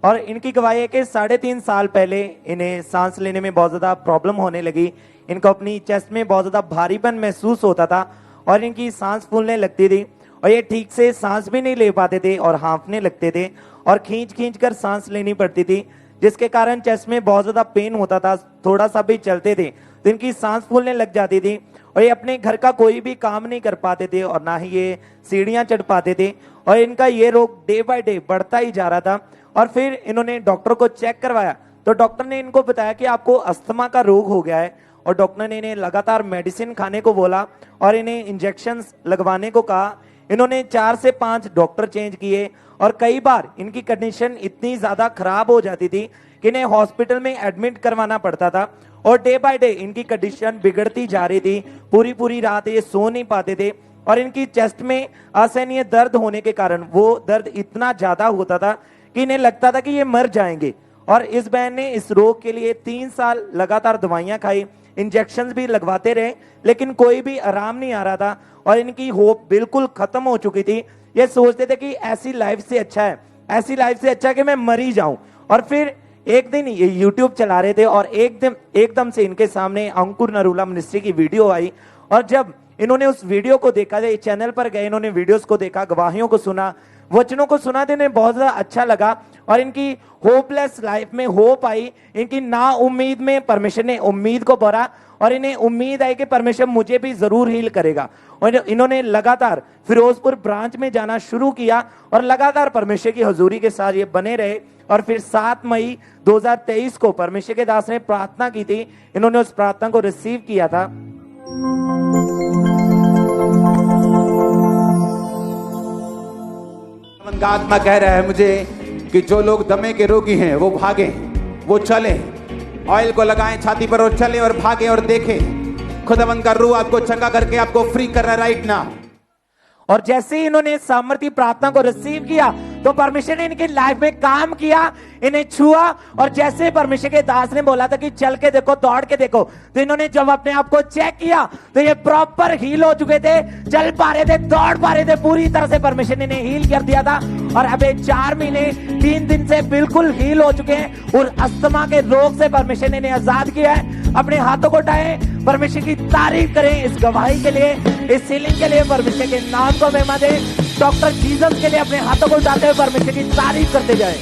और इनकी गवाही है कि 3.5 साल पहले इन्हें सांस लेने में बहुत ज्यादा प्रॉब्लम होने लगी। इनको अपनी चेस्ट में बहुत ज्यादा भारीपन महसूस होता था और इनकी सांस फूलने लगती थी और ये ठीक से सांस भी नहीं ले पाते थे और हाँफने लगते थे और खींच खींच कर सांस लेनी पड़ती थी, जिसके कारण चेस्ट में बहुत ज्यादा पेन होता था। थोड़ा सा भी चलते थे तो इनकी सांस फूलने लग जाती थी और ये अपने घर का कोई भी काम नहीं कर पाते थे और ना ही ये सीढ़ियां चढ़ पाते थे और इनका ये रोग डे बाय डे बढ़ता ही जा रहा था। और फिर इन्होंने डॉक्टर को चेक करवाया तो डॉक्टर ने इनको बताया कि आपको अस्थमा का रोग हो गया है और डॉक्टर ने इन्हें लगातार मेडिसिन खाने को बोला और इन्हें इंजेक्शन लगवाने को कहा। इन्होंने 4 से 5 डॉक्टर चेंज किए और कई बार इनकी कंडीशन इतनी ज्यादा खराब हो जाती थी कि इन्हें हॉस्पिटल में एडमिट करवाना पड़ता था और डे बाय डे इनकी कंडीशन बिगड़ती जा रही थी। पूरी पूरी रात ये सो नहीं पाते थे और इनकी चेस्ट में असहनीय दर्द होने के कारण वो दर्द इतना ज्यादा होता था कि इन्हें लगता था कि ये मर जाएंगे। और इस बहन ने इस रोग के लिए 3 साल लगातार दवाइयां खाई, इंजेक्शन भी लगवाते रहे, लेकिन कोई भी आराम नहीं आ रहा था और इनकी होप बिल्कुल खत्म हो चुकी थी। ये सोचते थे कि ऐसी लाइफ से अच्छा है, ऐसी लाइफ से अच्छा है कि मैं मर ही जाऊं। और फिर एक दिन ये यूट्यूब चला रहे थे और एकदम से इनके सामने अंकुर नरूला मिनिस्ट्री की वीडियो आई और जब इन्होंने उस वीडियो को देखा, चैनल पर गए, इन्होंने वीडियोस को देखा, गवाहियों को सुना, वचनों को सुना तो इन्हें बहुत ज्यादा अच्छा लगा और इनकी होपलेस लाइफ में होप आई। इनकी ना उम्मीद में परमेश्वर ने उम्मीद को भरा और इन्हें उम्मीद आई कि परमेश्वर मुझे भी जरूर हील करेगा। और इन्होंने लगातार फिरोजपुर ब्रांच में जाना शुरू किया और लगातार परमेश्वर की हजूरी के साथ ये बने रहे। और फिर 7 मई 2023 को परमेश्वर के दास ने प्रार्थना की थी, इन्होंने उस प्रार्थना को रिसीव किया था। आत्मा कह रहा है मुझे कि जो लोग दमे के रोगी हैं वो भागें, वो चलें, ऑयल को लगाएं छाती पर और चलें और भागें और देखें खुदावंद का रूह आपको चंगा करके आपको फ्री कर रहा है राइट नाउ। और जैसे ही इन्होंने सामर्थ्य प्रार्थना को रिसीव किया तो परमेश्वर ने इनकी लाइफ में काम किया, इन्हें छुआ और जैसे परमेश्वर के दास ने बोला था कि चल के देखो, दौड़ के देखो, तो इन्होंने जब अपने आप को चेक किया तो ये प्रॉपर हील हो चुके थे, चल पा रहे थे, दौड़ पा रहे थे, पूरी तरह से परमेश्वर ने इन्हें हील कर दिया था। और अब 4 महीने 3 दिन से बिल्कुल हील हो चुके हैं और अस्थमा के रोग से परमेश्वर ने इन्हें आजाद किया है। अपने हाथों को उठाएं, परमेश्वर की तारीफ करें इस गवाही के लिए, इस हीलिंग के लिए, परमेश्वर के नाम को महिमा दें। डॉक्टर जीसस के लिए अपने हाथों को उठाते हुए परमेश्वर की तारीफ करते जाएं।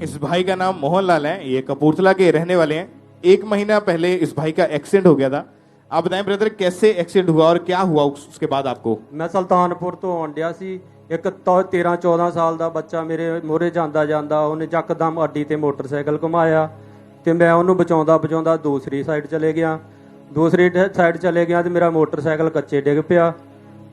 इस भाई का नाम मोहनलाल है, ये कपूरथला के रहने वाले हैं। 1 महीना पहले इस भाई का एक्सीडेंट हो गया था। आप बताएं ब्रदर कैसे एक्सीडेंट हुआ और क्या हुआ उसके बाद आपको? मैं सुल्तानपुर तो आंडिया सी, एक 13-14 साल ਦਾ ਬੱਚਾ ਮੇਰੇ ਮੋਰੇ ਜਾਂਦਾ ਜਾਂਦਾ ਉਹਨੇ ਜੱਕਦਮ ਅੱਡੀ ਤੇ ਮੋਟਰਸਾਈਕਲ ਘੁਮਾਇਆ ਤੇ ਮੈਂ ਉਹਨੂੰ ਬਚਾਉਂਦਾ ਦੂਸਰੀ ਸਾਈਡ ਚਲੇ ਗਿਆ। ਦੂਸਰੀ ਸਾਈਡ ਚਲੇ ਗਿਆ ਤੇ ਮੇਰਾ ਮੋਟਰਸਾਈਕਲ ਕੱਚੇ ਡਿੱਗ ਪਿਆ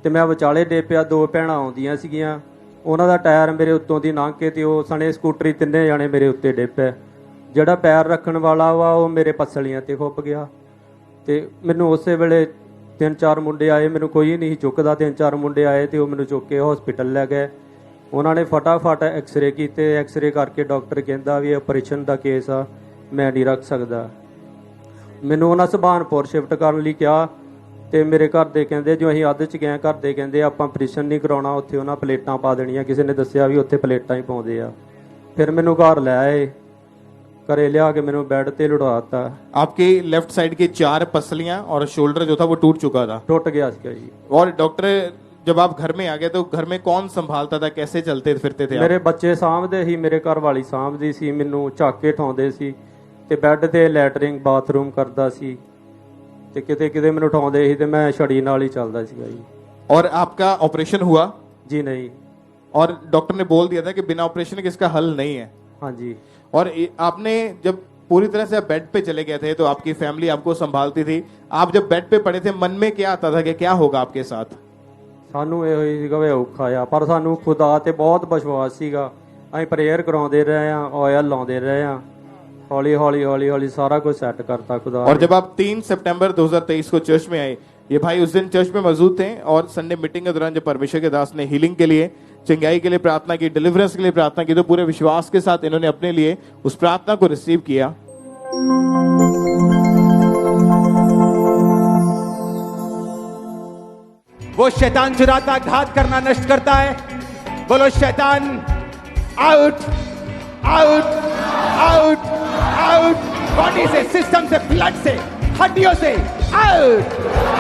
ਤੇ ਮੈਂ ਵਿਚਾਲੇ ਡੇ ਪਿਆ। 2 ਭੈਣਾਂ ਆਉਂਦੀਆਂ ਸੀਗੀਆਂ, ਉਹਨਾਂ ਦਾ ਟਾਇਰ ਮੇਰੇ ਉੱਤੋਂ ਦੀ ਲੰਘ ਕੇ ਤੇ ਉਹ ਸਣੇ ਸਕੂਟਰੀ 3 ਜਾਣੇ ਮੇਰੇ ਉੱਤੇ ਡੇ ਪਏ। ਜਿਹੜਾ ਪੈਰ ਰੱਖਣ ਵਾਲਾ ਵਾ ਉਹ ਮੇਰੇ ਪਸਲੀਆਂ ਤੇ ਖੁੱਪ ਗਿਆ ਤੇ ਮੈਨੂੰ ਉਸੇ ਵੇਲੇ 3-4 ਮੁੰਡੇ ਆਏ, ਮੈਨੂੰ ਕੋਈ ਨਹੀਂ ਚੁੱਕਦਾ। 3-4 ਮੁੰਡੇ ਆਏ ਤੇ ਉਹ ਮੈਨੂੰ ਚੁੱਕ ਕੇ ਹਸਪੀਟਲ ਲੈ ਗਏ। ਉਹਨਾਂ ਨੇ ਫਟਾਫਟ ਐਕਸਰੇ ਕੀਤੇ। ਐਕਸਰੇ ਕਰਕੇ ਡਾਕਟਰ ਕਹਿੰਦਾ ਵੀ ਆਪਰੇਸ਼ਨ ਦਾ ਕੇਸ ਆ, ਮੈਂ ਨਹੀਂ ਰੱਖ ਸਕਦਾ। ਮੈਨੂੰ ਉਹਨਾਂ ਸੁਭਾਨਪੁਰ ਸ਼ਿਫਟ ਕਰਨ ਲਈ ਕਿਹਾ ਤੇ ਮੇਰੇ ਘਰ ਦੇ ਕਹਿੰਦੇ ਜੋ ਅਸੀਂ ਅੱਧ ਚ ਗਏ, ਘਰ ਦੇ ਕਹਿੰਦੇ ਆਪਾਂ ਆਪਰੇਸ਼ਨ ਨਹੀਂ ਕਰਾਉਣਾ, ਉੱਥੇ ਉਹਨਾਂ ਪਲੇਟਾਂ ਪਾ ਦੇਣੀਆਂ। ਕਿਸੇ ਨੇ ਦੱਸਿਆ ਵੀ ਉੱਥੇ ਪਲੇਟਾਂ ਹੀ ਪਾਉਂਦੇ ਆ। ਫਿਰ ਮੈਨੂੰ ਘਰ ਲੈ ਆਏ, ਘਰੇ ਲਿਆ के मैंने बेड पे लुढ़ाता। आपकी लेफ्ट साइड की 4 पसलियां और शोल्डर जो था वो टूट चुका था, टूट गया जी। और डॉक्टर जब आप घर में आ गए तो घर में कौन संभालता था, कैसे चलते फिरते थे? मेरे बच्चे सामभदे ही, मेरे घर वाली सामभदी सी, मैनू झाके उठाउंदे सी ते बेड ते लैटरिंग बाथरूम करदा सी ते किते किते मैनू उठाउंदे सी ते मैं छड़ी नाल ही चलदा सीगा जी। और आपका ऑपरेशन हुआ? जी नहीं। और डॉक्टर ने बोल दिया था कि बिना ऑपरेशन के इसका हल नहीं है? हाँ जी। और आपने जब पूरी तरह से आप बेड पे चले गए थे तो आपकी फैमिली आपको संभालती थी, आप जब बेड पे पड़े थे मन में क्या आता था कि क्या होगा आपके साथ? सानू ਇਹੋ ਹੀ ਸੀਗਾ ਵੀ ਔਖਾ ਆ, ਪਰ ਸਾਨੂੰ ਖੁਦਾ ਤੇ ਬਹੁਤ ਵਿਸ਼ਵਾਸ ਸੀਗਾ। ਅਸੀਂ ਪ੍ਰੇਅਰ ਕਰਾਉਂਦੇ ਰਹੇ ਆ, ਆਇਲ ਲਾਉਂਦੇ ਰਹੇ ਆ, ਹੌਲੀ ਹੌਲੀ ਹੌਲੀ ਹੌਲੀ ਸਾਰਾ ਕੁਝ ਸੈੱਟ करता खुदा। और जब आप 3 सितंबर 2023 को चर्च में आए, ये भाई उस दिन चर्च में मौजूद थे और संडे मीटिंग के दौरान जब परमेश्वर के दास ने हीलिंग के लिए, चंगाई के लिए प्रार्थना की, डिलीवरेंस के लिए प्रार्थना की, तो पूरे विश्वास के साथ इन्होंने अपने लिए उस प्रार्थना को रिसीव किया। वो शैतान चुराता, घात करना, नष्ट करता है। बोलो शैतान out out out out, body से, सिस्टम से, ब्लड से, हड्डियों से आउट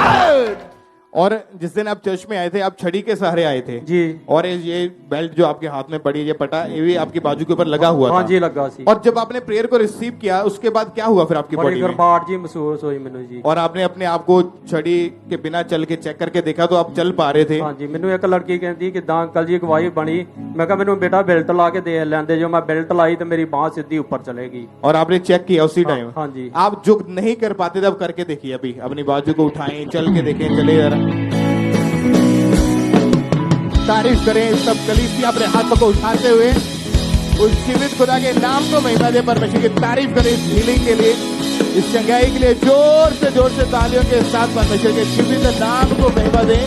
आउट। और जिस दिन आप चर्च में आए थे आप छड़ी के सहारे आए थे जी। और ये बेल्ट जो आपके हाथ में पड़ी है, ये पटा, ये भी आपकी बाजू के ऊपर लगा हुआ था? हाँ जी, लगा सी। और जब आपने प्रेयर को रिसीव किया उसके बाद क्या हुआ फिर आपकी बॉडी में? घबराहट जी महसूस हुई मैनू जी। और आपने अपने आप को छड़ी के बिना चल के चेक करके देखा तो आप चल पा रहे थे? हाँ जी। मैनू एक लड़की कहती कि अंकल जी गवाही बनी, मैं कहा मैनू बेटा बेल्ट ला के दे लेंदे, जो मैं बेल्ट लाई तो मेरी बांह सीधी ऊपर चलेगी। और आपने चेक किया उसी टाइम? हाँ जी। आप जो नहीं कर पाते थे अब करके देखिए, अभी अपनी बाजू को उठाएं, चल के देखें, चले जरा तारीफ करें सब कलीसिया अपने हाथों को उठाते हुए उस जीवित खुदा के नाम को महिमा दे। परमेश्वर की तारीफ करें इस हीलिंग के लिए, इस चंगाई के लिए। जोर से तालियों के साथ परमेश्वर के जीवित नाम को महिमा दें।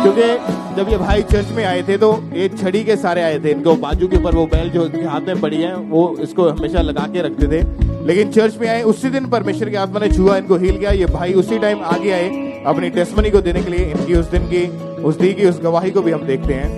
क्योंकि जब ये भाई चर्च में आए थे तो एक छड़ी के सारे आए थे, इनको बाजू के ऊपर वो बैल जो हाथ में पड़ी है वो इसको हमेशा लगा के रखते थे, लेकिन चर्च में आए उसी दिन परमेश्वर की आत्मा ने छुआ, इनको हील किया। ये भाई उसी टाइम आगे आए अपनी टेस्टमनी को देने के लिए। इनकी उस दिन की उस गवाही को भी हम देखते हैं।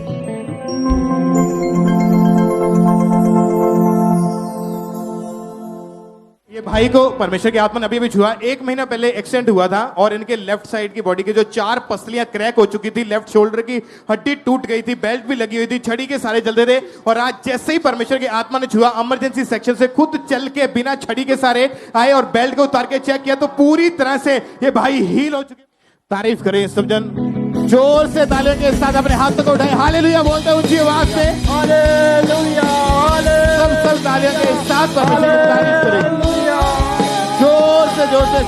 ये भाई को परमेश्वर की आत्मा ने अभी छुआ। 1 महीना पहले एक्सीडेंट हुआ था और इनके लेफ्ट साइड की बॉडी के जो 4 पसलियां क्रैक हो चुकी थी, लेफ्ट शोल्डर की हड्डी टूट गई थी, बेल्ट भी लगी हुई थी, छड़ी के सारे चलते थे। और आज जैसे ही परमेश्वर की आत्मा ने छुआ, इमरजेंसी सेक्शन से खुद चल के बिना छड़ी के सारे आए और बेल्ट को उतार के चेक किया तो पूरी तरह से ये भाई हील हो चुके। तारीफ करें सब जन, जोर से तालियों के साथ अपने हाथों को उठाएं, हालेलुया बोलते हैं ऊंची आवाज से। हालेलुया, सब तालियों के साथ परमेश्वर की तारीफ करें।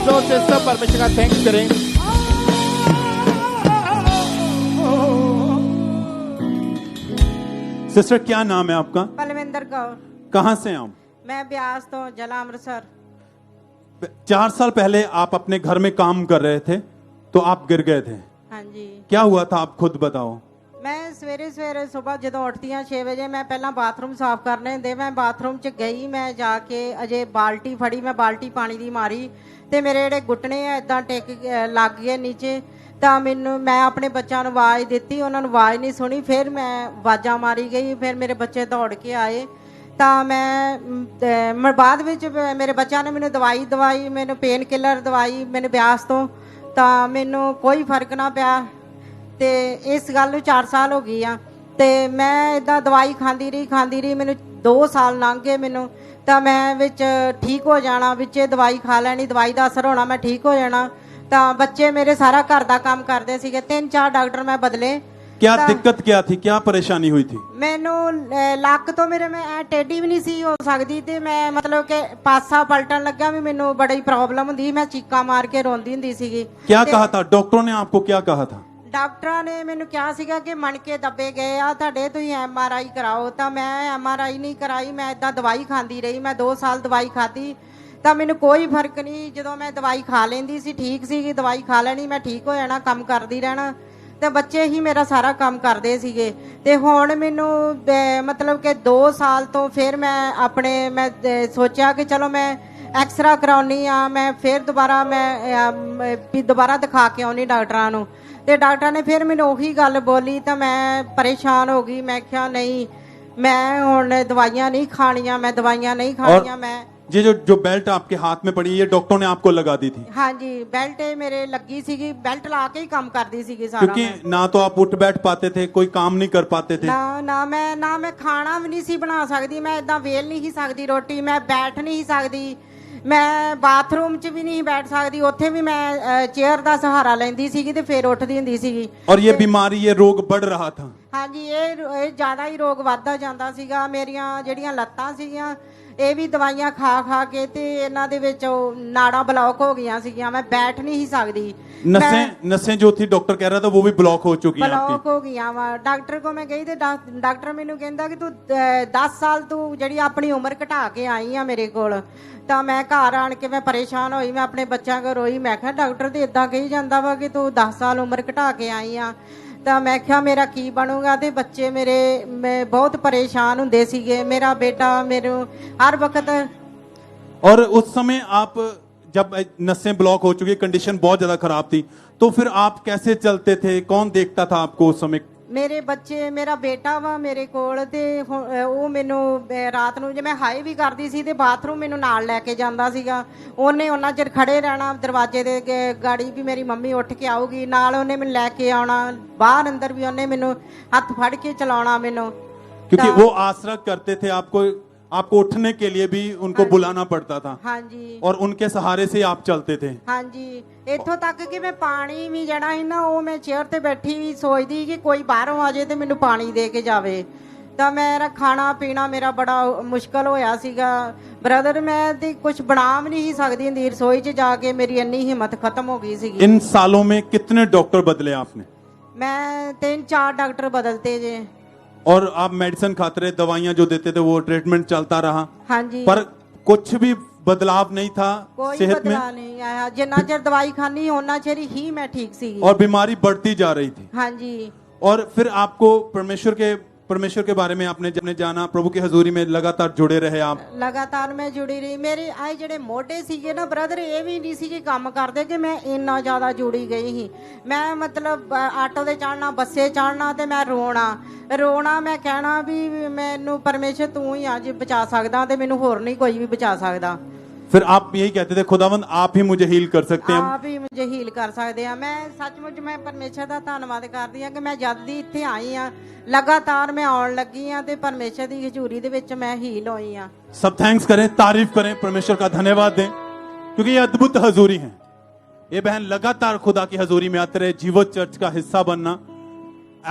जोर से सब परमेश्वर का थैंक्स करें। सिस्टर क्या नाम है आपका? बलविंदर कौर। कहाँ से आप? मैं ब्यास तो जिला अमृतसर। 4 साल पहले आप अपने घर में काम कर रहे थे तो आप गिर गए थे। हाँ जी। क्या हुआ था आप खुद बताओ। मैं सवेरे सुबह जो उठती हाँ 6 वजे, मैं पहला बाथरूम साफ करने दे, मैं बाथरूम च गई, मैं जाके अजे बाल्टी फड़ी, मैं बाल्टी पानी दी मारी ते मेरे जेडे घुटने इदा टेक लग गए नीचे। तो मैनू मैं अपने बच्चों को आवाज़ दी, उन्होंने आवाज़ नहीं सुनी, फिर मैं आवाज़ा मारी गई, फिर मेरे बच्चे दौड़ के आए। तो मैं बाद विच मेरे बच्चों ने मैनू दवाई मैनू पेन किलर दवाई मैनू ब्यास तो मैनू कोई फर्क ना पिया। तो इस गल नूं 4 साल हो गई आ ते मैं इदा दवाई खांदी रही मैनू 2 साल लंघ गए मैनू। तो मैं विच ठीक हो जाना, विचे दवाई खा लैनी, दवाई का असर होना, मैं ठीक हो जाना। तो बच्चे मेरे सारा घर का काम करते सीगे, 3-4 डॉक्टर मैं बदले। क्या दिक्कत क्या थी, क्या परेशानी हुई थी? मैनू लक तो मेरे में टेढ़ी भी नहीं सी हो सकती ते मैं मतलब कि पासा पलटन लग्या भी मैनू बड़ी प्रॉब्लम हुंदी, मैं चीका मार के रोंदी हुंदी सीगी। क्या कहा था डॉक्टरों ने आपको, क्या कहा था? डॉक्टर ने मैनू कहा सीगा कि मणके दबे गए आ तुहाडे, तुसीं MRI कराओ। तो मैं MRI नहीं कराई, मैं इदां दवाई खांदी रही, मैं 2 साल दवाई खाधी तो मैनू कोई फर्क नहीं। जो मैं दवाई खा लेंदी सी ठीक सी, दवाई खा लेनी मैं ठीक हो जाना, काम करदी रहना। तो बच्चे ही मेरा सारा काम करते सीगे। ते हुण मैनू मतलब कि 2 साल तो फिर मैं सोचा कि चलो मैं ਐਕਸਰਾ ਕਰਾਉਣੀ ਆ ਮੈਂ ਫਿਰ ਦੁਬਾਰਾ ਮੈਂ ਵੀ ਦੁਬਾਰਾ ਦਿਖਾ ਕੇ ਆਉਣੀ ਡਾਕਟਰਾਂ ਨੂੰ ਤੇ ਡਾਕਟਰਾਂ ਨੇ ਫਿਰ ਮੈਨੂੰ ਉਹੀ ਗੱਲ ਬੋਲੀ ਤਾਂ ਮੈਂ ਪਰੇਸ਼ਾਨ ਹੋ ਗਈ ਮੈਂ ਕਿਹਾ ਨਹੀਂ मैं ਹੁਣ दवाइयां नहीं खानियां मैं दवाइयां नहीं खानियां मैं ये जो बेल्ट आपके हाथ में पड़ी है ये डॉक्टर ने आपको लगा दी थी? हाँ जी बेल्ट मेरे लगी सीगी बेल्ट ला के ही काम करती सीगी सारा क्योंकि ना तो आप उठ बैठ पाते थे कोई काम नहीं कर पाते थे ना मैं खाना भी नहीं सी बना सकती मैं इदा वेल नहीं ही सकती रोटी मैं बैठ नहीं सकती मैं बाथरूम च भी नहीं बैठ सकती उत्थे भी मैं चेयर का सहारा लेंदी सीगी ते फिर उठदी हुंदी सीगी और ये बीमारी ये रोग बढ़ रहा था हाँ जी ये ज्यादा ही रोग वधदा जांदा सीगा मेरियां जेहड़ियां लत्तां सीगियां ਇਹ ਵੀ ਦਵਾਈਆਂ ਖਾ ਖਾ ਕੇ ਤੇ ਇਹਨਾਂ ਦੇ ਵਿੱਚ ਨਾੜਾਂ ਬਲੌਕ ਹੋ ਗਈਆਂ ਸੀਗੀਆਂ ਮੈਂ ਬੈਠ ਨਹੀਂ ਸਕਦੀ नसें जो थी डॉक्टर कह रहा था वो भी ब्लॉक हो चुकी हैं ब्लॉक हो गईਆਂ ਵਾ ਡਾਕਟਰ ਕੋ ਮੈਂ ਗਈ ਤੇ ਡਾਕਟਰ ਮੈਨੂੰ ਕਹਿੰਦਾ ਕਿ ਤੂੰ 10 ਸਾਲ ਤੂੰ ਜਿਹੜੀ ਆਪਣੀ ਉਮਰ ਘਟਾ ਕੇ ਆਈ ਆ ਮੇਰੇ ਕੋਲ ਤਾਂ ਮੈਂ ਘਰ ਆਣ ਕੇ ਮੈਂ ਪਰੇਸ਼ਾਨ ਹੋਈ ਮੈਂ ਆਪਣੇ ਬੱਚਿਆਂ ਕੋਲ ਰੋਈ ਮੈਂ ਕਿਹਾ ਡਾਕਟਰ ਤੇ ਇਦਾਂ ਕਹੀ ਜਾਂਦਾ ਵਾ ਕਿ ਤੂੰ 10 ਸਾਲ ਉਮਰ ਘਟਾ ਕੇ ਆਈ ਆ ਤਾਂ ਮੈਂ ਕਿਹਾ ਮੇਰਾ ਕੀ ਬਣੂਗਾ ਤੇ ਬੱਚੇ ਮੇਰੇ ਬਹੁਤ ਪਰੇਸ਼ਾਨ ਹੁੰਦੇ ਸੀਗੇ ਮੇਰਾ ਬੇਟਾ ਮੈਨੂੰ ਹਰ ਵਕਤ और उस समय आप जब नसें ब्लॉक हो चुकी कंडीशन बहुत ज्यादा खराब थी तो फिर आप कैसे चलते थे कौन देखता था आपको उस समय ਮੇਰੇ ਬੱਚੇ ਮੇਰਾ ਬੇਟਾ ਵਾ ਮੇਰੇ ਕੋਲ ਤੇ ਉਹ ਮੈਨੂੰ ਰਾਤ ਨੂੰ ਜੇ ਮੈਂ ਹਾਈ ਵੀ ਕਰਦੀ ਸੀ ਤੇ ਬਾਥਰੂਮ ਮੈਨੂੰ ਨਾਲ ਲੈ ਕੇ ਜਾਂਦਾ ਸੀਗਾ ਉਹਨੇ ਉਹਨਾਂ ਚਿਰ ਖੜੇ ਰਹਿਣਾ ਦਰਵਾਜ਼ੇ ਦੇ ਗਾੜੀ ਵੀ ਮੇਰੀ ਮੰਮੀ ਉੱਠ ਕੇ ਆਊਗੀ ਨਾਲ ਉਹਨੇ ਮੈਨੂੰ ਲੈ ਕੇ ਆਉਣਾ ਬਾਹਰ ਅੰਦਰ ਵੀ ਉਹਨੇ ਮੈਨੂੰ ਹੱਥ ਫੜ ਕੇ ਚਲਾਉਣਾ ਮੈਨੂੰ क्योंकि वो आसरा करते थे आपको उठने के लिए भी उनको बुलाना पड़ता था हाँ जी और उनके सहारे से आप चलते थे हाँ जी ਇੱਥੋਂ ਤੱਕ ਕਿ ਮੈਂ ਪਾਣੀ ਵੀ ਜਿਹੜਾ ਸੀ ਨਾ ਉਹ ਮੈਂ ਚੇਅਰ ਤੇ ਬੈਠੀ ਵੀ ਸੋਚਦੀ ਕਿ ਕੋਈ ਬਾਹਰੋਂ ਆ ਜਾਏ ਤੇ ਮੈਨੂੰ ਪਾਣੀ ਦੇ ਕੇ ਜਾਵੇ ਤਾਂ ਮੇਰਾ ਖਾਣਾ ਪੀਣਾ ਮੇਰਾ ਬੜਾ ਮੁਸ਼ਕਲ ਹੋਇਆ ਸੀਗਾ ਬ੍ਰਦਰ ਮੈਂ ਤੇ ਕੁਝ ਬਣਾ ਵੀ ਨਹੀਂ ਸਕਦੀ ਹੁੰਦੀ ਰਸੋਈ 'ਚ ਜਾ ਕੇ ਮੇਰੀ ਇੰਨੀ ਹਿੰਮਤ ਖਤਮ ਹੋ ਗਈ ਸੀਗੀ इन सालों में कितने डॉक्टर बदले आपने मैं 3-4 डॉक्टर बदलते जे और आप मेडिसिन खाते रहे दवाइयां जो देते थे वो ट्रीटमेंट चलता रहा हाँ जी पर कुछ भी बदलाव नहीं था कोई सेहत बदलाव में नहीं आया जितना चਿਰ दवाई खानी होना चेर ही मैं ठीक सी और बीमारी बढ़ती जा रही थी हाँ जी और फिर आपको परमेश्वर के बारे में आपने जाना प्रभु की हजूरी में लगातार जुड़े रहे आप लगातार मैं जुड़ी रही मेरे आए ਜਿਹੜੇ ਮੋਢੇ ਸੀਗੇ ਨਾ ਬ੍ਰਦਰ ਇਹ ਵੀ ਨਹੀਂ ਸੀ ਕਿ ਕੰਮ ਕਰਦੇ ਕਿ ਮੈਂ ਇੰਨਾ ਜ਼ਿਆਦਾ ਜੁੜੀ ਗਈ ਸੀ ਮੈਂ ਮਤਲਬ ਆਟੋ ਤੇ ਚੜਨਾ ਬੱਸੇ ਚੜਨਾ ਤੇ ਮੈਂ ਰੋਣਾ ਮੈਂ ਕਹਿਣਾ ਵੀ ਮੈਨੂੰ ਪਰਮੇਸ਼ਰ ਤੂੰ ਹੀ ਅੱਜ ਬਚਾ ਸਕਦਾ ਤੇ ਮੈਨੂੰ ਹੋਰ ਨਹੀਂ ਕੋਈ ਵੀ ਬਚਾ ਸਕਦਾ फिर आप यही कहते थे खुदावंद आप ही मुझे हील कर सकते हैं आप ही मुझे हील कर सकते हैं मैं सचमुच मैं परमेश्वर ਦਾ ਧੰਨਵਾਦ ਕਰਦੀ ਹਾਂ ਕਿ ਮੈਂ ਜਦ ਦੀ ਇੱਥੇ ਆਈ ਆ ਲਗਾਤਾਰ ਮੈਂ ਆਉਣ ਲੱਗੀ ਆ ਤੇ ਪਰਮੇਸ਼ਰ ਦੀ ਹਜ਼ੂਰੀ ਦੇ ਵਿੱਚ ਮੈਂ ਹੀਲ ਹੋਈ ਆ सब थैंक्स करें तारीफ करें परमेश्वर का धन्यवाद दें क्योंकि ये अद्भुत हजूरी है ये बहन लगातार खुदा की हजूरी में आते रहे जीवत चर्च का हिस्सा बनना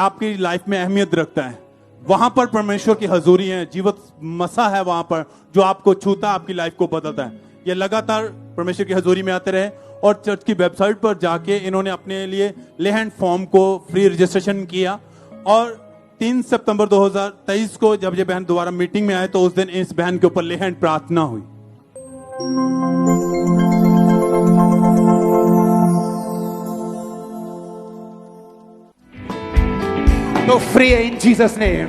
आपकी लाइफ में अहमियत रखता है वहां पर परमेश्वर की हजूरी है जीवत मसा है वहां पर जो आपको छूता आपकी लाइफ को बदलता है ये लगातार परमेश्वर की हजूरी में आते रहे और चर्च की वेबसाइट पर जाके इन्होंने अपने लिए ले हैंड फॉर्म को फ्री रजिस्ट्रेशन किया और 3 सितंबर 2023 को जब ये बहन दोबारा मीटिंग में आए तो उस दिन इस बहन के ऊपर ले हैंड प्रार्थना हुई तो फ्री है इन जीसस नेम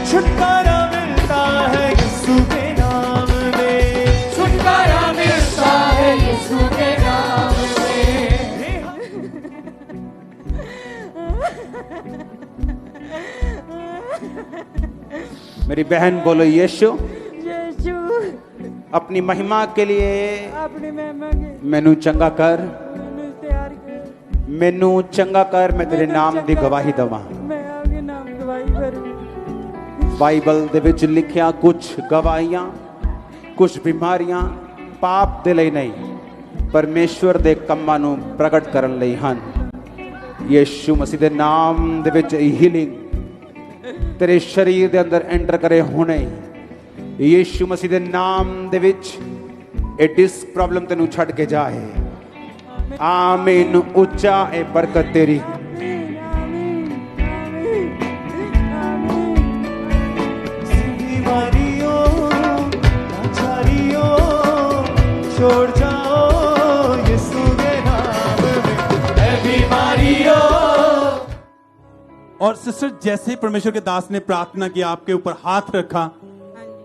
छुटकारा मिलता है यीशु के नाम में छुटकारा मिलता है यीशु के नाम में मेरी बहन बोलो यीशु यीशु अपनी महिमा के लिए अपनी महिमा के मैनू चंगा कर ਮੈਨੂੰ ਤਿਆਰ ਕਰ मैनू चंगा कर मैं तेरे नाम दी गवाही दवा ਮੈਂ ਆਪਕੇ ਨਾਮ ਗਵਾਹੀ ਕਰੂ बाइबल दे विच लिखिया कुछ गवाहियां कुछ बीमारियां पाप दे लई नहीं परमेश्वर दे कम्मां नू प्रगट करन लई हन यीशु मसीह दे नाम दे विच हीलिंग तेरे शरीर दे अंदर एंटर करे हुणे यीशु मसीह दे नाम दे विच ए डिस्क प्रॉब्लम तेनू छड़ के जाए आमीन उच्चा ए बरकत तेरी छोड़ जाओ यीशु के नाम में ऐ बीमारियों और सिस्टर जैसे ही परमेश्वर के दास ने प्रार्थना की आपके ऊपर हाथ रखा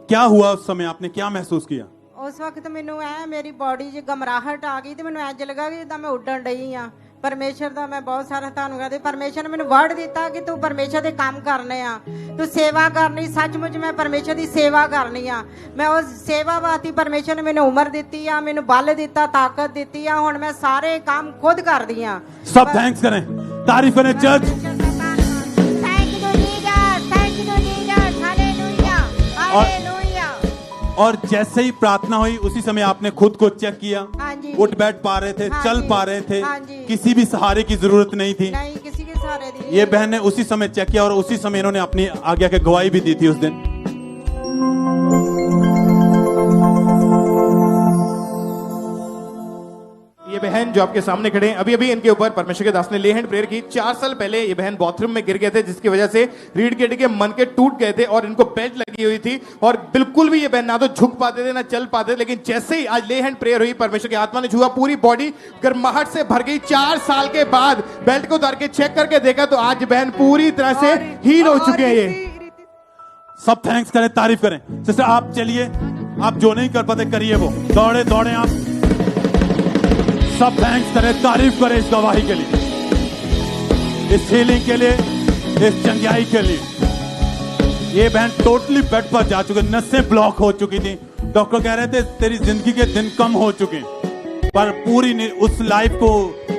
क्या हुआ उस समय, आपने क्या महसूस किया? ਉਸ ਵਕਤ ਮੈਨੂੰ ਐ ਮੇਰੀ ਬਾਡੀ 'ਚ ਗਮਰਾਹਟ ਆ ਗਈ ਤੇ ਮੈਨੂੰ ਇੰਜ ਲੱਗਾ ਕਿ ਜਿੱਦਾਂ ਮੈਂ ਉੱਡਣ ਡਈ ਆ। ਪਰਮੇਸ਼ਰ ਦਾ ਮੈਂ ਬਹੁਤ ਸਾਰਾ ਧੰਨਵਾਦ ਹੈ। ਪਰਮੇਸ਼ਰ ਨੇ ਮੈਨੂੰ ਵਰਡ ਦਿੱਤਾ ਕਿ ਤੂੰ ਪਰਮੇਸ਼ਰ ਦੇ ਕੰਮ ਕਰਨੇ ਆ, ਤੂੰ ਸੇਵਾ ਕਰਨੀ। ਸੱਚਮੁੱਚ ਮੈਂ ਪਰਮੇਸ਼ਰ ਦੀ ਸੇਵਾ ਕਰਨੀ ਆ। ਮੈਂ ਉਸ ਸੇਵਾ ਵਾਸਤੇ ਪਰਮੇਸ਼ਰ ਨੇ ਮੈਨੂੰ ਉਮਰ ਦਿੱਤੀ ਆ, ਮੈਨੂੰ ਬਲ ਦਿੱਤਾ, ਤਾਕਤ ਦਿੱਤੀ ਆ। ਹੁਣ ਮੈਂ ਸਾਰੇ ਕੰਮ ਖੁਦ ਕਰਦੀ ਆ। सब थैंक्स करें, तारीफ करें चर्च। और जैसे ही प्रार्थना हुई उसी समय आपने खुद को चेक किया, उठ बैठ पा रहे थे, चल पा रहे थे, किसी भी सहारे की जरूरत नहीं थी। नहीं, किसी के सहारे दी। ये बहन ने उसी समय चेक किया और उसी समय इन्होंने अपनी आज्ञा की गवाही भी दी थी उस दिन। ये बहन जो आपके सामने खड़े हैं, अभी अभी इनके ऊपर परमेश्वर के दास ने ले हैंड प्रेयर की। 4 साल पहले ये बहन बाथरूम में गिर गए थे, जिसकी वजह से रीढ़ की हड्डी के मनके टूट गए थे और इनको बेल्ट लगी हुई थी और बिल्कुल भी ये बहन ना तो झुक पाते थे ना चल पाते थे। लेकिन जैसे ही आज ले हैंड प्रेयर हुई, परमेश्वर की आत्मा ने छुआ, पूरी बॉडी गर्माहट से भर गई। 4 साल के बाद बेल्ट को उतार के चेक करके देखा तो आज बहन पूरी तरह से हील हो चुके हैं। ये सब थैंक्स करें, तारीफ करें। सिस्टर आप चलिए, आप जो नहीं कर पाते करिए, वो दौड़े दौड़े आप। सब थैंक्स करें, तारीफ करें इस गवाही के लिए, इस हीलिंग के लिए, इस चंगाई के लिए। ये बहन टोटली बेड पर जा चुके, नसें ब्लॉक हो चुकी थी। डॉक्टर कह रहे थे तेरी जिंदगी के दिन कम हो चुके, पर पूरी उस लाइफ को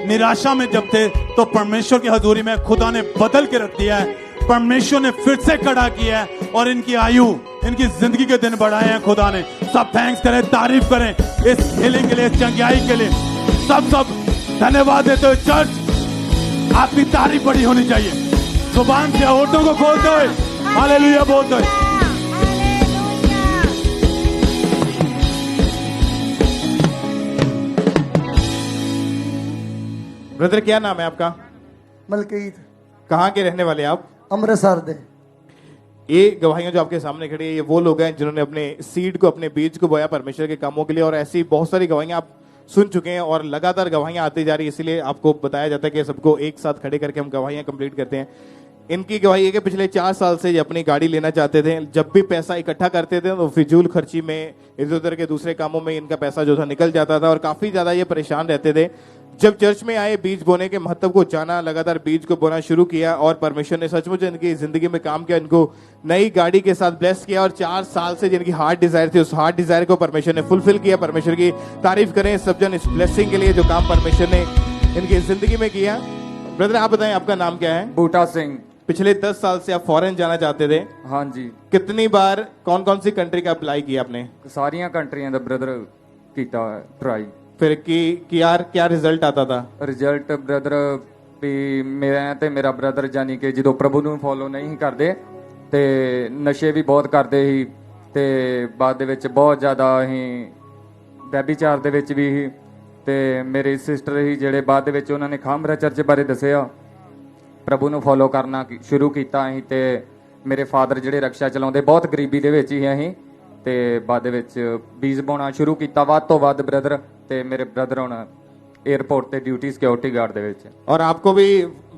निराशा में जब थे तो परमेश्वर की हजूरी में खुदा ने बदल के रख दिया है। परमेश्वर ने फिर से खड़ा किया है और इनकी आयु, इनकी जिंदगी के दिन बढ़ाए हैं खुदा ने। सब थैंक्स करें, तारीफ करें इस हीलिंग के लिए, इस चंगाई के लिए। सब धन्यवाद देते हुए चर्च आपकी तारीफ बड़ी होनी चाहिए। जुबान से होठों को खोलते हुए हालेलुया बोलते हुए। ब्रदर क्या नाम है आपका? मलकीत। कहाँ के रहने वाले आप? अमृतसर दे। ये गवाहियां जो आपके सामने खड़ी है, ये वो लोग हैं जिन्होंने अपने सीड को, अपने बीज को बोया परमेश्वर के कामों के लिए। और ऐसी बहुत सारी गवाहियां आप सुन चुके हैं और लगातार गवाहियां आती जा रही है, इसलिए आपको बताया जाता है कि सबको एक साथ खड़े करके हम गवाहियां कंप्लीट करते हैं। इनकी गवाही है कि पिछले 4 साल से ये अपनी गाड़ी लेना चाहते थे। जब भी पैसा इकट्ठा करते थे तो फिजूल खर्ची में, इधर उधर के दूसरे कामों में इनका पैसा जो था निकल जाता था और काफी ज्यादा ये परेशान रहते थे। जब चर्च में आए, बीज बोने के महत्व को जाना, लगातार बीज को बोना शुरू किया और परमेश्वर ने सचमुच इनकी जिंदगी में काम किया, इनको नई गाड़ी के साथ ब्लेस किया। और 4 साल से जिनकी हार्ट डिजायर थी, उस हार्ट डिजायर को परमेश्वर ने फुलफिल किया। परमेश्वर की तारीफ करें सब जन इस ब्लेसिंग के लिए जो काम परमेश्वर ने इनकी जिंदगी में किया। ब्रदर आप बताएं आपका नाम क्या है? बूटा सिंह। पिछले 10 साल से आप फॉरेन जाना चाहते थे? हाँ जी। कितनी बार, कौन कौन सी कंट्री का अप्लाई किया आपने? सारिया कंट्रियां दा ब्रदर कीता ट्राई। फिर यार क्या रिजल्ट आता था? रिजल्ट ब्रदर भी मैं ते मेरा ब्रदर जानी कि जो प्रभु ਨੂੰ फॉलो नहीं करते ਤੇ ਨਸ਼ੇ ਵੀ ਬਹੁਤ ਕਰਦੇ ਸੀ ਤੇ ਬਾਅਦ ਦੇ ਵਿੱਚ ਬਹੁਤ ਜ਼ਿਆਦਾ ਅਸੀਂ ਵਿਆਭਿਚਾਰ ਦੇ ਵਿੱਚ ਵੀ ਸੀ ਤੇ ਮੇਰੇ ਸਿਸਟਰ ਹੀ ਜਿਹੜੇ ਬਾਅਦ ਦੇ ਵਿੱਚ ਉਹਨਾਂ ਨੇ ਖਾਮਰਾ ਚਰਚ ਬਾਰੇ ਦੱਸਿਆ, ਪ੍ਰਭੂ ਨੂੰ ਫੋਲੋ ਕਰਨਾ ਸ਼ੁਰੂ ਕੀਤਾ ਅਸੀਂ ਤੇ ਮੇਰੇ ਫਾਦਰ ਜਿਹੜੇ ਰਕਸ਼ਾ ਚਲਾਉਂਦੇ, ਬਹੁਤ ਗਰੀਬੀ ਦੇ ਵਿੱਚ ਹੀ ਅਸੀਂ ਤੇ ਬਾਅਦ ਦੇ ਵਿੱਚ ਬੀਜ ਪਾਉਣਾ ਸ਼ੁਰੂ ਕੀਤਾ ਵੱਧ ਤੋਂ ਵੱਧ ਬ੍ਰਦਰ। ਤੇ ਮੇਰੇ ਬ੍ਰਦਰ ਹੁਣ एयरपोर्ट पे ड्यूटी सिक्योरिटी गार्ड दे विच। और आपको भी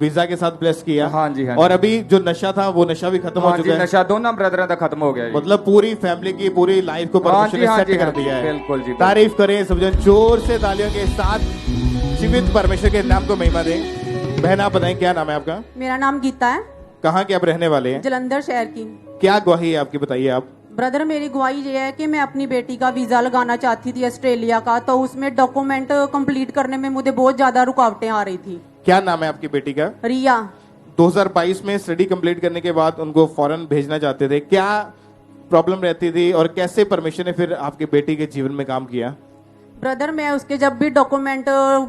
वीजा के साथ ब्लेस किया? हाँ जी, हाँ। और अभी जो नशा था वो नशा भी खत्म हो चुका है? नशा दोनों ब्रदरों का खत्म हो गया। मतलब पूरी फैमिली की पूरी लाइफ को परमेश्वर ने सेट कर दिया है। बिल्कुल जी। तारीफ करें सब जन जोर से तालियों के साथ, जीवित परमेश्वर के नाम को महिमा दें। बहन आप बताएं क्या नाम है आपका? मेरा नाम गीता है। कहाँ के आप रहने वाले हैं? जलंधर शहर की। क्या गवाही है आपकी, बताइए आप। ब्रदर मेरी गवाही ये है कि मैं अपनी बेटी का वीजा लगाना चाहती थी ऑस्ट्रेलिया का, तो उसमें डॉक्यूमेंट कंप्लीट करने में मुझे बहुत ज्यादा रुकावटें आ रही थी। क्या नाम है आपकी बेटी का? रिया। 2022 में स्टडी कंप्लीट करने के बाद उनको फॉरेन भेजना चाहते थे, क्या प्रॉब्लम रहती थी और कैसे परमेश्वर ने फिर आपकी बेटी के जीवन में काम किया? ब्रदर मैं उसके जब भी डॉक्यूमेंट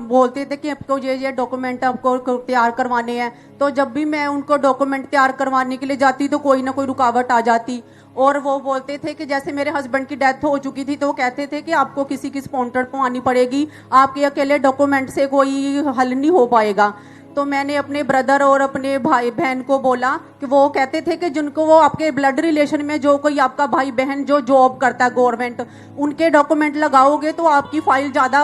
बोलते थे कि आपको ये डॉक्यूमेंट आपको तैयार करवाने हैं, तो जब भी मैं उनको डॉक्यूमेंट तैयार करवाने के लिए जाती तो कोई ना कोई रुकावट आ जाती। और वो बोलते थे कि जैसे मेरे हस्बैंड की डेथ हो चुकी थी तो वो कहते थे कि आपको किसी की स्पॉन्सर पवानी पड़ेगी, आपके अकेले डॉक्यूमेंट से कोई हल नहीं हो पाएगा। तो मैंने अपने ब्रदर और अपने भाई बहन को बोला कि वो कहते थे कि जिनको वो आपके ब्लड रिलेशन में जो कोई आपका भाई बहन जो जॉब करता है गवर्नमेंट, उनके डॉक्यूमेंट लगाओगे तो आपकी फाइल ज्यादा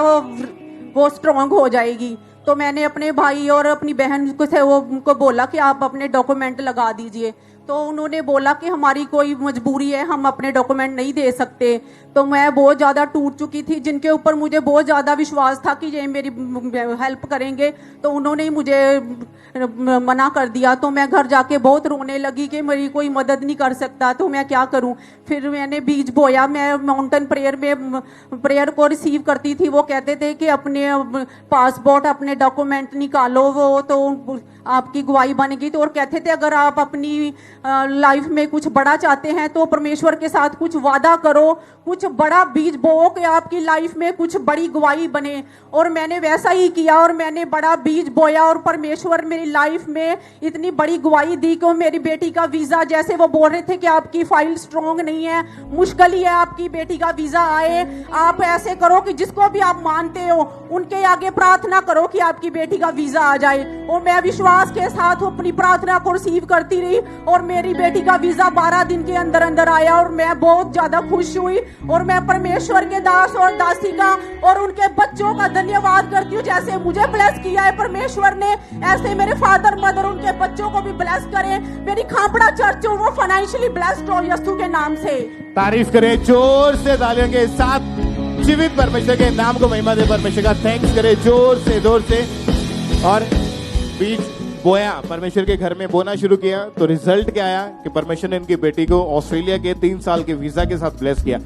वो स्ट्रांग हो जाएगी। तो मैंने अपने भाई और अपनी बहन को से वो उनको बोला कि आप अपने डॉक्यूमेंट लगा दीजिए। तो उन्होंने बोला कि हमारी कोई मजबूरी है, हम अपने डॉक्यूमेंट नहीं दे सकते। तो मैं बहुत ज़्यादा टूट चुकी थी, जिनके ऊपर मुझे बहुत ज़्यादा विश्वास था कि ये मेरी हेल्प करेंगे, तो उन्होंने ही मुझे मना कर दिया। तो मैं घर जाके बहुत रोने लगी कि मेरी कोई मदद नहीं कर सकता, तो मैं क्या करूं। फिर मैंने बीज बोया। मैं माउंटेन प्रेयर में प्रेयर को रिसीव करती थी। वो कहते थे कि अपने पासपोर्ट, अपने डॉक्यूमेंट निकालो, वो तो आपकी गवाही बनेगी। तो और कहते थे अगर आप अपनी लाइफ में कुछ बड़ा चाहते हैं तो परमेश्वर के साथ कुछ वादा करो, कुछ बड़ा बीज बोओ कि आपकी लाइफ में कुछ बड़ी गवाही बने। और मैंने वैसा ही किया और मैंने बड़ा बीज बोया और परमेश्वर मेरी लाइफ में इतनी बड़ी गवाही दी कि मेरी बेटी का वीजा, जैसे वो बोल रहे थे कि आपकी फाइल स्ट्रॉन्ग नहीं है, मुश्किल ही है आपकी बेटी का वीजा आए, आप ऐसे करो कि जिसको भी आप मानते हो उनके आगे प्रार्थना करो कि आपकी बेटी का वीजा आ जाए। और मैं विश्वास के साथ अपनी प्रार्थना को रिसीव करती रही और मेरी बेटी का वीजा 12 दिन के अंदर अंदर आया और मैं बहुत ज्यादा खुश हुई। और मैं परमेश्वर के दास और दासी का और उनके बच्चों का धन्यवाद करती हूँ। जैसे मुझे ब्लेस किया है परमेश्वर ने, ऐसे मेरे फादर मदर उनके बच्चों को भी ब्लेस करे। मेरी खापड़ा चर्च हो वो फाइनेंशियली ब्लेस्ड हो यीशु के नाम से। तारीफ करें जोर से तालियों के साथ, जीवित परमेश्वर के नाम को महिमा दे, परमेश्वर का थैंक्स करें जोर से। और बीज बोया, परमेश्वर के घर में बोना शुरू किया, तो रिजल्ट क्या आया कि परमेश्वर ने इनकी बेटी को ऑस्ट्रेलिया के 3 साल के वीजा के साथ ब्लेस किया।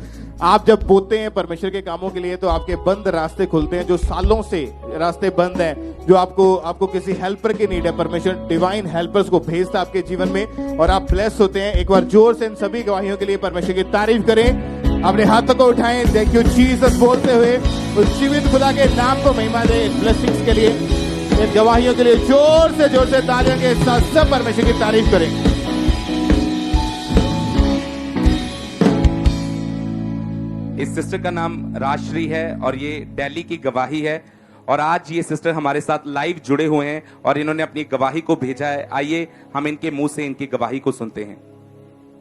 आप जब बोते हैं परमेश्वर के कामों के लिए तो आपके बंद रास्ते खुलते हैं, जो सालों से रास्ते बंद हैं, जो आपको किसी हेल्पर की नीड है, परमेश्वर डिवाइन हेल्पर्स को भेजता है आपके जीवन में और आप ब्लेस होते हैं। एक बार जोर से इन सभी गवाहियों के लिए परमेश्वर की तारीफ करें, अपने हाथों को उठाएं, थैंक यू जीसस बोलते हुए उस जीवित खुदा के नाम को महिमा दे। ब्लेसिंग्स के लिए, इन गवाहियों के लिए जोर से तालियों के साथ सब परमेश्वर की तारीफ करें। इस सिस्टर का नाम राजश्री है और ये दिल्ली की गवाही है और आज ये सिस्टर हमारे साथ लाइव जुड़े हुए हैं और इन्होंने अपनी गवाही को भेजा है। आइए हम इनके मुंह से इनकी गवाही को सुनते हैं।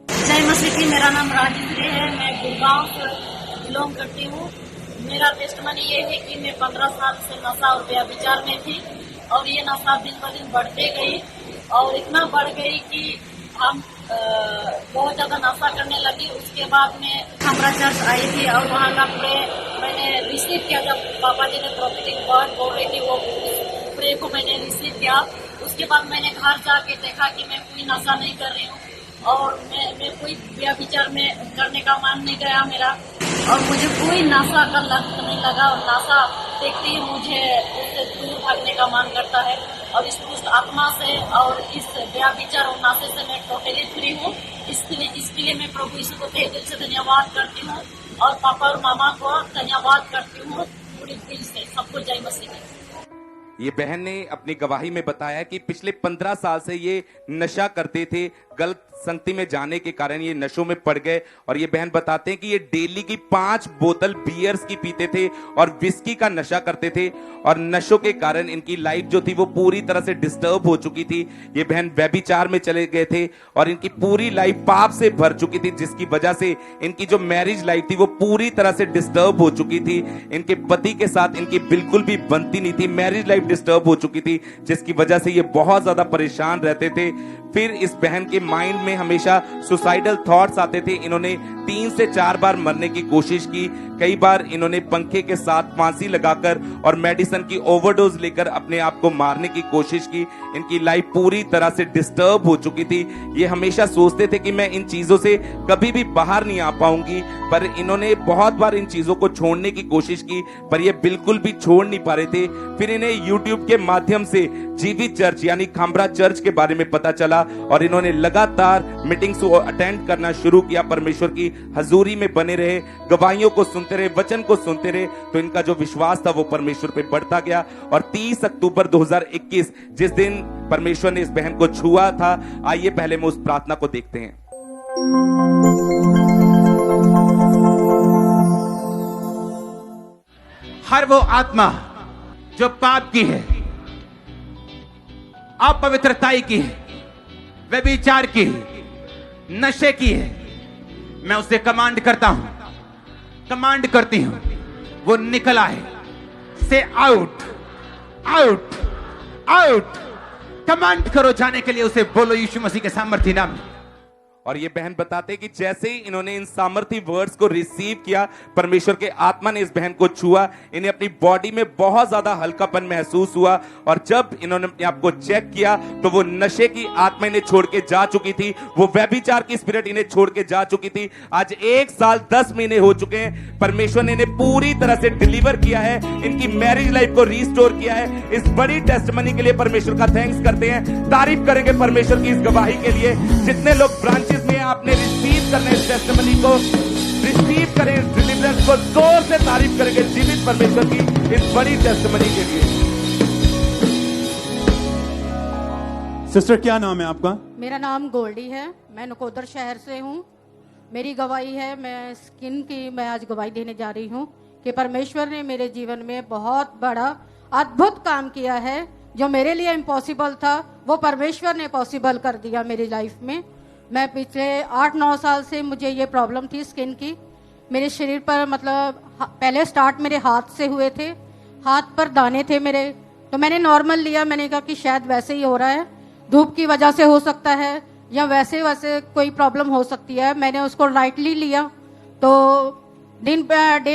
जय मसीह की। मेरा नाम राजश्री है, मैं गुड़गांव से बिलोंग करती हूँ। मेरा टेस्टमनी ये है कि मैं 15 साल से नशा और व्यभिचार में थी और ये नशा दिन ब दिन बढ़ते गई और इतना बढ़ गई कि हम बहुत ज्यादा नशा करने लगी। उसके बाद में हमारा चर्च आई थी और वहाँ का प्रे मैंने रिसीव किया। जब पापा जी ने प्रॉफिटिक वर्ड बोल रही थी वो प्रे को मैंने रिसीव किया। उसके बाद मैंने घर जाके देखा कि मैं कोई नशा नहीं कर रही हूँ और मैं कोई व्यभिचार में करने का मन नहीं गया मेरा और मुझे कोई नशा का लत नहीं लगा और नशा देखते ही मुझे उससे दूर भागने का मन करता है और इस दुष्ट आत्मा से और इस व्यभिचार और नशे से मैं टोटली फ्री हूँ। इसके लिए मैं प्रभु यीशु को तहे दिल से धन्यवाद करती हूँ और पापा और मामा को धन्यवाद करती हूँ पूरी दिल से। सबको जय मसीह। ये बहन ने अपनी गवाही में बताया कि पिछले 15 साल से ये नशा करते थे, गलत संगति में जाने के कारण ये नशों में पड़ गए और ये बहन बताते हैं कि ये डेली की 5 बोतल बियर्स की पीते थे और विस्की का नशा करते थे और नशों के कारण इनकी लाइफ जो थी वो पूरी तरह से डिस्टर्ब हो चुकी थी। ये बहन व्यभिचार में चले गए थे और इनकी पूरी लाइफ पाप से भर चुकी थी, जिसकी वजह से इनकी जो मैरिज लाइफ थी वो पूरी तरह से डिस्टर्ब हो चुकी थी। इनके पति के साथ इनकी बिल्कुल भी बनती नहीं थी, मैरिज लाइफ डिस्टर्ब हो चुकी थी, जिसकी वजह से ये बहुत ज्यादा परेशान रहते थे। फिर इस बहन के माइंड में हमेशा सुसाइडल थॉट्स आते थे। इन्होंने 3 से 4 बार मरने की कोशिश की, कई बार इन्होंने पंखे के साथ फांसी लगाकर और मेडिसिन की ओवरडोज लेकर अपने आप को मारने की कोशिश की। इनकी लाइफ पूरी तरह से डिस्टर्ब हो चुकी थी। ये हमेशा सोचते थे कि मैं इन चीजों से कभी भी बाहर नहीं आ पाऊंगी, पर इन्होंने बहुत बार इन चीजों को छोड़ने की कोशिश की पर ये बिल्कुल भी छोड़ नहीं पा रहे थे। फिर इन्हें यूट्यूब के माध्यम से जीवित चर्च यानी खामरा चर्च के बारे में पता चला और इन्होंने लगातार मीटिंग्स को अटेंड करना शुरू किया। परमेश्वर की हजूरी में बने रहे, गवाहियों को सुनते रहे, वचन को सुनते रहे, तो इनका जो विश्वास था वो परमेश्वर पे बढ़ता गया। और 30 अक्टूबर 2021 जिस दिन परमेश्वर ने इस बहन को छुआ था, आइए पहले में उस प्रार्थना को देखते हैं। हर वो आत्मा जो पाप की है, अपवित्रताई की है, व्यभिचार की है, नशे की है, मैं उसे कमांड करता हूं, कमांड करती हूं, वो निकल आए। से आउट, आउट, आउट। कमांड करो जाने के लिए, उसे बोलो यीशु मसीह के सामर्थी नाम में। और ये बहन बताते कि जैसे ही इन्होंने इन सामर्थी वर्ड्स को रिसीव किया, परमेश्वर के आत्मा ने इस बहन को छुआ, इन्हें अपनी बॉडी में बहुत ज्यादा हल्कापन महसूस हुआ। और जब इन्होंने अपने आप को चेक किया तो वो नशे की आत्मा इन्हें छोड़ के जा चुकी थी, वो व्यभिचार की स्पिरिट इन्हें छोड़ के जा चुकी थी। आज 1 साल 10 महीने हो चुके हैं, परमेश्वर ने इन्हें पूरी तरह से डिलीवर किया है, इनकी मैरिज लाइफ को रिस्टोर किया है। इस बड़ी टेस्टमनी के लिए परमेश्वर का थैंक्स करते हैं, तारीफ करेंगे परमेश्वर की इस गवाही के लिए। जितने लोग ब्रांचेस में आपने रिसीव करना है इस टेस्टमनी को, रिसीव करें इस डिलीवरेंस को, जोर से तारीफ करेंगे जीवित परमेश्वर की इस बड़ी टेस्टमनी के लिए। सिस्टर क्या नाम है आपका? मेरा नाम गोल्डी है, मैं नकोदर शहर से हूँ। मेरी गवाही है, मैं स्किन की मैं आज गवाही देने जा रही हूँ कि परमेश्वर ने मेरे जीवन में बहुत बड़ा अद्भुत काम किया है। जो मेरे लिए इम्पॉसिबल था वो परमेश्वर ने पॉसिबल कर दिया मेरी लाइफ में। मैं पिछले 8-9 साल से मुझे ये प्रॉब्लम थी स्किन की। मेरे शरीर पर मतलब पहले स्टार्ट मेरे हाथ से हुए थे, हाथ पर दाने थे मेरे, तो मैंने नॉर्मल लिया। मैंने कहा कि शायद वैसे ही हो रहा है, धूप की वजह से हो सकता है या वैसे वैसे कोई प्रॉब्लम हो सकती है। मैंने उसको लाइटली लिया, तो डे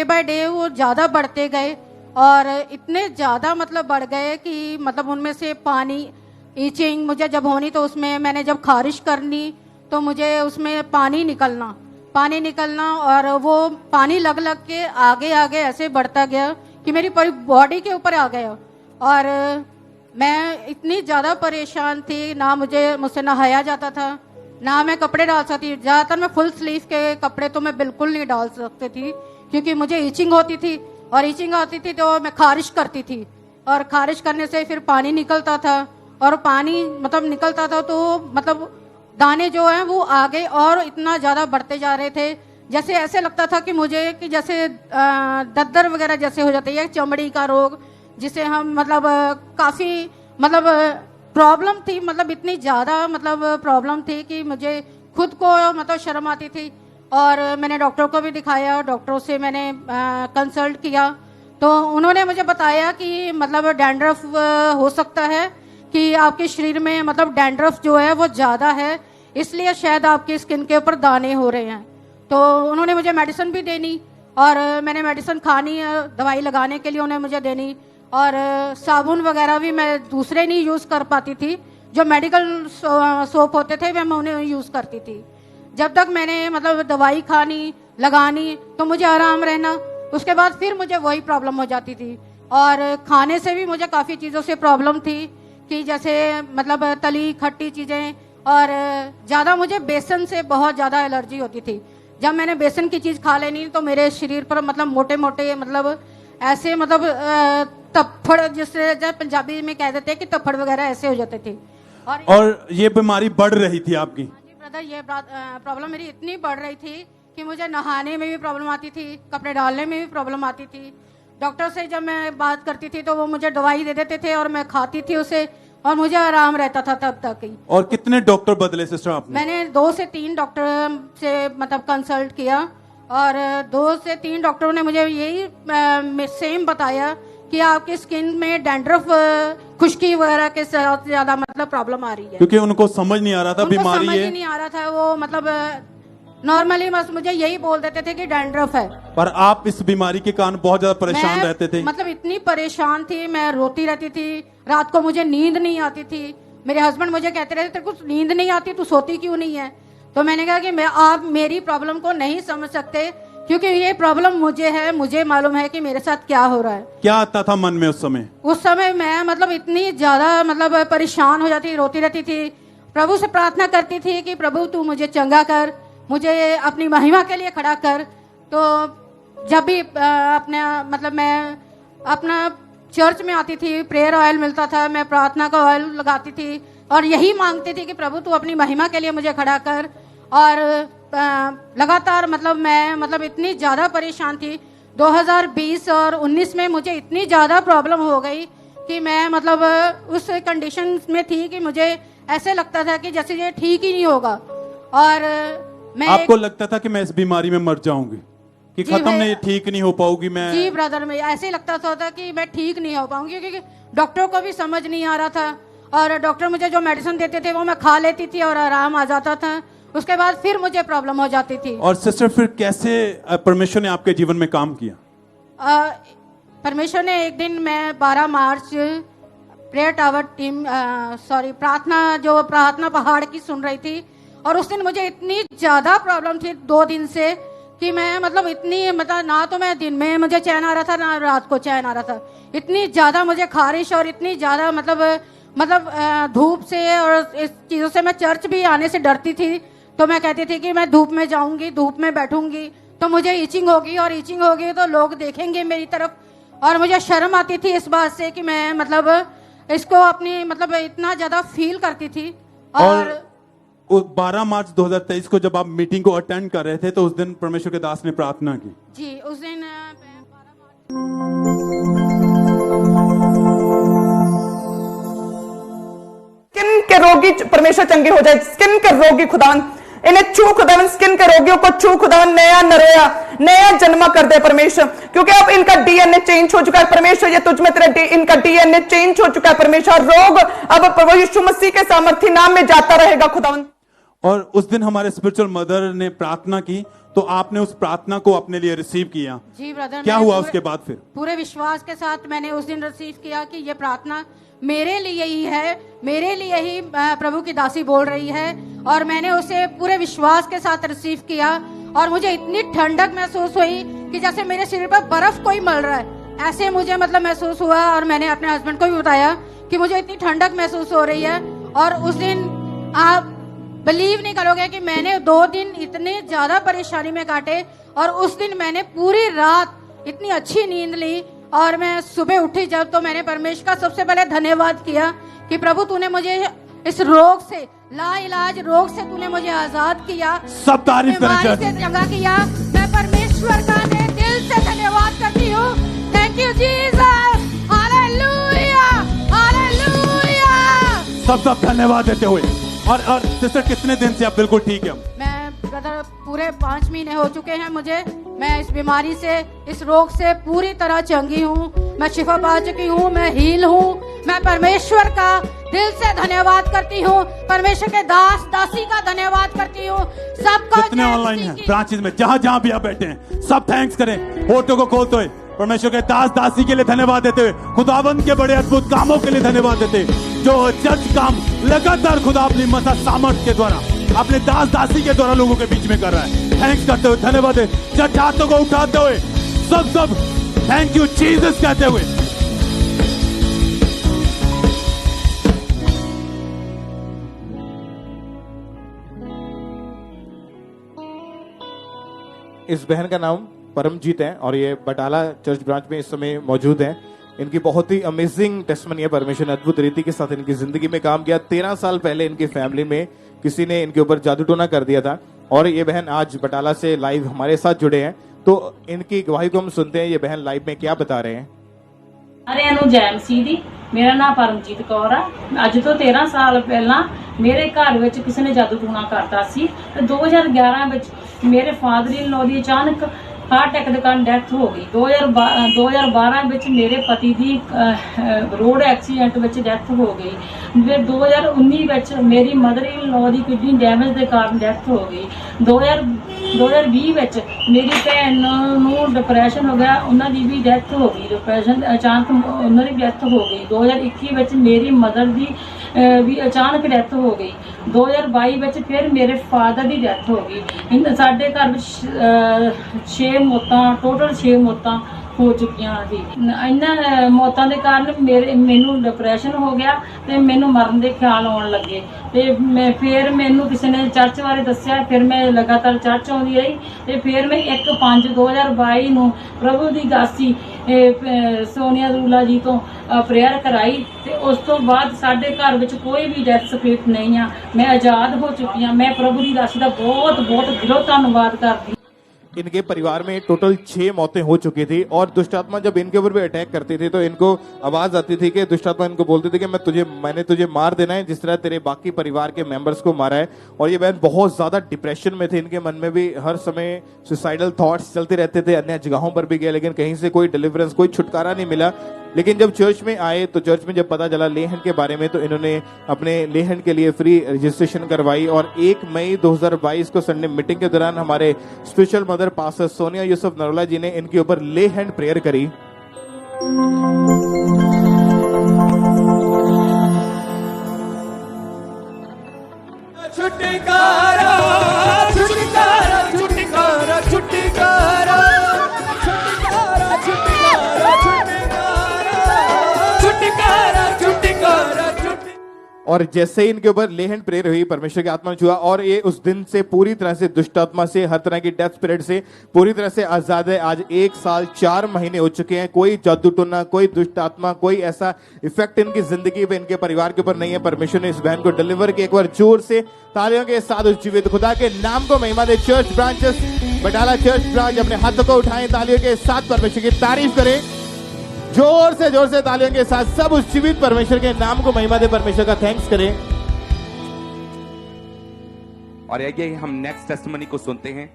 बाय डे वो ज़्यादा बढ़ते गए और इतने ज़्यादा मतलब बढ़ गए कि मतलब उनमें से पानी ईचिंग मुझे जब होनी तो उसमें मैंने जब खारिश करनी तो मुझे उसमें पानी निकलना और वो पानी लग लग के आगे आगे ऐसे बढ़ता गया कि मेरी पूरी बॉडी के ऊपर आ गया। और मैं इतनी ज़्यादा परेशान थी, ना मुझसे नहाया जाता था, ना मैं कपड़े डाल सकती। ज़्यादातर मैं फुल स्लीव के कपड़े तो मैं बिल्कुल नहीं डाल सकती थी क्योंकि मुझे ईचिंग होती थी, और ईचिंग आती थी तो मैं खारिश करती थी, और खारिश करने से फिर पानी निकलता था, और पानी मतलब निकलता था तो मतलब दाने जो है वो आगे और इतना ज़्यादा बढ़ते जा रहे थे। जैसे ऐसे लगता था कि मुझे कि जैसे दद्दर वगैरह जैसे हो जाते हैं, चमड़ी का रोग जिसे हम मतलब काफ़ी मतलब प्रॉब्लम थी, मतलब इतनी ज़्यादा मतलब प्रॉब्लम थी कि मुझे खुद को मतलब शर्म आती थी। और मैंने डॉक्टर को भी दिखाया, डॉक्टरों से मैंने कंसल्ट किया, तो उन्होंने मुझे बताया कि मतलब डैंड्रफ हो सकता है कि आपके शरीर में मतलब डैंड्रफ जो है वो ज़्यादा है, इसलिए शायद आपकी स्किन के ऊपर दाने हो रहे हैं। तो उन्होंने मुझे मेडिसिन भी देनी और मैंने मेडिसिन खानी, दवाई लगाने के लिए उन्हें मुझे देनी, और साबुन वगैरह भी मैं दूसरे नहीं यूज़ कर पाती थी, जो मेडिकल सोप होते थे मैं उन्हें यूज़ करती थी। जब तक मैंने मतलब दवाई खानी लगानी तो मुझे आराम रहना, उसके बाद फिर मुझे वही प्रॉब्लम हो जाती थी। और खाने से भी मुझे काफ़ी चीज़ों से प्रॉब्लम थी कि जैसे मतलब तली खट्टी चीज़ें, और ज़्यादा मुझे बेसन से बहुत ज़्यादा एलर्जी होती थी। जब मैंने बेसन की चीज़ खा लेनी तो मेरे शरीर पर मतलब मोटे मोटे मतलब ऐसे मतलब तप्पड़, जिससे जब पंजाबी में कह देते हैं कि तप्पड़ वगैरह ऐसे हो जाते थे। और ये बीमारी बढ़ रही थी आपकी? ब्रदर, ये प्रॉब्लम मेरी इतनी बढ़ रही थी कि मुझे नहाने में भी प्रॉब्लम आती थी, कपड़े डालने में भी प्रॉब्लम आती थी। डॉक्टर से जब मैं बात करती थी तो वो मुझे दवाई दे देते थे और मैं खाती थी उसे, और मुझे आराम रहता था तब तक ही। और कितने डॉक्टर बदले सिस्टर आपने? मैंने 2 से 3 डॉक्टर से मतलब कंसल्ट किया, और 2 से 3 डॉक्टरों ने मुझे यही सेम बताया कि आपकी स्किन में डैंड्रफ, खुश्की वगैरह के साथ ज्यादा मतलब प्रॉब्लम आ रही है। क्योंकि उनको समझ नहीं आ रहा था बीमारी समझ ही नहीं आ रहा था, वो मतलब नॉर्मली बस मुझे यही बोल देते थे कि डैंड्रफ है। पर आप इस बीमारी के कारण बहुत ज्यादा परेशान रहते थे? मतलब इतनी परेशान थी, मैं रोती रहती थी, रात को मुझे नींद नहीं आती थी। मेरे हस्बैंड मुझे कहते रहते तेरे को नींद नहीं आती, तू सोती क्यों नहीं है? तो मैंने कहा कि आप मेरी प्रॉब्लम को नहीं समझ सकते, क्योंकि ये प्रॉब्लम मुझे है, मुझे मालूम है कि मेरे साथ क्या हो रहा है। क्या आता था मन में उस समय? उस समय मैं मतलब इतनी ज्यादा मतलब परेशान हो जाती, रोती रहती थी, प्रभु से प्रार्थना करती थी कि प्रभु तू मुझे चंगा कर, मुझे अपनी महिमा के लिए खड़ा कर। तो जब भी अपने मतलब मैं अपना चर्च में आती थी, प्रेयर ऑयल मिलता था, मैं प्रार्थना का ऑयल लगाती थी और यही मांगती थी कि प्रभु तू अपनी महिमा के लिए मुझे खड़ा कर। और लगातार मतलब मैं मतलब इतनी ज़्यादा परेशान थी। 2020 और 19 में मुझे इतनी ज़्यादा प्रॉब्लम हो गई कि मैं मतलब उस कंडीशन में थी कि मुझे ऐसे लगता था कि जैसे ये ठीक ही नहीं होगा। और मैं आपको लगता था कि मैं इस बीमारी में मर जाऊंगी, कि खत्म नहीं, ठीक नहीं हो पाऊंगी मैं? जी ब्रदर, मैं ऐसे लगता था कि मैं ठीक नहीं हो पाऊंगी, क्योंकि डॉक्टर को भी समझ नहीं आ रहा था। और डॉक्टर मुझे जो मेडिसिन देते थे वो मैं खा लेती थी और आराम आ जाता था। उसके बाद फिर मुझे प्रॉब्लम हो जाती थी। और सिस्टर फिर कैसे परमेश्वर ने आपके जीवन में काम किया? परमेश्वर ने एक दिन, मैं 12 मार्च प्रेयर टावर टीम प्रार्थना पहाड़ की सुन रही थी, और उस दिन मुझे इतनी ज्यादा प्रॉब्लम थी 2 दिन से कि मैं मतलब ना तो मैं दिन में मुझे चैन आ रहा था ना रात को चैन आ रहा था। इतनी ज्यादा मुझे खारिश और इतनी ज्यादा मतलब धूप से और इस चीजों से मैं चर्च भी आने से डरती थी। तो मैं कहती थी कि मैं धूप में जाऊंगी, धूप में बैठूंगी तो मुझे ईचिंग होगी, और ईचिंग होगी तो लोग देखेंगे मेरी तरफ, और मुझे शर्म आती थी इस बात से कि मैं मतलब इसको अपनी मतलब इतना ज्यादा फील करती थी। और 12 मार्च 2023 को जब आप मीटिंग को अटेंड कर रहे थे तो उस दिन परमेश्वर के दास ने प्रार्थना की। जी, उस दिन स्किन के रोगी परमेश्वर चंगे हो जाए, स्किन के रोगी खुदावन इन्हें छू खुदावन, स्किन के रोगियों को छू खुदावन, नया नरोया नया जन्म कर दे परमेश्वर, क्योंकि अब इनका डीएनए चेंज हो चुका है परमेश्वर। ये तुझ में तेरा इनका डीएनए चेंज हो चुका है परमेश्वर। रोग अब प्रभु यीशु मसीह के सामर्थ्य नाम में जाता रहेगा खुदावन। और उस दिन हमारे स्पिरिचुअल मदर ने प्रार्थना की तो आपने उस प्रार्थना को अपने लिए रिसीव किया। जी ब्रदर, क्या हुआ उसके बाद फिर? पूरे विश्वास के साथ मैंने उस दिन रिसीव किया कि ये प्रार्थना मेरे लिए ही है, मेरे लिए ही प्रभु की दासी बोल रही है, और मैंने उसे पूरे विश्वास के साथ रिसीव किया। और मुझे इतनी ठंडक महसूस हुई कि जैसे मेरे शरीर पर बर्फ कोई मल रहा है, ऐसे मुझे मतलब महसूस हुआ। और मैंने अपने हस्बैंड को भी बताया कि मुझे इतनी ठंडक महसूस हो रही है। और उस दिन आप बिलीव नहीं करोगे कि मैंने 2 दिन इतने ज्यादा परेशानी में काटे, और उस दिन मैंने पूरी रात इतनी अच्छी नींद ली। और मैं सुबह उठी जब, तो मैंने परमेश्वर का सबसे पहले धन्यवाद किया कि प्रभु तूने मुझे इस रोग से, लाइलाज रोग से तूने मुझे आजाद किया, सब तारीफ करें चर्च से चंगा किया। मैं परमेश्वर का दिल से धन्यवाद करती हूँ। Thank you Jesus, hallelujah, hallelujah. सब धन्यवाद देते हुए। और सिस्टर कितने दिन से आप बिल्कुल ठीक है? मैं ब्रदर पूरे 5 महीने हो चुके हैं मुझे। मैं इस बीमारी से, इस रोग से पूरी तरह चंगी हूँ। मैं शिफा पा चुकी हूँ, मैं हील हूँ। मैं परमेश्वर का दिल से धन्यवाद करती हूँ, परमेश्वर के दास दासी का धन्यवाद करती हूँ। सबको कितने ऑनलाइन हैं ब्रांचेस में, जहां भी आप बैठे हैं, सब थैंक्स करें। फोटो को खोलते हुए परमेश्वर के दास दासी के लिए धन्यवाद देते हुए, खुदावंद के बड़े अद्भुत कामों के लिए धन्यवाद देते हुए, जो चर्च काम लगातार खुदा अपनी मसा सामर्थ के द्वारा अपने दास दासी के द्वारा लोगों के बीच में कर रहा है। थैंक्स करते हुए, धन्यवाद है। चर्च हाथों को उठाते हुए सब थैंक यू जीसस कहते हुए। इस बहन का नाम परमजीत है और ये बटाला चर्च ब्रांच में इस समय मौजूद है। इनकी बहुत ही अमेजिंग टेस्टमनी है। परमेश्वर ने अद्भुत रीति के साथ इनकी जिंदगी में काम किया। 13 साल पहले इनकी फैमिली में किसी ने इनके ऊपर जादू टोना कर दिया था और ये बहन आज बटाला से लाइव हमारे साथ जुड़े हैं। तो इनकी गवाही को हम सुनते हैं। ये बहन लाइव में क्या बता रहे हैं। ਸਾਰਿਆਂ ਨੂੰ ਜੈ ਮਸੀਹ ਦੀ। ਮੇਰਾ ਨਾਮ ਪਰਮਜੀਤ ਕੌਰ ਆ। ਅੱਜ ਤੋਂ 13 ਸਾਲ ਪਹਿਲਾਂ ਮੇਰੇ ਘਰ ਵਿੱਚ ਕਿਸੇ ਨੇ ਜਾਦੂ ਟੂਣਾ ਕਰਤਾ ਸੀ ਤੇ 2011 ਵਿੱਚ ਮੇਰੇ ਫਾਦਰ ਇਨ ਲੋ ਦੀ ਅਚਾਨਕ ਹਾਰਟ ਅਟੈਕ ਦੇ ਕਾਰਨ ਡੈਥ ਹੋ ਗਈ। 2012 ਵਿੱਚ ਮੇਰੇ ਪਤੀ ਦੀ ਰੋਡ ਐਕਸੀਡੈਂਟ ਵਿੱਚ ਡੈਥ ਹੋ ਗਈ। ਫਿਰ 2019 ਵਿੱਚ ਮੇਰੀ mother in low the kidney damage ਦੇ ਕਾਰਨ ਡੈਥ ਹੋ ਗਈ। 2020 ਵਿੱਚ ਮੇਰੀ ਭੈਣ ਨੂੰ ਡਿਪਰੈਸ਼ਨ ਹੋ ਗਿਆ, ਉਹਨਾਂ ਦੀ ਵੀ ਡੈਥ ਹੋ ਗਈ। ਡਿਪਰੈਸ਼ਨ ਅਚਾਨਕ ਉਹਨਾਂ ਦੀ ਡੈਥ ਹੋ ਗਈ। 2021 ਵਿੱਚ ਮੇਰੀ ਮਦਰ ਦੀ ਵੀ ਅਚਾਨਕ ਡੈਥ ਹੋ ਗਈ। 2022 ਵਿੱਚ ਫਿਰ ਮੇਰੇ ਫਾਦਰ ਦੀ ਡੈਥ ਹੋ ਗਈ। ਸਾਡੇ ਘਰ ਵਿੱਚ 6 ਮੌਤਾਂ, ਟੋਟਲ 6 ਮੌਤਾਂ ਹੋ ਚੁੱਕੀਆਂ ਸੀ। ਇਹਨਾਂ ਮੌਤਾਂ ਦੇ ਕਾਰਨ ਮੈਨੂੰ ਡਿਪਰੈਸ਼ਨ ਹੋ ਗਿਆ ਤੇ ਮੈਨੂੰ ਮਰਨ ਦੇ ਖਿਆਲ ਆਉਣ ਲੱਗੇ ਤੇ ਫਿਰ ਮੈਨੂੰ ਕਿਸੇ ਨੇ ਚਰਚ ਬਾਰੇ ਦੱਸਿਆ। ਫਿਰ ਮੈਂ ਲਗਾਤਾਰ ਚਰਚ ਆਉਂਦੀ ਰਹੀ ਤੇ ਫਿਰ ਮੈਂ 1/5/2022 ਨੂੰ ਪ੍ਰਭੂ ਦੀ ਦਾਸੀ ਸੋਨੀਆ ਦੂਲਾ ਜੀ ਤੋਂ ਪ੍ਰੇਅਰ ਕਰਾਈ ਤੇ ਉਸ ਤੋਂ ਬਾਅਦ ਸਾਡੇ ਘਰ ਵਿੱਚ ਕੋਈ ਵੀ ਡੈਥ ਸਕ੍ਰਿਪਟ ਨਹੀਂ ਆ। ਮੈਂ ਆਜ਼ਾਦ ਹੋ ਚੁੱਕੀ ਹਾਂ। ਮੈਂ ਪ੍ਰਭੂ ਦੀ ਦਾਸੀ ਦਾ ਬਹੁਤ ਦਿਲੋਂ ਧੰਨਵਾਦ करती। इनके परिवार में टोटल 6 मौतें हो चुकी थी और दुष्ट आत्मा जब इनके ऊपर भी अटैक करती थी तो इनको आवाज आती थी कि दुष्ट आत्मा इनको बोलती थी कि मैंने तुझे मार देना है जिस तरह तेरे बाकी परिवार के मेंबर्स को मारा है। और ये बहन बहुत ज्यादा डिप्रेशन में थे। इनके मन में भी हर समय सुसाइडल थॉट्स चलते रहते थे। अन्य जगहों पर भी गए लेकिन कहीं से कोई डिलीवरेंस, कोई छुटकारा नहीं मिला। लेकिन जब चर्च में आए तो चर्च में जब पता चला लेहन के बारे में तो इन्होंने अपने लेहन के लिए फ्री रजिस्ट्रेशन करवाई और 1 मई 2022 को संडे मीटिंग के दौरान हमारे spiritual mother pastor Sonia Yusuf Narola ji ने इनके ऊपर ले हैंड प्रेयर करी। छुटकारा छुटकारा छुटकारा छुटकारा छुटकारा छुटकारा छुटकारा छुटकारा छुटकारा। और जैसे ही इनके ऊपर ले हैंड प्रेयर हुई परमेश्वर की आत्मा ने छुआ और ये उस दिन से पूरी तरह से दुष्ट आत्मा से, हर तरह की डेथ स्पिरिट से पूरी तरह से आजाद है। आज 1 साल 4 महीने हो चुके हैं। कोई जादू टोना, कोई दुष्ट आत्मा, कोई ऐसा इफेक्ट इनकी जिंदगी पे, इनके परिवार के ऊपर नहीं है। परमेश्वर ने इस बहन को डिलीवर किया। एक बार जोर से तालियों के साथ उस जीवित खुदा के नाम को महिमा दे। Church branches Batala church branch अपने हाथों को उठाएं, तालियों के साथ परमेश्वर की तारीफ करें। जोर से तालियों के साथ सब उस जीवित परमेश्वर के नाम को महिमा दे, परमेश्वर का थैंक्स करें। और आइए हम नेक्स्ट टेस्टिमनी को सुनते हैं।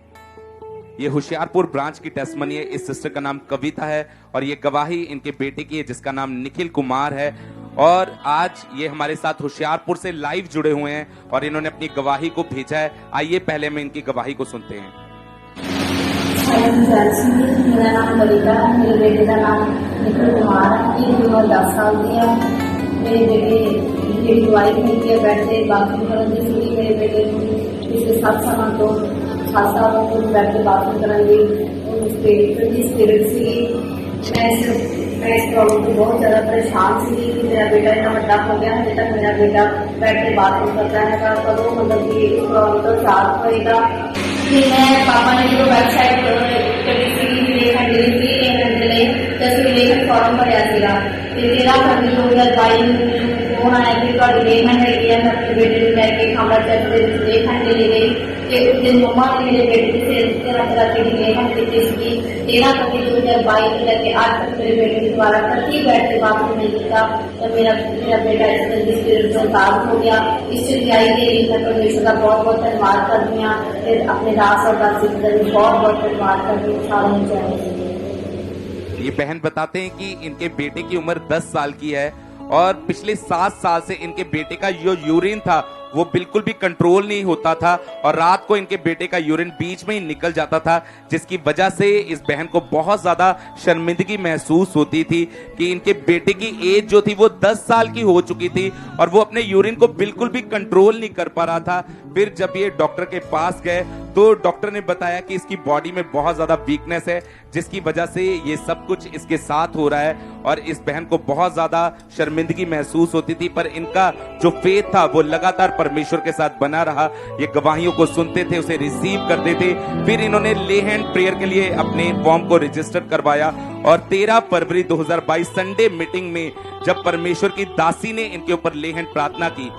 ये होशियारपुर ब्रांच की टेस्टिमनी है। इस सिस्टर का नाम कविता है और ये गवाही इनके बेटे की है जिसका नाम निखिल कुमार है। और आज ये हमारे साथ होशियारपुर से लाइव जुड़े हुए हैं और इन्होंने अपनी गवाही को भेजा है। आइए पहले में इनकी गवाही को सुनते हैं। मेरा नाम कविता है, मेरे बेटे का नाम निखिल कुमार है। ये उम्र 10 साल की है। मेरे बेटे की दवाई नहीं किया, बैठते बाथरूम करने से मेरे बेटे पिछले 7 साल तो 7 सालों को बैठते बाथरूम करेंगे। स्पिरिट से मैं इस प्रॉब्लम से बहुत ज़्यादा परेशान सी कि मेरा बेटा इतना बड़ा हो गया, अभी तक मेरा बेटा बैठते बाथरूम करता है। कदों मतलब कि इस प्रॉब्लम तो साफ होएगा कि मैं पापा ने जो वेबसाइट करी सी लेखन दी थी लेखन के लिए जैसे लेखन फॉर्म भरिया सीगा ते 13 फरवरी 2022 फोन आया कि ਤੁਹਾਡੀ लेखन है मैं अपने बेटे को लेके खामड़ा चर्च के लेखन के लिए गई कि उस दिन मम्मा ने मेरे बेटे से तरह की लेखन की थी 13 फरवरी 2022 से लेकर आज तक मेरे बेटे के द्वारा प्रति बैठते बाथरूम नहीं किया। तो मेरा बेटा इस स्पिरिट से साफ हो गया। इस चीज़ाई के लिए मैं परमेश्वर का बहुत बहुत धन्यवाद करती हूँ। अपने दास और दासी का भी बहुत बहुत धन्यवाद करती हूँ। सारे चाहिए। ये बहन बताते हैं कि इनके बेटे की उम्र 10 साल की है और पिछले 7 साल से इनके बेटे का जो यूरिन था वो बिल्कुल भी कंट्रोल नहीं होता था और रात को इनके बेटे का यूरिन बीच में ही निकल जाता था, जिसकी वजह से इस बहन को बहुत ज्यादा शर्मिंदगी महसूस होती थी कि इनके बेटे की एज जो थी वो 10 साल की हो चुकी थी और वो अपने यूरिन को बिल्कुल भी कंट्रोल नहीं कर पा रहा था। फिर जब ये डॉक्टर के पास गए तो डॉक्टर ने बताया कि इसकी बॉडी में बहुत ज्यादा वीकनेस है, जिसकी वजह से ये सब कुछ इसके साथ हो रहा है और इस बहन को बहुत ज्यादा शर्मिंदगी महसूस होती थी। पर इनका जो फेथ था वो लगातार परमेश्वर के साथ बना रहा। ये गवाहियों को सुनते थे, उसे रिसीव करते थे। फिर इन्होंने ले हैंड प्रेयर के लिए अपने फॉर्म को रजिस्टर करवाया और 13 फरवरी 2022 संडे मीटिंग में जब परमेश्वर की दासी ने इनके ऊपर ले हैंड प्रार्थना की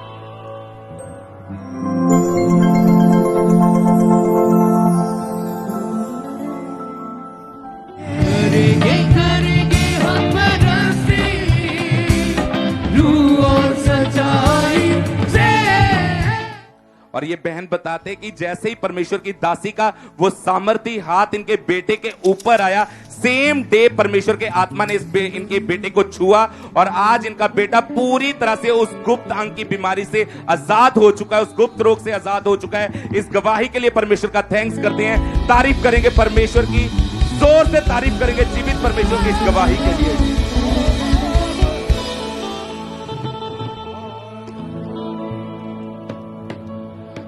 और ये बहन बताते हैं कि जैसे ही परमेश्वर की दासी का वो सामर्थी हाथ इनके बेटे के ऊपर आया, सेम डे परमेश्वर के आत्मा ने इनके बेटे को छुआ और आज इनका बेटा पूरी तरह से उस गुप्त अंग की बीमारी से आजाद हो चुका है, उस गुप्त रोग से आजाद हो चुका है। इस गवाही के लिए परमेश्वर का थैंक्स करते हैं, तारीफ करेंगे परमेश्वर की, जोर से तारीफ करेंगे जीवित परमेश्वर की इस गवाही के लिए।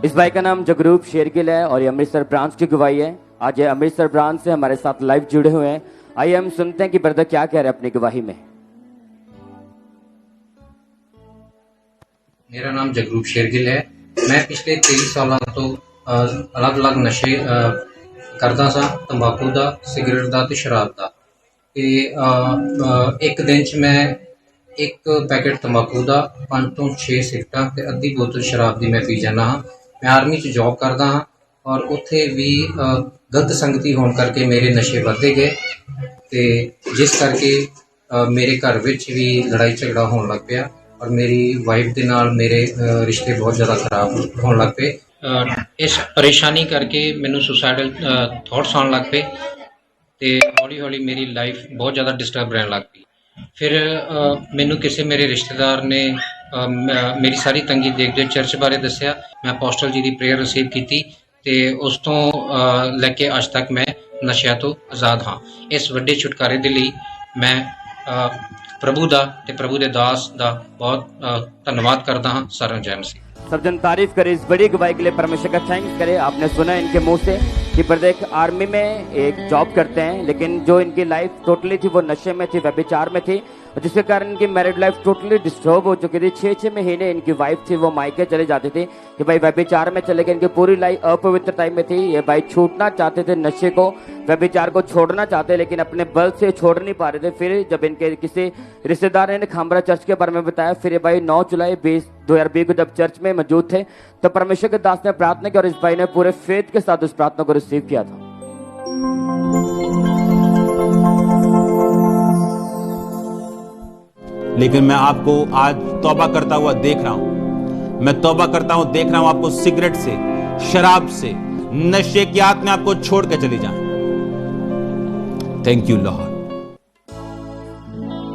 इस भाई का नाम जगरूप शेरगिल है और ये अमृतसर ब्रांच की गवाही है। आज ये अमृतसर ब्रांच से हमारे साथ लाइव जुड़े हुए हैं। आइए हम सुनते हैं कि ब्रदर क्या कह रहे हैं अपनी गवाही में। मेरा नाम जगरूप शेरगिल है। मैं पिछले 23 साल तो अलग अलग नशे करता सा, तंबाकू दा, सिगरेट दा ते शराब दा। एक दिन च मैं एक पैकेट तंबाकू दा, 5 ਤੋਂ 6 सिगरटां ते अद्धी बोतल शराब दी मैं पी जाना हाँ। मैं आर्मी च जॉब करदा हाँ और उत्थे भी गलत संगति होने करके मेरे नशे वधदे गए ते जिस करके मेरे घर विच भी लड़ाई झगड़ा होने लग पिया और मेरी वाइफ दे नाल मेरे रिश्ते बहुत ज़्यादा खराब होने लग पे। इस परेशानी करके मैनू सुसाइडल थॉट्स आने लग पे ते हौली हौली मेरी लाइफ बहुत ज़्यादा डिस्टर्ब रहने लग पई। ਫਿਰ ਮੈਨੂੰ ਕਿਸੇ ਮੇਰੇ ਰਿਸ਼ਤੇਦਾਰ ਨੇ ਮੇਰੀ ਸਾਰੀ ਤੰਗੀ ਦੇਖਦੇ ਚਰਚ ਬਾਰੇ ਦੱਸਿਆ। ਮੈਂ ਅਪੋਸਟਲ ਜੀ ਦੀ ਪ੍ਰੇਅਰ ਰਿਸੀਵ ਕੀਤੀ ਤੇ ਉਸ ਤੋਂ ਲੈ ਕੇ ਅੱਜ ਤੱਕ ਮੈਂ ਨਸ਼ਿਆਂ ਤੋਂ ਆਜ਼ਾਦ ਹਾਂ। ਇਸ ਵੱਡੇ ਛੁਟਕਾਰੇ ਦੇ ਲਈ ਮੈਂ प्रभु दा ते प्रभु दे दास दा बहुत धन्यवाद करता हाँ। सर जय मसीह। सब जन तारीफ करे इस बड़ी गवाही के लिए, परमेश्वर का थैंक्स करे। आपने सुना इनके मुंह से कि ब्रदर आर्मी में एक जॉब करते हैं, लेकिन जो इनकी लाइफ टोटली थी वो नशे में थी, व्यभिचार में थी, जिसके कारण इनकी मैरिड लाइफ टोटली डिस्टर्ब हो चुकी थी। 6 महीने इनकी वाइफ थी वो मायके चले जाती थी कि भाई व्यभिचार में चले गए। इनकी पूरी लाइफ अपवित्र टाइम में थी। ये भाई छूटना चाहते थे नशे को, व्यभिचार को छोड़ना चाहते, लेकिन अपने बल से छोड़ नहीं पा रहे थे। फिर जब इनके किसी रिश्तेदार ने खामरा चर्च के बारे में बताया, फिर ये भाई 9 जुलाई 2020 को जब चर्च में मौजूद थे तो परमेश्वर के दास ने प्रार्थना की और इस भाई ने पूरे फेथ के साथ उस प्रार्थना को रिसीव किया था। लेकिन मैं आपको आज तौबा करता हुआ देख रहा हूं। मैं तौबा करता हूं, देख रहा हूं आपको सिगरेट से, शराब से, नशे की आदत में आपको छोड़ के चली जाए। Thank you Lord.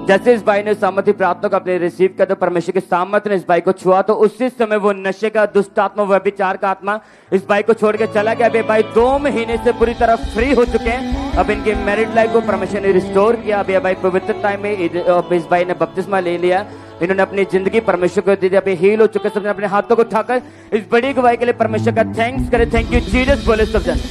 जैसे इस भाई ने सामर्थ्य प्रार्थना को अपने रिसीव किया तो परमेश्वर के सामर्थ्य ने इस भाई को छुआ, तो उसी समय वो नशे का, दुष्ट आत्मा, व्यभिचार का आत्मा इस भाई को छोड़ के चला गया। अभी भाई 2 महीने से पूरी तरह फ्री हो चुके हैं। अब इनकी मैरिड लाइफ को परमेश्वर ने रिस्टोर किया। अभी भाई पवित्र टाइम में इस भाई ने बपतिस्मा ले लिया। इन्होंने अपनी जिंदगी परमेश्वर को दी, अभी हील हो चुके। सबने अपने हाथों को उठाकर इस बड़ी गवाही के लिए परमेश्वर का थैंक्स करे। थैंक यू जीसस बोले सब जन।